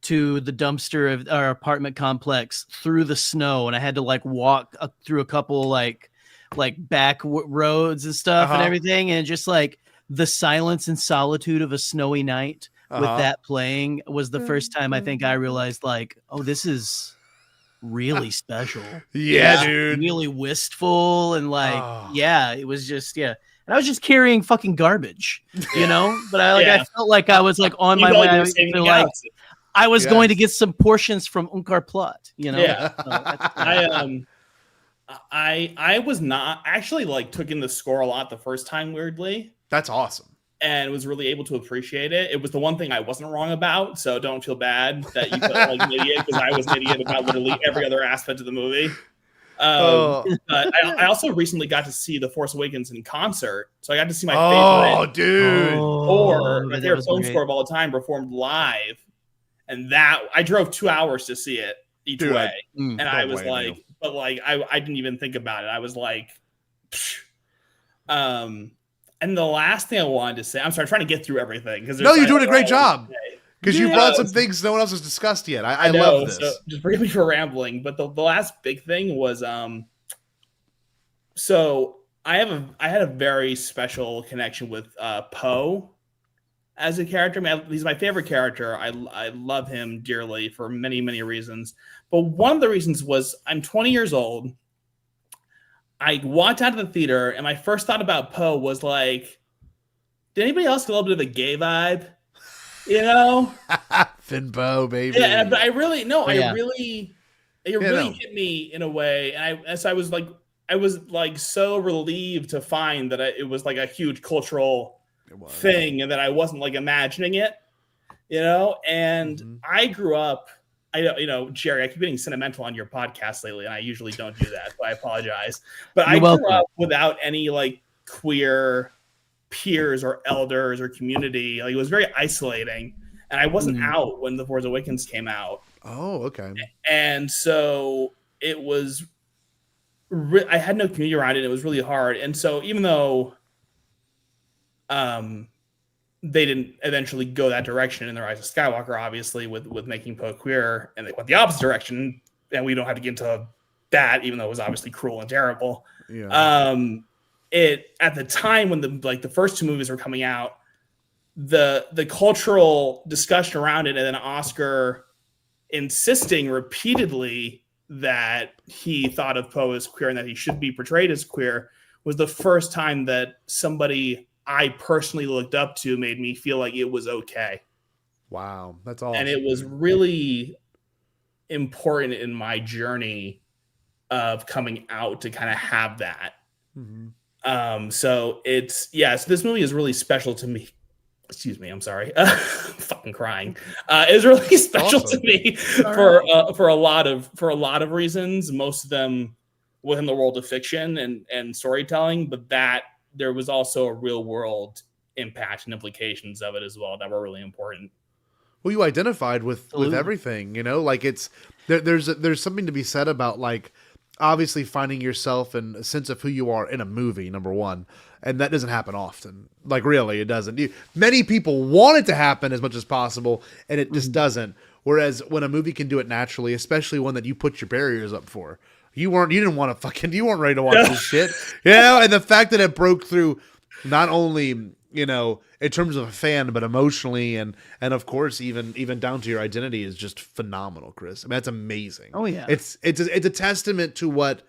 to the dumpster of our apartment complex through the snow, and I had to like walk through a couple like back roads and stuff and everything, and just like the silence and solitude of a snowy night. with that playing was the first time I think I realized, like, oh, this is really special. Yeah, dude. Really wistful and like, it was just, and I was just carrying fucking garbage, you know. But I felt like I was like on my way. I was going to get some portions from Unkar Plot, you know. Yeah, I was not actually like took in the score a lot the first time. Weirdly, that's awesome. And was really able to appreciate it. It was the one thing I wasn't wrong about, so don't feel bad that you felt like an idiot, because I was an idiot about literally every other aspect of the movie. But I also recently got to see The Force Awakens in concert, so I got to see my favorite favorite film score of all time performed live, and that I drove 2 hours to see it each way, and I was like, but like I didn't even think about it. I was like, psh. And the last thing I wanted to say, I'm sorry, I'm trying to get through everything. No, you're doing a great job. Because you brought some things no one else has discussed yet. I love this. So just forgive me for rambling. But the last big thing was, so I had a very special connection with Poe as a character. He's my favorite character. I love him dearly for many, many reasons. But one of the reasons was I'm 20 years old. I walked out of the theater, and my first thought about Poe was like, did anybody else get a little bit of a gay vibe? You know? Finn Poe, baby. Yeah, but it really hit me in a way. And I was like so relieved to find that it was like a huge cultural thing, and that I wasn't like imagining it, you know? And I grew up, Jerry, I keep getting sentimental on your podcast lately, and I usually don't do that, so I apologize. But I grew up without any like queer peers or elders or community. Like, it was very isolating, and I wasn't out when The Force Awakens came out. Oh, okay. And so it was, I had no community around it. It was really hard. And so even though they didn't eventually go that direction in The Rise of Skywalker, obviously, with making Poe queer, and they went the opposite direction, and we don't have to get into that, even though it was obviously cruel and terrible. Yeah. It, at the time when the first two movies were coming out, the cultural discussion around it, and then Oscar insisting repeatedly that he thought of Poe as queer and that he should be portrayed as queer, was the first time that somebody I personally looked up to made me feel like it was okay. Wow, that's awesome. And it was really important in my journey of coming out to kind of have that. So so this movie is really special to me. Excuse me, I'm sorry. I'm fucking crying. It's really special to me for a lot of reasons, most of them within the world of fiction and storytelling, but that there was also a real world impact and implications of it as well that were really important. Well, you identified with everything, you know, like there's something to be said about, like, obviously finding yourself and a sense of who you are in a movie, number one. And that doesn't happen often. Like, really, it doesn't. Many people want it to happen as much as possible, and it just doesn't. Whereas when a movie can do it naturally, especially one that you put your barriers up for, you weren't ready to watch this shit. You know, and the fact that it broke through not only, you know, in terms of a fan, but emotionally and of course even down to your identity is just phenomenal, Chris. I mean, that's amazing. Oh yeah. It's a testament to what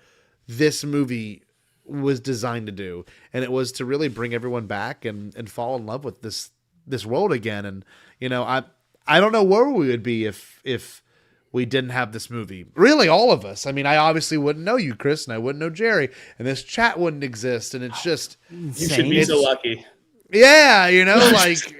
this movie was designed to do. And it was to really bring everyone back and fall in love with this world again. And, you know, I don't know where we would be if we didn't have this movie. Really, all of us. I mean, I obviously wouldn't know you, Chris, and I wouldn't know Jerry, and this chat wouldn't exist. And it's just insane. You should be so lucky. Yeah, you know, like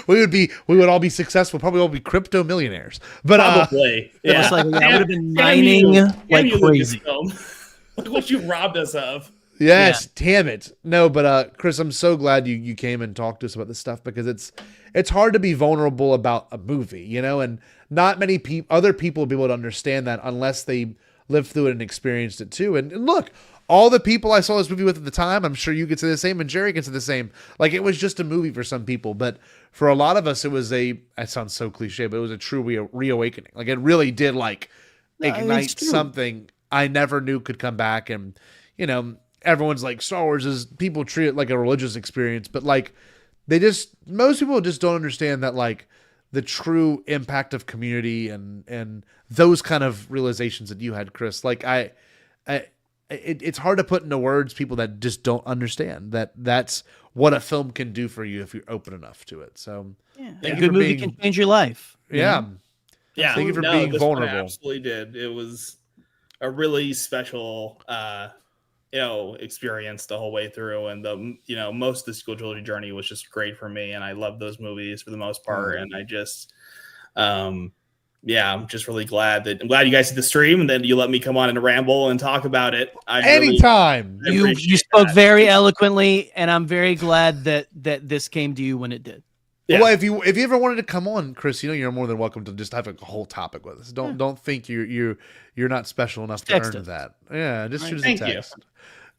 we would all be successful, probably all be crypto millionaires. But probably, yeah. It's like, I would have been mining like crazy. Look what you robbed us of. Yes, damn it. No, but Chris, I'm so glad you came and talked to us about this stuff, because it's hard to be vulnerable about a movie, you know, and not many other people will be able to understand that unless they lived through it and experienced it too. And look, all the people I saw this movie with at the time, I'm sure you could say the same, and Jerry could say the same. Like, it was just a movie for some people, but for a lot of us, it was it sounds so cliche, but it was a true reawakening. Like, it really did, like, ignite something I never knew could come back. And, you know, everyone's like, Star Wars people treat it like a religious experience, but like, most people just don't understand that, like, the true impact of community and those kind of realizations that you had, Chris. Like, it's hard to put into words, people that just don't understand that that's what a film can do for you if you're open enough to it. So a good movie can change your life. Yeah. Yeah. Thank you for No, being this one vulnerable. absolutely did. It was a really special, experience the whole way through. And most of the school trilogy journey was just great for me. And I love those movies for the most part. And I just, I'm just really glad you guys did the stream and then you let me come on and ramble and talk about it. Anytime. You spoke very eloquently, and I'm very glad that this came to you when it did. Yeah. Well, if you ever wanted to come on, Chris, you're more than welcome to just have a whole topic with us. Don't think you're not special enough to earn that. Yeah, just shoot us a text.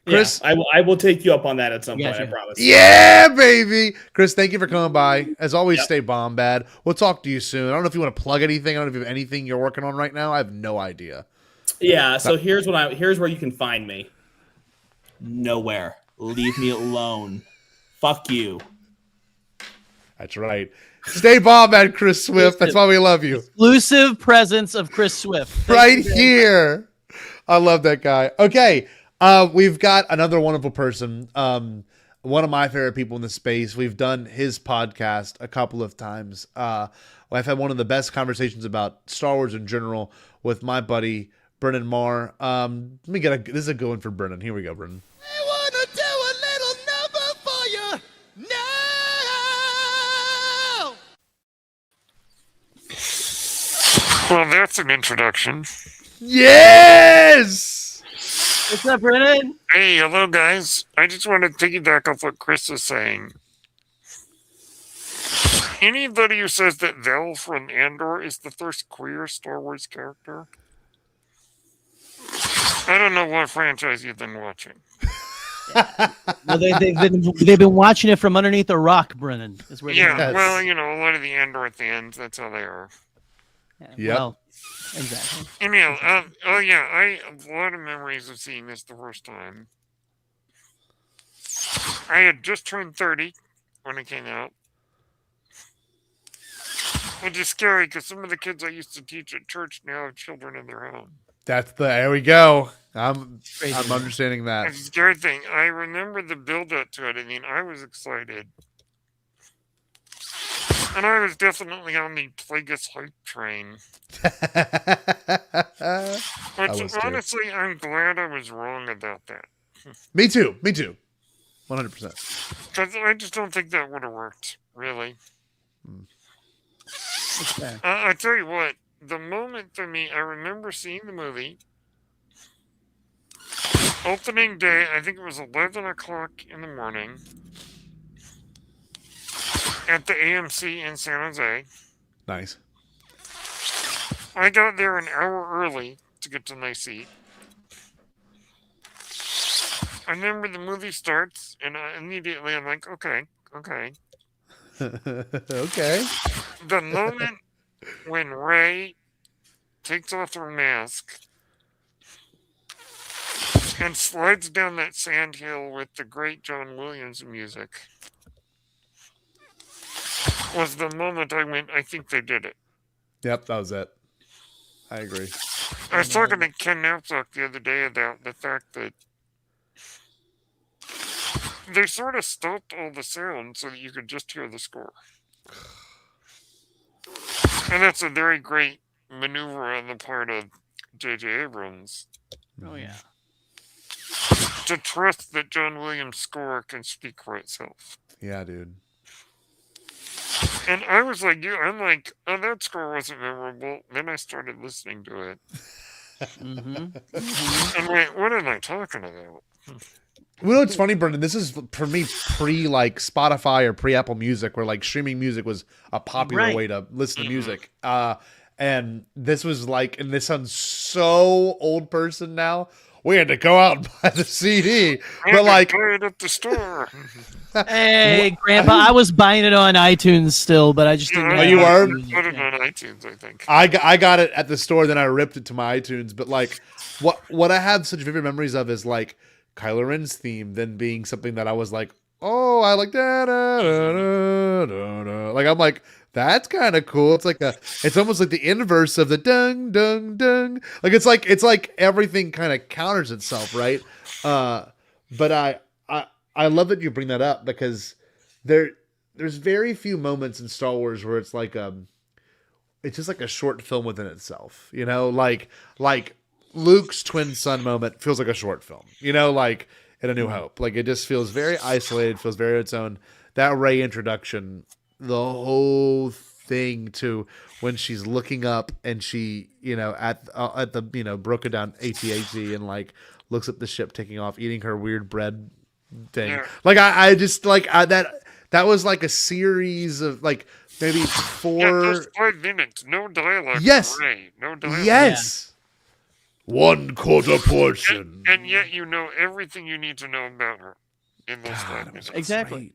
Chris, I will take you up on that at some point. I promise. Yeah, baby. Chris, thank you for coming by. As always, stay bombad. We'll talk to you soon. I don't know if you want to plug anything. I don't know if you have anything you're working on right now. I have no idea. Yeah. So here's where you can find me. Nowhere. Leave me alone. Fuck you. That's right. Stay bombad, Chris Swift. That's why we love you. Exclusive presence of Chris Swift. Right here. I love that guy. Okay. We've got another wonderful person. One of my favorite people in the space. We've done his podcast a couple of times. I've had one of the best conversations about Star Wars in general with my buddy, Brennan Marr. This is a good one for Brennan. Here we go, Brennan. I wanna do a little number for you now. Well, that's an introduction. Yes! What's up, Brennan? Hey, hello, guys. I just want to piggyback off what Chris was saying. Anybody who says that Vel from Andor is the first queer Star Wars character, I don't know what franchise you've been watching. Well, they've been watching it from underneath a rock, Brennan. Is where Well, a lot of the Andor fans, that's how they are. Yeah. Well, exactly. Anyhow, I have a lot of memories of seeing this the first time. I had just turned 30 when it came out. Which is scary because some of the kids I used to teach at church now have children of their own. There we go. I'm understanding that. It's a scary thing. I remember the build-up to it. I mean, I was excited. And I was definitely on the Plagueis hype train. Which, honestly, I'm glad I was wrong about that. Me too. 100%. Because I just don't think that would have worked, really. I tell you what, the moment for me, I remember seeing the movie. Opening day, I think it was 11 o'clock in the morning. At the AMC in San Jose. Nice. I got there an hour early to get to my seat. I remember the movie starts, and immediately I'm like, okay. Okay. The moment when Rey takes off her mask and slides down that sand hill with the great John Williams music was the moment I went, I think they did it. Yep, that was it. I agree. I was talking to Ken Knapsack the other day about the fact that they sort of stopped all the sound so that you could just hear the score. And that's a very great maneuver on the part of J.J. Abrams. Oh, yeah. To trust that John Williams' score can speak for itself. Yeah, dude. And I was like, I'm like, oh, that score wasn't memorable. Then I started listening to it. And wait, what am I talking about? Well, it's funny, Brendan. This is for me pre Spotify or pre Apple Music, where streaming music was a popular way to listen to music. And this was and this sounds so old person now. We had to go out and buy the CD, but buy it at the store. Hey, Grandpa, I was buying it on iTunes still, but I just didn't. You were? Put it on iTunes, I think. I got it at the store, then I ripped it to my iTunes. But what I have such vivid memories of is Kylo Ren's theme then being something that I was like, oh, I like da da da da da. Like I'm like, that's kind of cool. It's almost like the inverse of the dung dung dung. Like it's like everything kind of counters itself, right? But I love that you bring that up because there's very few moments in Star Wars where it's like it's just like a short film within itself, you know, like Luke's twin son moment feels like a short film, you know, like in A New Hope, like it just feels very isolated, feels very its own. That Rey introduction, the whole thing to when she's looking up and she, you know, at the, you know, broken down AT-AT and like looks at the ship taking off, eating her weird bread thing. Yeah. Like I just like that was like a series of like maybe 4. Yeah, just 5 minutes, no dialogue. Yes. Rey, no dialogue. Yes. 1/4 portion. And yet you know everything you need to know about her in those 5 minutes. Exactly.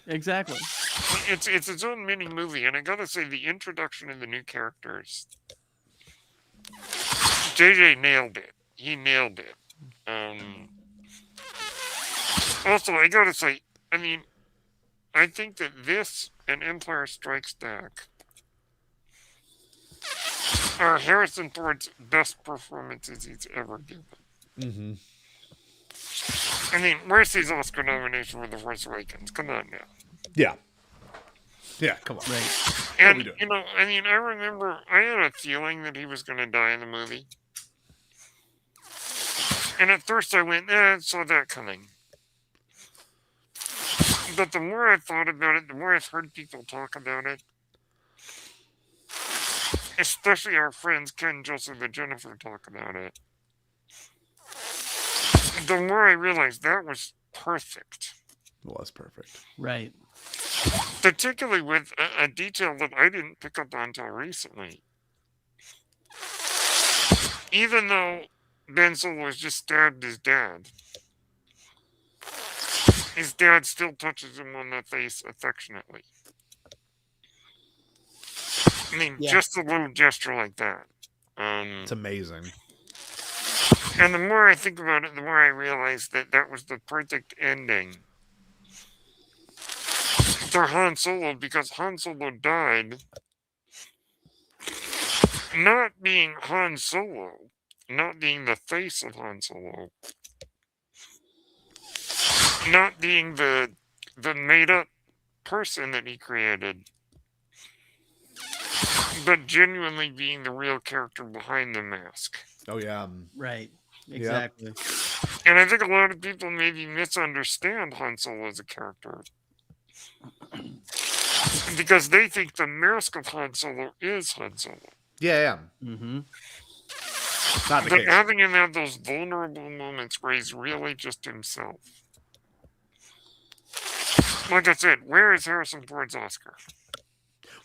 Exactly. It's its own mini movie, and I gotta say the introduction of the new characters, JJ nailed it. He nailed it. Also, I gotta say, I mean, I think that this and Empire Strikes Back are Harrison Ford's best performances he's ever given. Mm-hmm. I mean, where's his Oscar nomination for The Force Awakens? Come on now. Yeah. Yeah, come on. Right. And, you know, I mean, I remember I had a feeling that he was going to die in the movie. And at first I went, I saw that coming. But the more I thought about it, the more I've heard people talk about it, especially our friends Ken, Joseph, and Jennifer talk about it, the more I realized that was perfect. It was perfect. Right. Particularly with a detail that I didn't pick up on until recently. Even though Ben Solo has just stabbed his dad still touches him on the face affectionately. I mean, just a little gesture like that. It's amazing. And the more I think about it, the more I realize that that was the perfect ending for Han Solo, because Han Solo died not being Han Solo, not being the face of Han Solo, not being the made-up person that he created, but genuinely being the real character behind the mask. Oh, yeah. Right. Exactly. Yep. And I think a lot of people maybe misunderstand Han Solo as a character because they think the mask of Han Solo is Han Solo. Yeah. Mm-hmm. Not the But case. having him have those vulnerable moments where he's really just himself. Like I said, where is Harrison Ford's Oscar?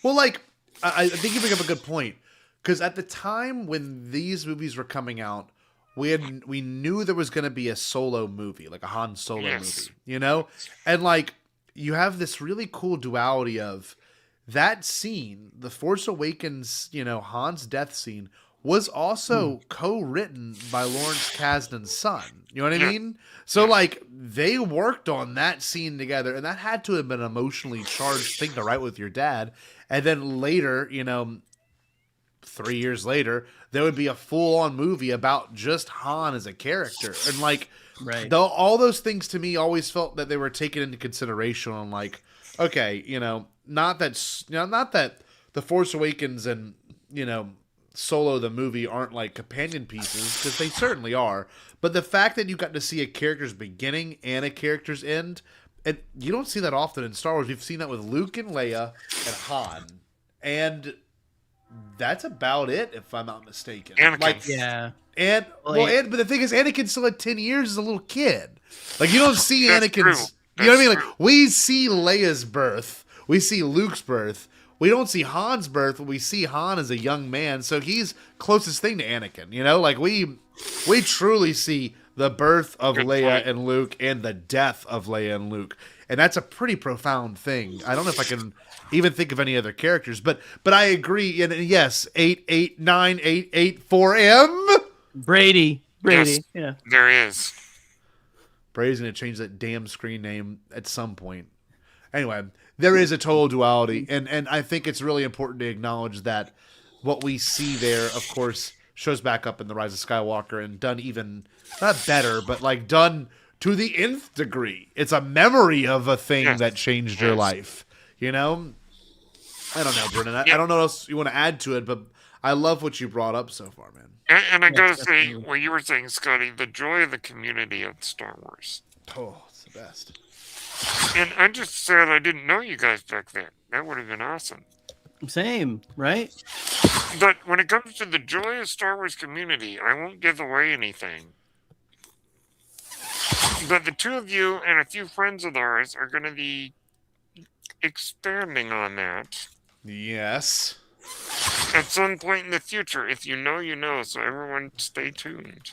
Well, like, I think you bring up a good point. Because at the time when these movies were coming out, we knew there was going to be a Solo movie, like a Han Solo movie, you know? And, like, you have this really cool duality of that scene, the Force Awakens, you know, Han's death scene, was also co-written by Lawrence Kasdan's son. You know what I mean? So, like, they worked on that scene together, and that had to have been an emotionally charged thing to write with your dad. And then later, you know, 3 years later, there would be a full-on movie about just Han as a character. And, like, all those things to me always felt that they were taken into consideration on, like, okay, you know, not that The Force Awakens and, you know, Solo the movie aren't like companion pieces, because they certainly are, but the fact that you got to see a character's beginning and a character's end, and you don't see that often in Star Wars. We've seen that with Luke and Leia and Han, and that's about it, if I'm not mistaken. Anakin. Like, yeah. And but the thing is, Anakin still had 10 years as a little kid. Like, you don't see Anakin's. You know what I mean? Like, we see Leia's birth, we see Luke's birth. We don't see Han's birth, but we see Han as a young man, so he's closest thing to Anakin. You know, like we truly see the birth of Leia and Luke and the death of Leia and Luke, and that's a pretty profound thing. I don't know if I can even think of any other characters, but I agree. And yes, 88988 4M Brady, Yes, yeah. there is. Brady's going to change that damn screen name at some point. Anyway, there is a total duality, and I think it's really important to acknowledge that what we see there, of course, shows back up in The Rise of Skywalker and done even, not better, but like done to the nth degree. It's a memory of a thing that changed your life, you know? I don't know, Brennan. I don't know what else you want to add to it, but I love what you brought up so far, man. And I gotta say, what you were saying, Scotty, the joy of the community of Star Wars. Oh, it's the best. And I'm just sad I didn't know you guys back then. That would have been awesome. Same, right? But when it comes to the joy of Star Wars community, I won't give away anything. But the two of you and a few friends of ours are going to be expanding on that. Yes. At some point in the future, if you know, you know. So everyone, stay tuned.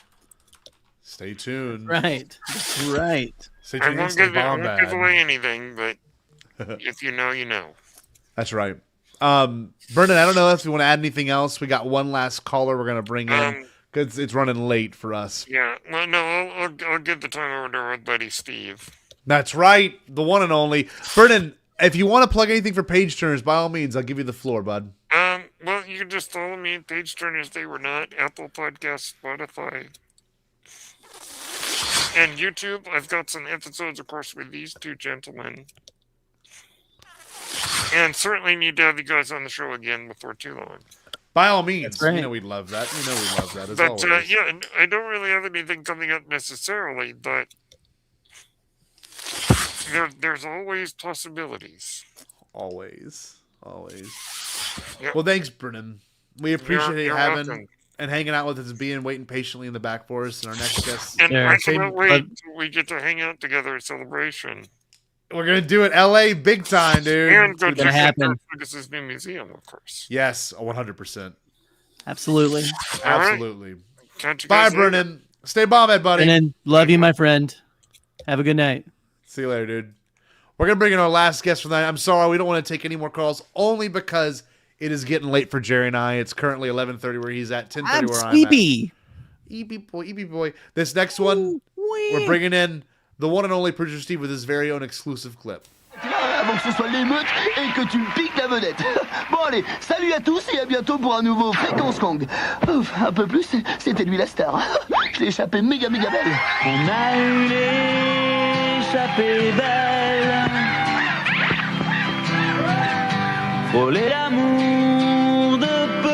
Stay tuned. Right. That's right. Stay I tuned. won't give away anything, but if you know, you know. That's right. Brendan, I don't know if you want to add anything else. We got one last caller we're going to bring in because it's running late for us. Yeah. Well, no, I'll give the time over to our buddy Steve. That's right. The one and only. Brendan, if you want to plug anything for Page Turners, by all means, I'll give you the floor, bud. Well, you can just follow me at Page Turners. They were not Apple Podcasts, Spotify, and YouTube. I've got some episodes, of course, with these two gentlemen. And certainly need to have you guys on the show again before too long. By all means. You know we'd love that. You know we'd love that as always. Yeah, I don't really have anything coming up necessarily, but there's always possibilities. Always. Yep. Well, thanks, Brennan. We appreciate you having welcome. and hanging out with us, waiting patiently in the back for us and our next guest. And I cannot wait till we get to hang out together at Celebration. We're going to do it LA big time, dude. And go It's check gonna out happen. Lucas's new museum, of course. Yes, 100%. Absolutely. Absolutely. Catch you Bye, guys later. Brennan. Stay bombed, buddy. Brennan, love you, my friend. Have a good night. See you later, dude. We're going to bring in our last guest for the night. I'm sorry, we don't want to take any more calls, only because it is getting late for Jerry and I. It's currently 11:30 where he's at, 10:30 I'm where sleepy. I'm at. EB boy. This next one, we're bringing in the one and only producer Steve with his very own exclusive clip. Avant que ce soit l'émeute et que tu me piques la vedette. Bon allez, salut à tous et à bientôt pour un nouveau Fréquence Kong. Ouf, un peu plus, c'était lui la star. Je l'ai échappé méga belle. On a eu l'échappée belle. Frôler l'amour de peu.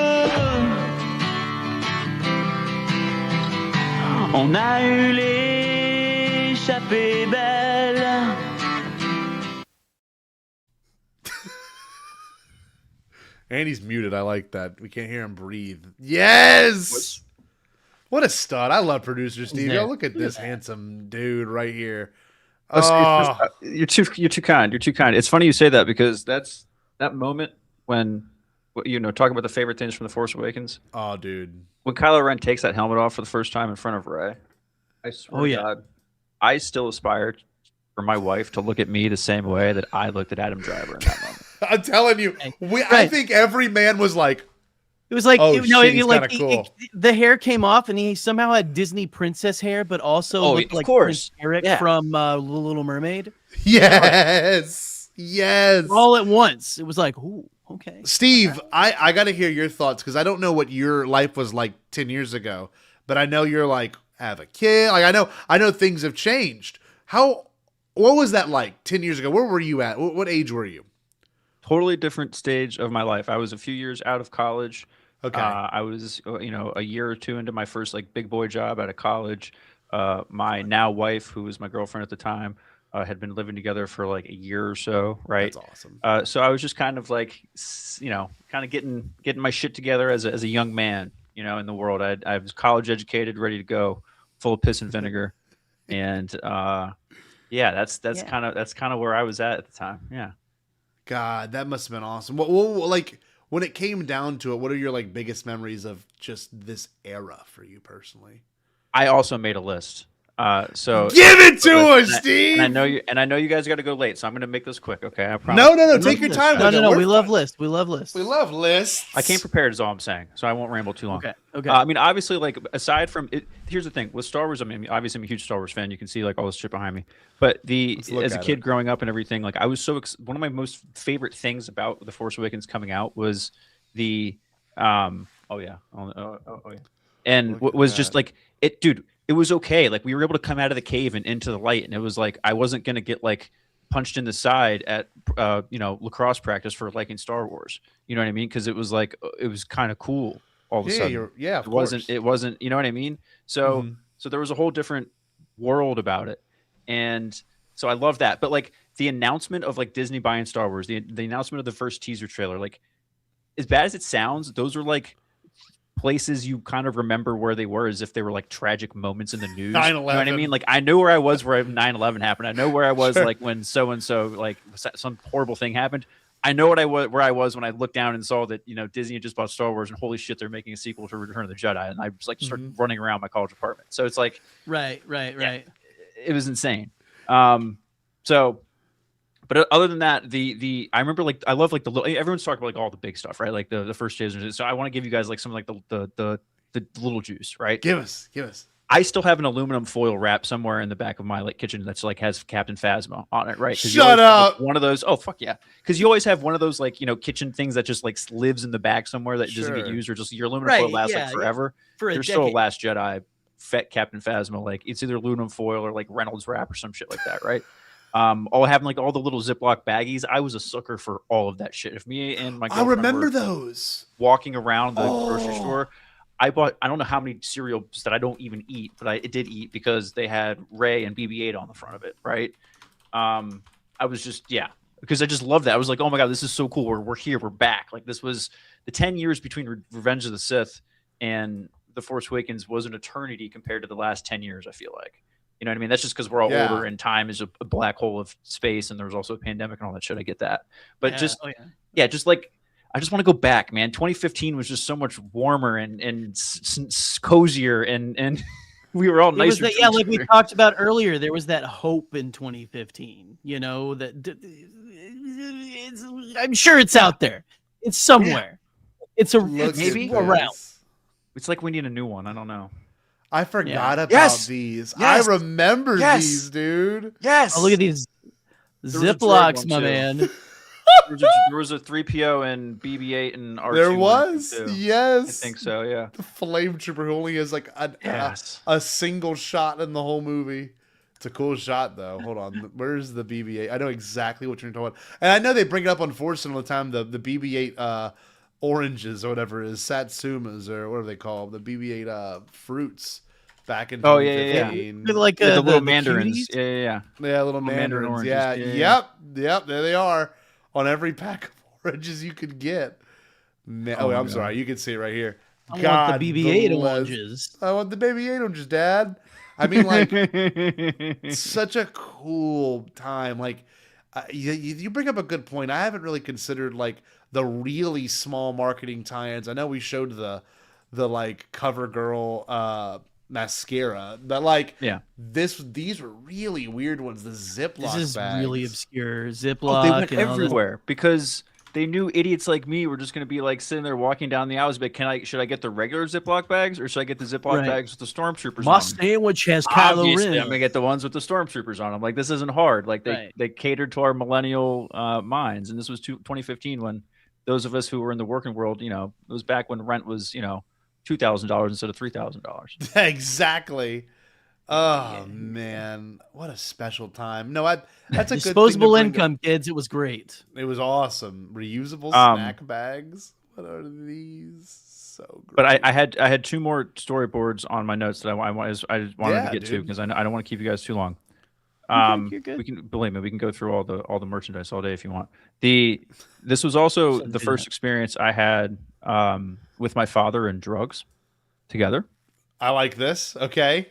On a eu l'échappée belle. And he's muted. I like that. We can't hear him breathe. Yes! What a stud. I love producer Steve. Yo, look at this handsome dude right here. Oh. You're too kind. You're too kind. It's funny you say that because that's that moment when, talking about the favorite things from The Force Awakens. Oh, dude. When Kylo Ren takes that helmet off for the first time in front of Rey, I swear to God, I still aspire for my wife to look at me the same way that I looked at Adam Driver in that moment. I'm telling you, I think every man was like, It was like, oh, shit, he's like kinda cool. the hair came off, and he somehow had Disney princess hair, but also looked like Prince Eric from Little Mermaid. Yes, yes. All at once. It was like, ooh, okay. Steve, I got to hear your thoughts because I don't know what your life was like 10 years ago, but I know you're like, have a kid. Like I know things have changed. What was that like 10 years ago? Where were you at? What age were you? Totally different stage of my life. I was a few years out of college. Okay. I was, a year or two into my first big boy job out of college. My now wife, who was my girlfriend at the time, had been living together for a year or so. Right. That's awesome. So I was just kind of getting my shit together as a young man, in the world. I was college educated, ready to go, full of piss and vinegar, and that's kind of where I was at the time. Yeah. God, that must have been awesome. What when it came down to it, what are your biggest memories of just this era for you personally? I also made a list. So give it to us, and Steve. I know you guys got to go late, so I'm going to make this quick. Okay, I promise. No. Take your time. No. We love lists. We love lists. We love lists. I came prepared, is all I'm saying, so I won't ramble too long. Okay. I mean, obviously, like aside from it, here's the thing with Star Wars. I mean, obviously, I'm a huge Star Wars fan. You can see like all this shit behind me. But as a kid growing up and everything, like I was so one of my most favorite things about The Force Awakens coming out was the and what was just like it, dude. It was okay. Like we were able to come out of the cave and into the light, and it was like I wasn't gonna get like punched in the side at lacrosse practice for liking Star Wars. You know what I mean? Because it was like it was kind of cool all of a sudden. It wasn't. You know what I mean? So so there was a whole different world about it, and so I love that. But like the announcement of like Disney buying Star Wars, the announcement of the first teaser trailer, like as bad as it sounds, those are like places you kind of remember where they were as if they were like tragic moments in the news. 9/11. You know what I mean? Like I know where I was where 9/11 happened. I know where I was like when so and so like some horrible thing happened. I know where I was when I looked down and saw that Disney had just bought Star Wars and holy shit they're making a sequel to Return of the Jedi, and I just like started running around my college apartment. So it's like right. It was insane. But other than that, I remember like I love like the little, everyone's talking about like all the big stuff, right? Like the first teasers. So I want to give you guys like some like the little juice, right? Give us. I still have an aluminum foil wrap somewhere in the back of my like kitchen that's like has Captain Phasma on it, right? Shut up. Like, one of those. Oh fuck yeah! Because you always have one of those like kitchen things that just like lives in the back somewhere that doesn't get used, or just your aluminum foil lasts like forever. For There's still a Last Jedi Captain Phasma, like it's either aluminum foil or like Reynolds wrap or some shit like that, right? All having like all the little Ziploc baggies. I was a sucker for all of that shit. If me and my girlfriend remember were those walking around the grocery store, I bought I don't know how many cereals that I don't even eat, but I did eat because they had Ray and BB-8 on the front of it, right? I was just because I just loved that. I was like, oh my god, this is so cool. We're here, we're back. Like this was the 10 years between Revenge of the Sith and The Force Awakens was an eternity compared to the last 10 years. I feel like. You know what I mean? That's just because we're all older and time is a black hole of space and there's also a pandemic and all that shit. I get that. But just like, I just want to go back, man. 2015 was just so much warmer and cozier and we were all nicer. Like we talked about earlier, there was that hope in 2015, that I'm sure it's out there. It's somewhere. It's maybe around. It's like we need a new one. I don't know. I forgot about these. I remember these, dude. Oh, look at these Ziplocs, my man. There was a 3PO and BB-8 and R2. There was, yes. I think so, yeah. The flame trooper who only has like a single shot in the whole movie. It's a cool shot, though. Hold on. Where's the BB-8? I know exactly what you're talking about. And I know they bring it up on Force all the time, the BB-8 oranges or whatever it is, Satsumas or whatever they call them, the BB-8 fruits back in 2015. Like the little mandarins. Yeah, little mandarins. oranges. Yep, there they are on every pack of oranges you could get. I'm sorry, you can see it right here. I want the BB-8 oranges. I want the BB-8 oranges, Dad. I mean, like, such a cool time. Like, you bring up a good point. I haven't really considered like the really small marketing tie-ins. I know we showed the like CoverGirl mascara, but like these were really weird ones. The Ziploc This is bags. really obscure. Ziploc. They went everywhere because they knew idiots like me were just going to be like sitting there walking down the aisles. But should I get the regular Ziploc bags or should I get the Ziploc bags with the stormtroopers? My sandwich has Kylo Ren. I'm gonna get the ones with the stormtroopers on them. Like this isn't hard. Like they catered to our millennial minds, and this was 2015 when those of us who were in the working world, it was back when rent was $2,000 instead of $3,000. Exactly. Oh man, what a special time! No, that's a disposable income, kids. It was great. It was awesome. Reusable snack bags. What are these? So great. But I had two more storyboards on my notes that I wanted to get to because I don't want to keep you guys too long. You're good. We can believe me. We can go through all the merchandise all day if you want. This was also the first experience I had with my father and drugs together. I like this. Okay.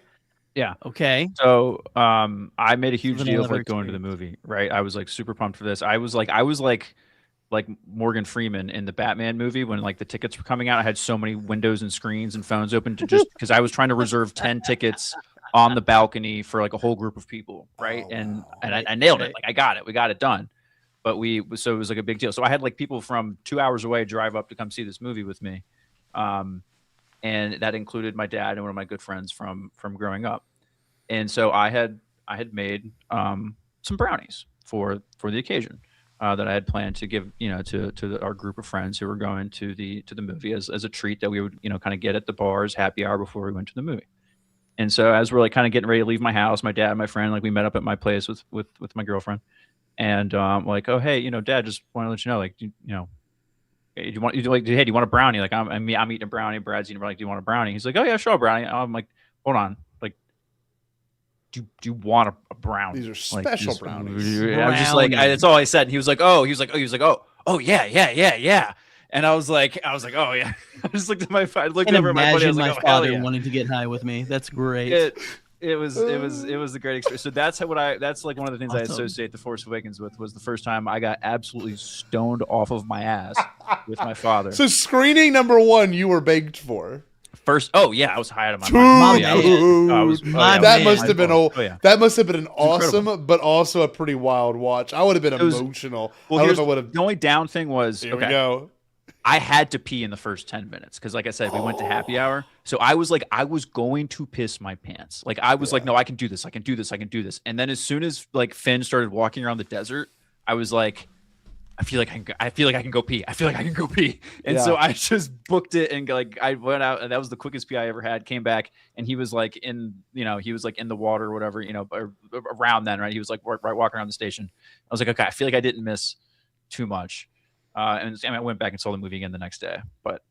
Yeah. Okay. So I made a huge deal of like going to the movie, right? I was like super pumped for this. I was like Morgan Freeman in the Batman movie when like the tickets were coming out. I had so many windows and screens and phones open to just because I was trying to reserve 10 tickets on the balcony for like a whole group of people, right? And I nailed it. Like I got it. We got it done. But so it was like a big deal. So I had like people from 2 hours away drive up to come see this movie with me. And that included my dad and one of my good friends from growing up. And so I had made some brownies for the occasion that I had planned to give, to our group of friends who were going to the movie as a treat that we would, kind of get at the bars, happy hour before we went to the movie. And so as we're like kind of getting ready to leave my house, my dad and my friend, like we met up at my place with my girlfriend, and like, oh hey, Dad, just want to let you know, like, do you want a brownie? Like I'm eating a brownie, Brad's eating a brownie, like, do you want a brownie? He's like, oh yeah, sure, a brownie. I'm like, hold on, like, do you want a brownie? These are special brownies. I was just like, that's all I said. And he was like, oh yeah. And I was like, oh yeah. I just looked at my phone, looked over at my buddy. I was like, oh, father hell yeah. wanting to get high with me. That's great. It was a great experience. So that's like one of the things I associate The Force Awakens with, was the first time I got absolutely stoned off of my ass with my father. So screening number 1, you were baked for. I was high out of my mind. That must have been an awesome, but also a pretty wild watch. I would have been emotional. The only down thing was, here we go. I had to pee in the first 10 minutes because, like I said, we went to happy hour. So I was going to piss my pants. Like I was like, no, I can do this. I can do this. I can do this. And then as soon as like Finn started walking around the desert, I was like, I feel like I can go pee. And so I just booked it, and like I went out, and that was the quickest pee I ever had. Came back, and he was like in the water or whatever, around then, right? He was like right walking around the station. I was like, okay, I feel like I didn't miss too much. And I went back and saw the movie again the next day. But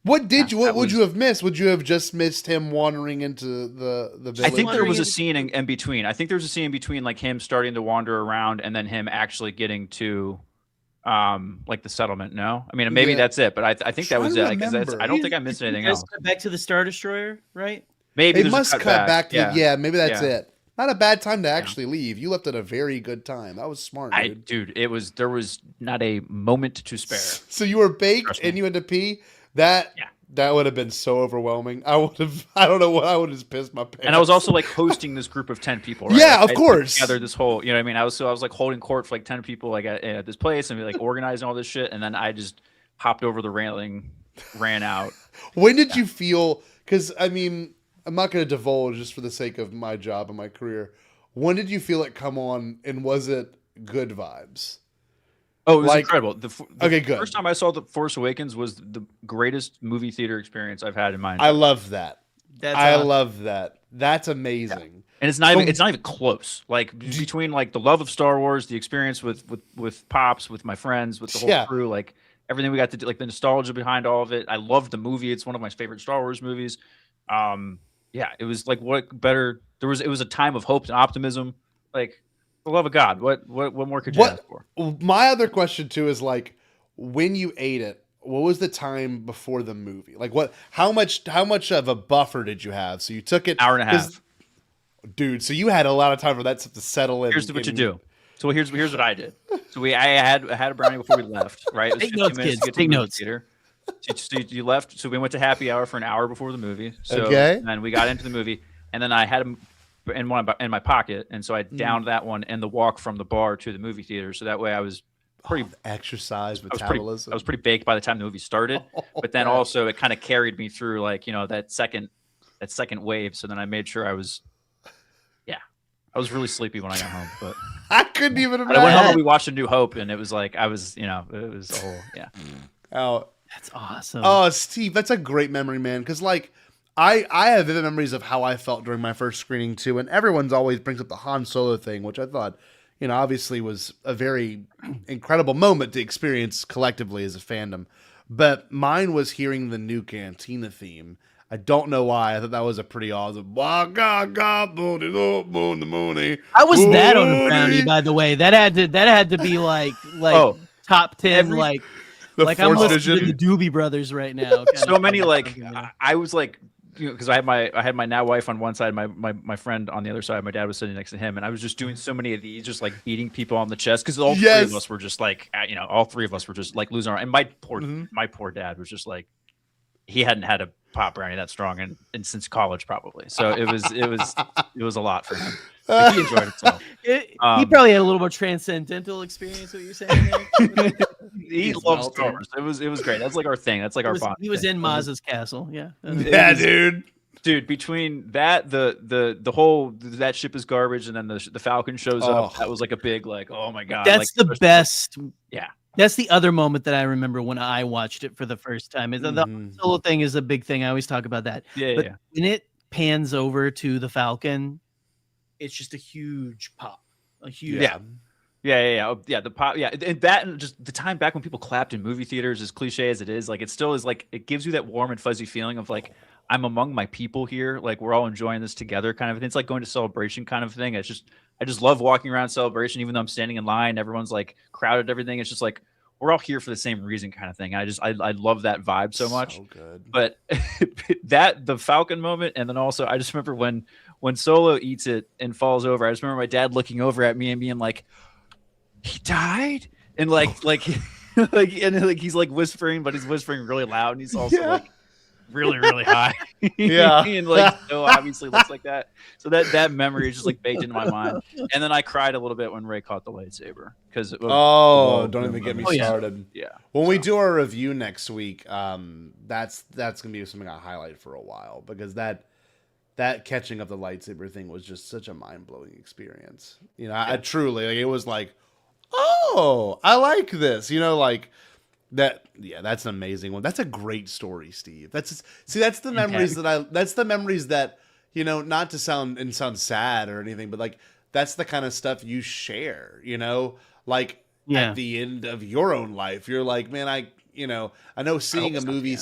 what would you have missed? Would you have just missed him wandering into the village? I think there was a scene in between. I think there was a scene in between, like him starting to wander around and then him actually getting to like the settlement. No, I mean maybe that's it, but I think that was it. Because I don't think I missed anything else. Back to the Star Destroyer, right? Maybe they must cut back to maybe that's it. Not a bad time to actually leave. You left at a very good time. That was smart, dude. There was not a moment to spare. So you were baked and you had to pee? That would have been so overwhelming. I don't know what I would have just pissed my pants. And I was also like hosting this group of 10 people, right? Yeah, of course. Together this whole, I mean? I was like holding court for like 10 people like at this place, and we like organizing all this shit, and then I just hopped over the railing, ran out. When did you feel, because I mean, I'm not going to divulge just for the sake of my job and my career. When did you feel it come on, and was it good vibes? Oh, it was incredible. The good. First time I saw The Force Awakens was the greatest movie theater experience I've had in my life. I love that. Love that. That's amazing. Yeah. And it's not even close. Like between like the love of Star Wars, the experience with Pops, with my friends, with the whole crew, like everything we got to do, like the nostalgia behind all of it. I love the movie. It's one of my favorite Star Wars movies. It was like what better. It was a time of hope and optimism. Like, for the love of God, what more could you ask for? My other question too is like, when you ate it, what was the time before the movie? Like how much of a buffer did you have? So you took it hour and a half. Dude, so you had a lot of time for that stuff to settle in. Here's what you do. So here's what I did. So I had a brownie before we left, right? Take notes, kids. Take notes. Theater. So you left. So we went to happy hour for an hour before the movie. So okay. And then we got into the movie, and then I had them in my pocket, and so I downed that one and the walk from the bar to the movie theater. So that way I was pretty exercise metabolism. I was pretty baked by the time the movie started, but then also it kind of carried me through like that second wave. So then I made sure I was really sleepy when I got home, but I couldn't even imagine. I went home and we watched A New Hope, and it was like it was a whole Oh, that's awesome. Oh, Steve, that's a great memory, man. Because like I have vivid memories of how I felt during my first screening too, and everyone's always brings up the Han Solo thing, which I thought obviously was a very incredible moment to experience collectively as a fandom. But mine was hearing the new Cantina theme. I don't know why. I thought that was a pretty awesome. How was that on the brownie, by the way? That had to be like top 10, like I'm listening to the Doobie Brothers right now. So many I was like, because I had my now wife on one side, my friend on the other side. My dad was sitting next to him, and I was just doing so many of these, just like beating people on the chest, because all three of us were just like, all three of us were just like losing our. And my poor dad was just like, he hadn't had a pop brownie that strong and since college probably. So it was a lot for him. But he enjoyed himself. He probably had a little more transcendental experience. What you're saying? There. He loves Star Wars. It was great. That's like our thing. That's like our bond. He was in Maz's castle. Yeah. Yeah, dude. Between that, the whole that ship is garbage, and then the Falcon shows up. That was like a big like, oh my god. That's like, the best. Yeah. That's the other moment that I remember when I watched it for the first time. Is the solo thing is a big thing. I always talk about that. Yeah, but yeah. when it pans over to the Falcon, it's just a huge pop. A huge Yeah, the pop, and that, and just the time back when people clapped in movie theaters, as cliche as it is, like it still is, like it gives you that warm and fuzzy feeling of like I'm among my people here, like we're all enjoying this together, kind of thing. It's like going to Celebration, kind of thing. I just love walking around Celebration, even though I'm standing in line, everyone's like crowded, everything. It's just like we're all here for the same reason, kind of thing. I love that vibe so much. So good. But the Falcon moment, and then also I just remember when Solo eats it and falls over. I just remember my dad looking over at me and being like, he died, and like he's like whispering, but he's whispering really loud, and he's also like really high. And like so obviously looks like that. So that memory is just like baked into my mind. And then I cried a little bit when Rey caught the lightsaber because don't even get me started. Yeah. When we do our review next week, that's gonna be something I highlight for a while, because that catching of the lightsaber thing was just such a mind-blowing experience. You know, I truly, like, it was like, oh, I like this. You know, like that. Yeah, that's an amazing one. That's a great story, Steve. That's the memories that's the memories that, you know, not to sound sad or anything, but like that's the kind of stuff you share, you know, like at the end of your own life, you're like, man, I know seeing a movie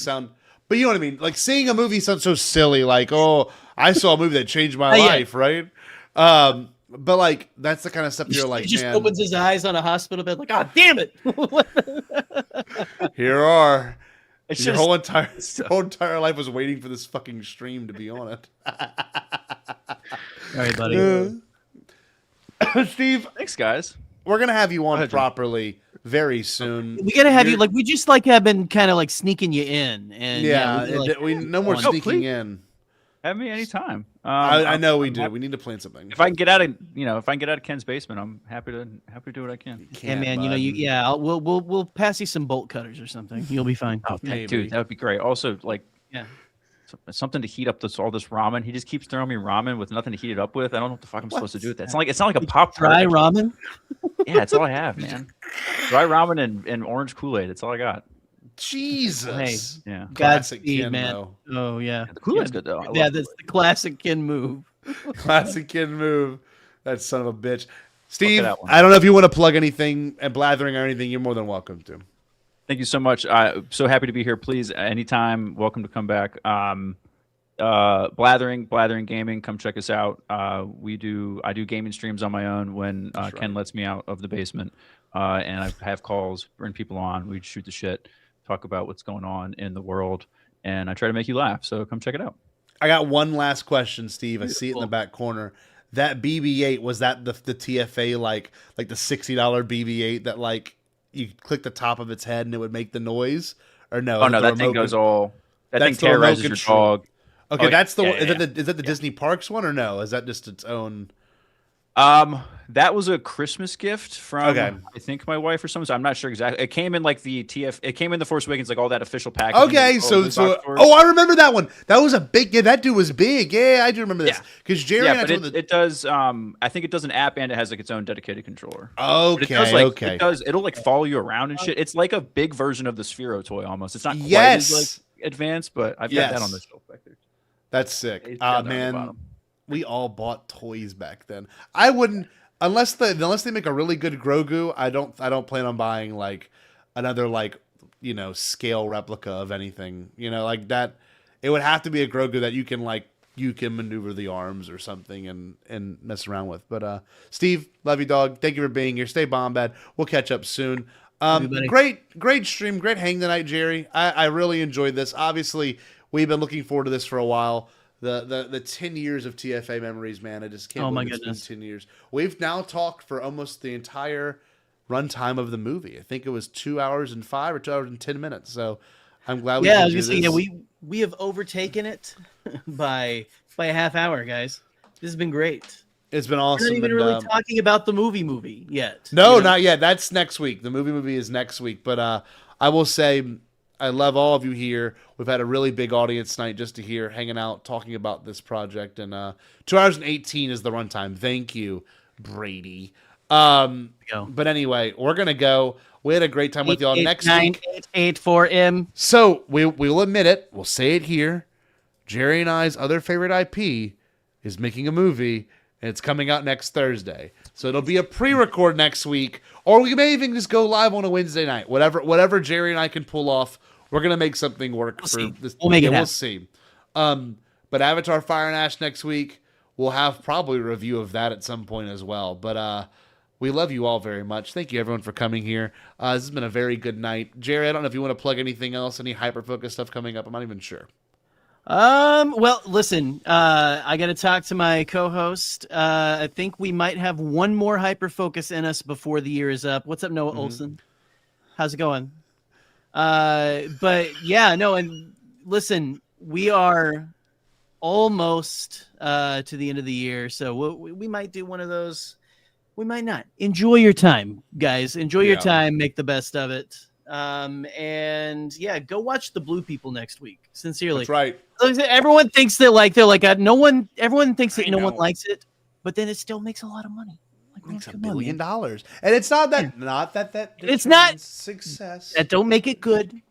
but you know what I mean? Like seeing a movie sounds so silly. Like, oh, I saw a movie that changed my life. Right. But like that's the kind of stuff you're like, he just man, opens his eyes on a hospital bed, like, oh damn it! Here are it's your just, whole entire life was waiting for this fucking stream to be on it. All right, buddy. Steve, thanks, guys. We're gonna have you on properly very soon. We gotta have you. Like, we just like have been kind of like sneaking you in, and we no more sneaking in. Have me anytime. I know we do. We need to plan something. If I can get out of Ken's basement, I'm happy to do what I can. And man, we'll pass you some bolt cutters or something. You'll be fine. Oh, dude, that would be great. Also, like, something to heat up all this ramen. He just keeps throwing me ramen with nothing to heat it up with. I don't know what the fuck I'm supposed to do with that. It's not like a pop dry ramen. Yeah, that's all I have, man. Dry ramen and orange Kool-Aid. That's all I got. Jesus. Hey, yeah. Classic Ken, man. though. Oh yeah. The Kool-Aid's good though. Yeah, that's the classic Ken move. Classic Ken move. That son of a bitch. Steve, I don't know if you want to plug anything and blathering or anything. You're more than welcome to. Thank you so much. I'm so happy to be here. Please, anytime, welcome to come back. Blathering Gaming, come check us out. I do gaming streams on my own when Ken lets me out of the basement, and I have calls, bring people on. We shoot the shit, talk about what's going on in the world, and I try to make you laugh. So come check it out. I got one last question, Steve. I see it in the back corner. That BB-8, was that the TFA like the $60 BB-8 that like you click the top of its head and it would make the noise? Or no? Oh no, that thing goes all. That thing terrorizes your dog. Okay, that's the one. Is that the Disney Parks one or no? Is that just its own? That was a Christmas gift from I think my wife or something. So I'm not sure exactly. It came in like the It came in the Force Awakens, like all that official packaging. Okay, I remember that one. That was a big. Yeah, that dude was big. Yeah, I do remember this because Jerry. Yeah, but it does. I think it does an app and it has like its own dedicated controller. Okay, It does. It'll like follow you around and shit. It's like a big version of the Sphero toy almost. It's not quite as like advanced, but I've got that on the shelf back there. That's sick. Man, we all bought toys back then. I wouldn't unless they make a really good Grogu. I don't plan on buying like another scale replica of anything. Like that. It would have to be a Grogu that you can maneuver the arms or something and mess around with. But Steve, love you, dog. Thank you for being here. Stay Bombad. We'll catch up soon. Great stream, great hang tonight, Jerry. I really enjoyed this. Obviously, we've been looking forward to this for a while. The 10 years of TFA memories, man. I just can't believe it's been 10 years. We've now talked for almost the entire runtime of the movie. I think it was 2 hours and 5 or 2 hours and 10 minutes. So I'm glad we I was gonna say, we have overtaken it by a half hour, guys. This has been great. It's been awesome. We're not even really talking about the movie yet. No, not yet. That's next week. The movie is next week. But I will say I love all of you here. We've had a really big audience tonight just to hear, hanging out, talking about this project. And 2 hours and 18 is the runtime. Thank you, Brady. But anyway, we're going to go. We had a great time with y'all. Next week. 884M. So we'll admit it. We'll say it here. Jerry and I's other favorite IP is making a movie, and it's coming out next Thursday. So it'll be a pre-record next week, or we may even just go live on a Wednesday night. Whatever Jerry and I can pull off, we're gonna make something work for this. We'll make it happen. We'll see. But Avatar: Fire and Ash next week. We'll have probably a review of that at some point as well. But we love you all very much. Thank you everyone for coming here. This has been a very good night. Jerry, I don't know if you want to plug anything else, any hyper-focus stuff coming up. I'm not even sure. Well, listen, I got to talk to my co-host. I think we might have one more hyper-focus in us before the year is up. What's up, Noah Olson? How's it going? But yeah, no, and listen, we are almost to the end of the year, so we might do one of those. We might not. Enjoy your time, guys. Enjoy your time. Make the best of it. And yeah, go watch The Blue People next week. Sincerely. That's right. Everyone thinks that everyone thinks that no one likes it, but then it still makes a lot of money. Like, makes $1 billion. And it's not that it's not success. That don't make it good.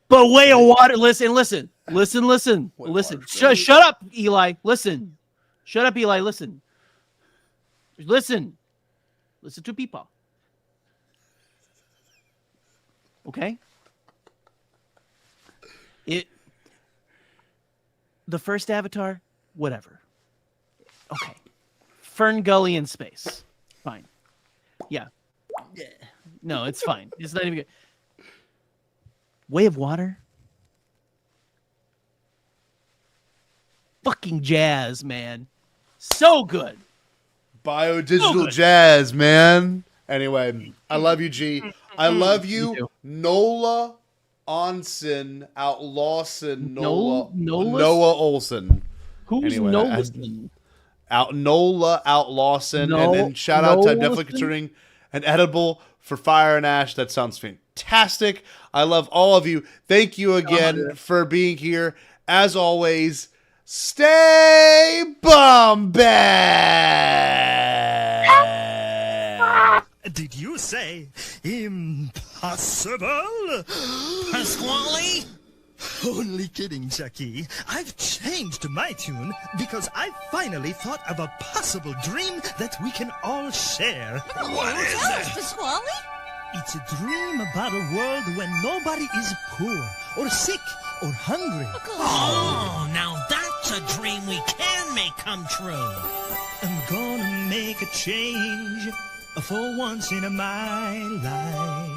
But Way of Water, listen. Shut up, Eli. Listen. Shut up, Eli. Listen to people. Okay? The first Avatar, whatever. Okay. Fern Gully in space. Fine. Yeah. No, it's fine. It's not even good. Way of Water? Fucking jazz, man. So good. Biodigital jazz, man. Anyway, I love you, G. I love you, Nola Onsen Outlawson Noah Olson. Who's Nola? Nola Outlawson. And then shout out to, I'm definitely considering an edible for Fire and Ash. That sounds fantastic. I love all of you. Thank you again for being here. As always, stay bombad. Did you say impossible? Pasquale? Only kidding, Chucky. I've changed my tune because I finally thought of a possible dream that we can all share. What is it? Pasquale? It's a dream about a world when nobody is poor or sick or hungry. Oh, now that's a dream we can make come true. I'm gonna make a change for once in my life.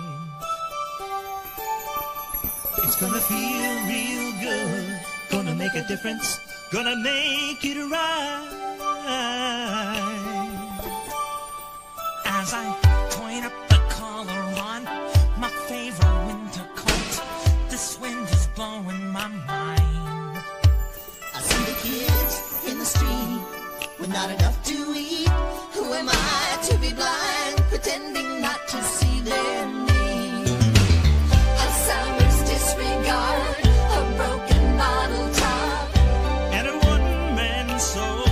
It's gonna feel real good, gonna make a difference, gonna make it right. As I point up the collar on my favorite winter coat, this wind is blowing my mind. I see the kids in the street with not enough to eat. Who am I to be blind, pretending not to see their need? Alzheimer's disregard, a broken bottle top, and a one-man soul.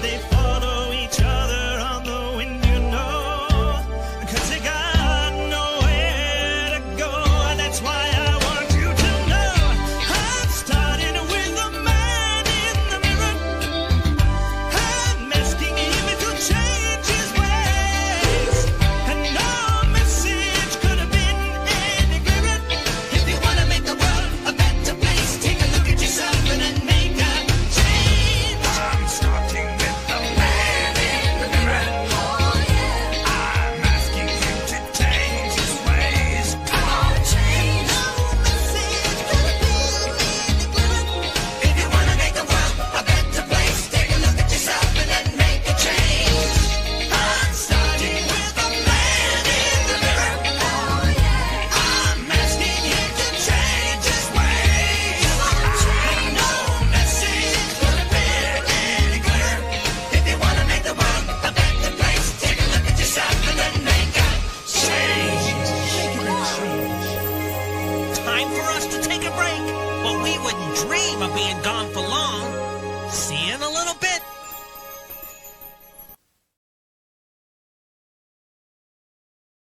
They follow each other on the wind, you know. for us to take a break. But we wouldn't dream of being gone for